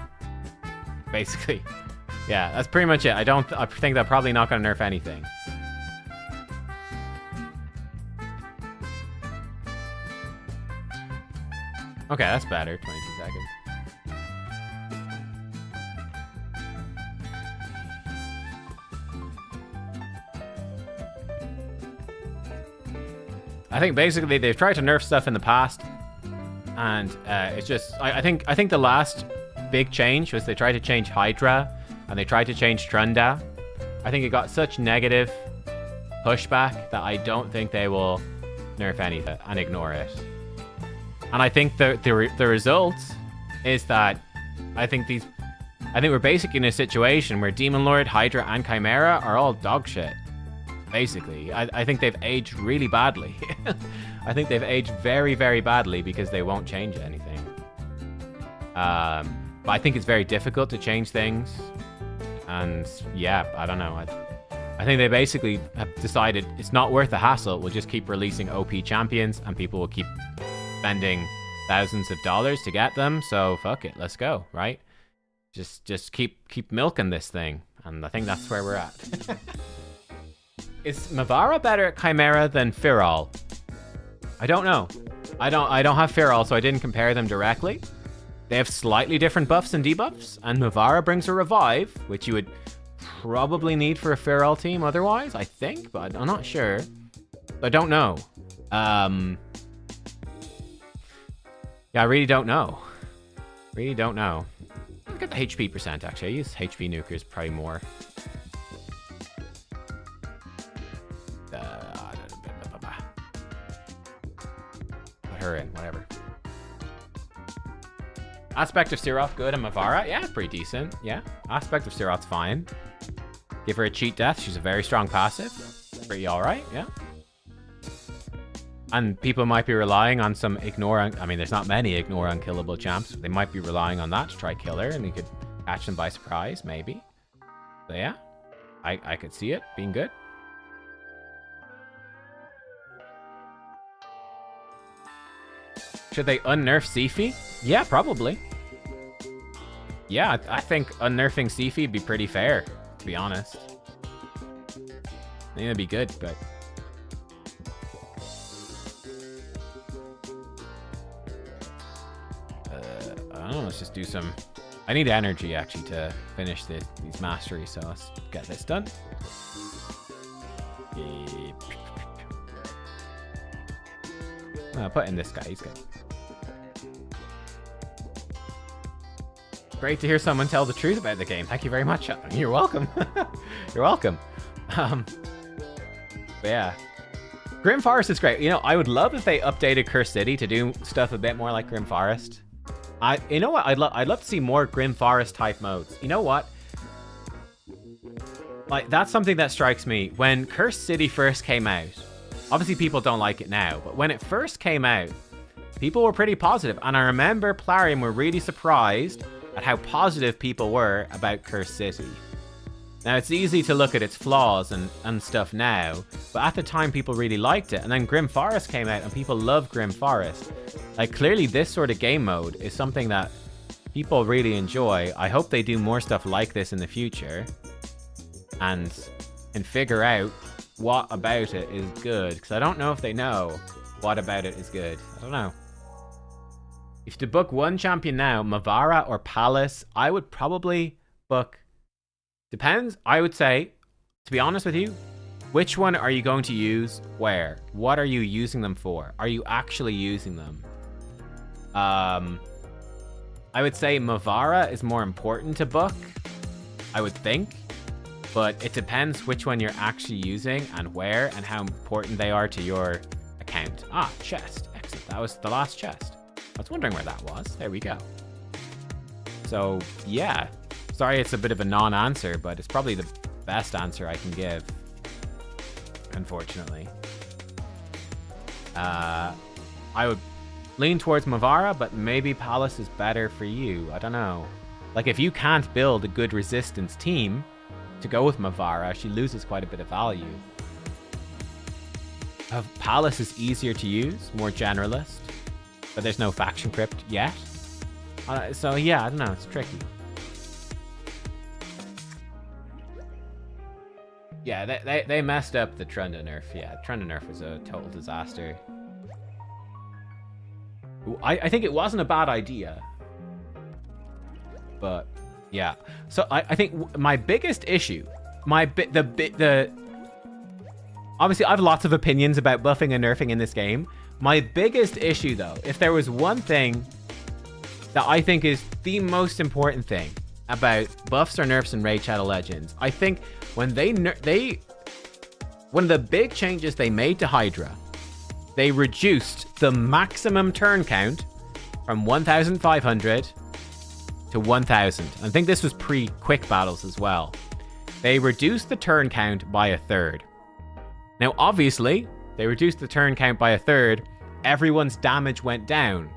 [SPEAKER 2] Basically. Yeah, that's pretty much it. I think they're probably not gonna nerf anything. Okay, that's better. 22 seconds. I think basically they've tried to nerf stuff in the past, and it's just I think the last big change was they tried to change Hydra and they tried to change Trunda. I think it got such negative pushback that I don't think they will nerf anything and ignore it. And I think the result is that I think we're basically in a situation where Demon Lord, Hydra, and Chimera are all dog shit. Basically, I think they've aged really badly. I think they've aged very, very badly because they won't change anything. But I think it's very difficult to change things. And yeah, I don't know. I think they basically have decided it's not worth the hassle. We'll just keep releasing OP champions and people will keep spending thousands of dollars to get them. So fuck it, let's go, right? Just keep milking this thing. And I think that's where we're at. Is Mavara better at Chimera than Firal? I don't know. I don't have Firal, so I didn't compare them directly. They have slightly different buffs and debuffs, and Mavara brings a revive, which you would probably need for a Firal team otherwise, I think, but I'm not sure. I don't know. Yeah, I really don't know. Really don't know. Look at the HP percent, actually. I use HP nukers probably more. Put her in, whatever. Aspect of Siroth, good, and Mavara, yeah, pretty decent. Yeah, Aspect of Siroth's fine. Give her a cheat death. She's a very strong passive. Pretty alright, yeah. And people might be relying on some I mean, there's not many ignore unkillable champs. They might be relying on that to try kill her, and you could catch them by surprise, maybe. So yeah, I could see it being good. Should they unnerf Sifi? Yeah, probably. Yeah, I think unnerfing Sifi would be pretty fair, to be honest. I think it'd be good, but... I don't know, let's just do some... I need energy, actually, to finish these masteries, so let's get this done. I'll put in this guy, he's good. Great to hear someone tell the truth about the game. Thank you very much. You're welcome. You're welcome. But yeah. Grim Forest is great. You know, I would love if they updated Curse City to do stuff a bit more like Grim Forest. You know what? I'd love to see more Grim Forest type modes. You know what? Like, that's something that strikes me. When Curse City first came out, obviously people don't like it now, but when it first came out, people were pretty positive. And I remember Plarium were really surprised at how positive people were about Curse City. Now, it's easy to look at its flaws and stuff now, but at the time, people really liked it. And then Grim Forest came out, and people love Grim Forest. Like, clearly, this sort of game mode is something that people really enjoy. I hope they do more stuff like this in the future and figure out what about it is good. Because I don't know if they know what about it is good. I don't know. If to book one champion now, Mavara or Palace, I would probably book... Depends. I would say, to be honest with you, which one are you going to use where? What are you using them for? Are you actually using them? I would say Mavara is more important to book, I would think. But it depends which one you're actually using and where and how important they are to your account. Ah, chest. Excellent. That was the last chest. I was wondering where that was. There we go. So, yeah. Sorry it's a bit of a non-answer, but it's probably the best answer I can give, unfortunately. I would lean towards Mavara, but maybe Palace is better for you. I don't know. Like, if you can't build a good resistance team to go with Mavara, she loses quite a bit of value. Palace is easier to use, more generalist, but there's no faction crypt yet. So yeah, I don't know, it's tricky. Yeah, they messed up the Trunda nerf. Yeah, Trunda nerf was a total disaster. I think it wasn't a bad idea. But, yeah. So, I think my biggest issue... Obviously, I have lots of opinions about buffing and nerfing in this game. My biggest issue, though, if there was one thing that I think is the most important thing about buffs or nerfs in Raid Shadow Legends, I think when one of the big changes they made to Hydra, they reduced the maximum turn count from 1,500 to 1,000. I think this was pre-quick battles as well. They reduced the turn count by a third. Now, obviously, they reduced the turn count by a third. Everyone's damage went down.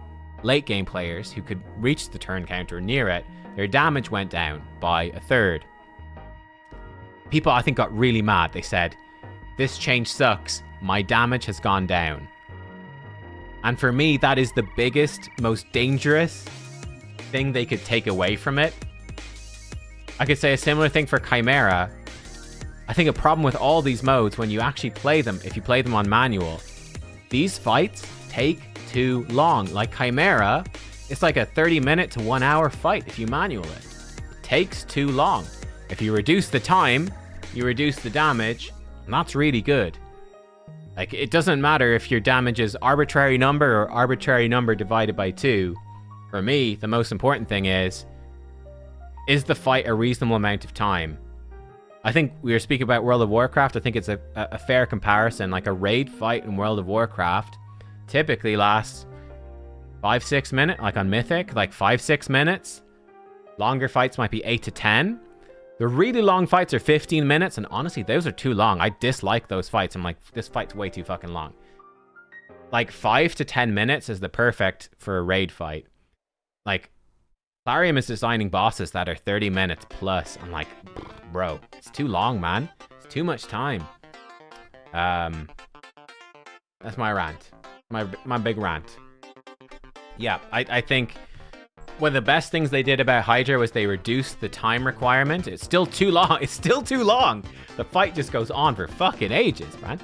[SPEAKER 2] Late game players who could reach the turn count or near it, their damage went down by a third. People, I think, got really mad. They said, this change sucks. My damage has gone down. And for me, that is the biggest, most dangerous thing they could take away from it. I could say a similar thing for Chimera. I think a problem with all these modes, when you actually play them, if you play them on manual, these fights take too long. Like Chimera, it's like a 30-minute to 1 hour fight if you manual it. It takes too long. If you reduce the time, you reduce the damage, and that's really good. Like, it doesn't matter if your damage is arbitrary number or arbitrary number divided by 2. For me, the most important thing is the fight a reasonable amount of time? I think we were speaking about World of Warcraft. I think it's a fair comparison. Like, a raid fight in World of Warcraft typically lasts 5-6 minutes. Like on Mythic, like 5-6 minutes. Longer fights might be 8 to 10. The really long fights are 15 minutes, and honestly, those are too long. I dislike those fights. I'm like, this fight's way too fucking long. Like, 5 to 10 minutes is the perfect for a raid fight. Like, Clarium is designing bosses that are 30 minutes plus. I'm like, bro, it's too long, man. It's too much time. That's my rant. My big rant. Yeah, I think one of the best things they did about Hydra was they reduced the time requirement. It's still too long. It's still too long. The fight just goes on for fucking ages, man.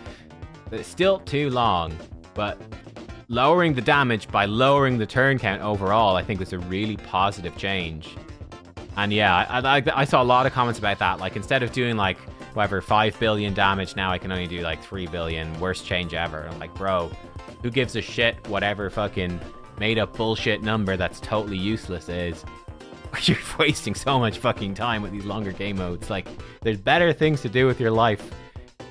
[SPEAKER 2] It's still too long. But lowering the damage by lowering the turn count overall, I think was a really positive change. And yeah, I saw a lot of comments about that. Like, instead of doing like, whatever, 5 billion damage, now I can only do like 3 billion. Worst change ever. I'm like, bro, who gives a shit whatever fucking made up bullshit number that's totally useless is? You're wasting so much fucking time with these longer game modes. Like, there's better things to do with your life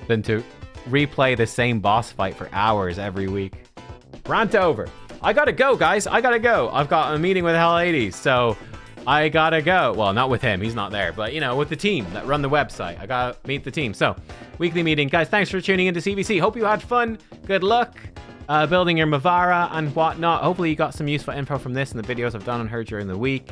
[SPEAKER 2] than to replay the same boss fight for hours every week. Rant over. I gotta go, guys. I gotta go. I've got a meeting with Hell 80, so I gotta go. Well, not with him. He's not there. But, you know, with the team that run the website. I gotta meet the team. So, weekly meeting. Guys, thanks for tuning into CvC. Hope you had fun. Good luck building your Mavara and whatnot. Hopefully you got some useful info from this and the videos I've done on her during the week.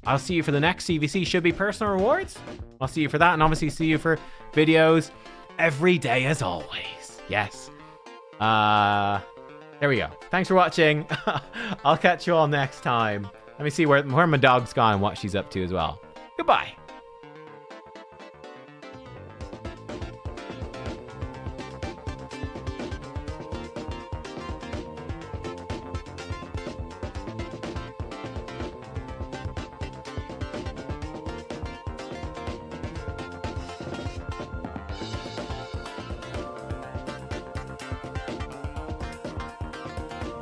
[SPEAKER 2] I'll see you for the next CVC. Should be personal rewards. I'll see you for that, and obviously see you for videos every day as always. Yes. There we go. Thanks for watching. I'll catch you all next time. Let me see where my dog's gone and what she's up to as well. Goodbye.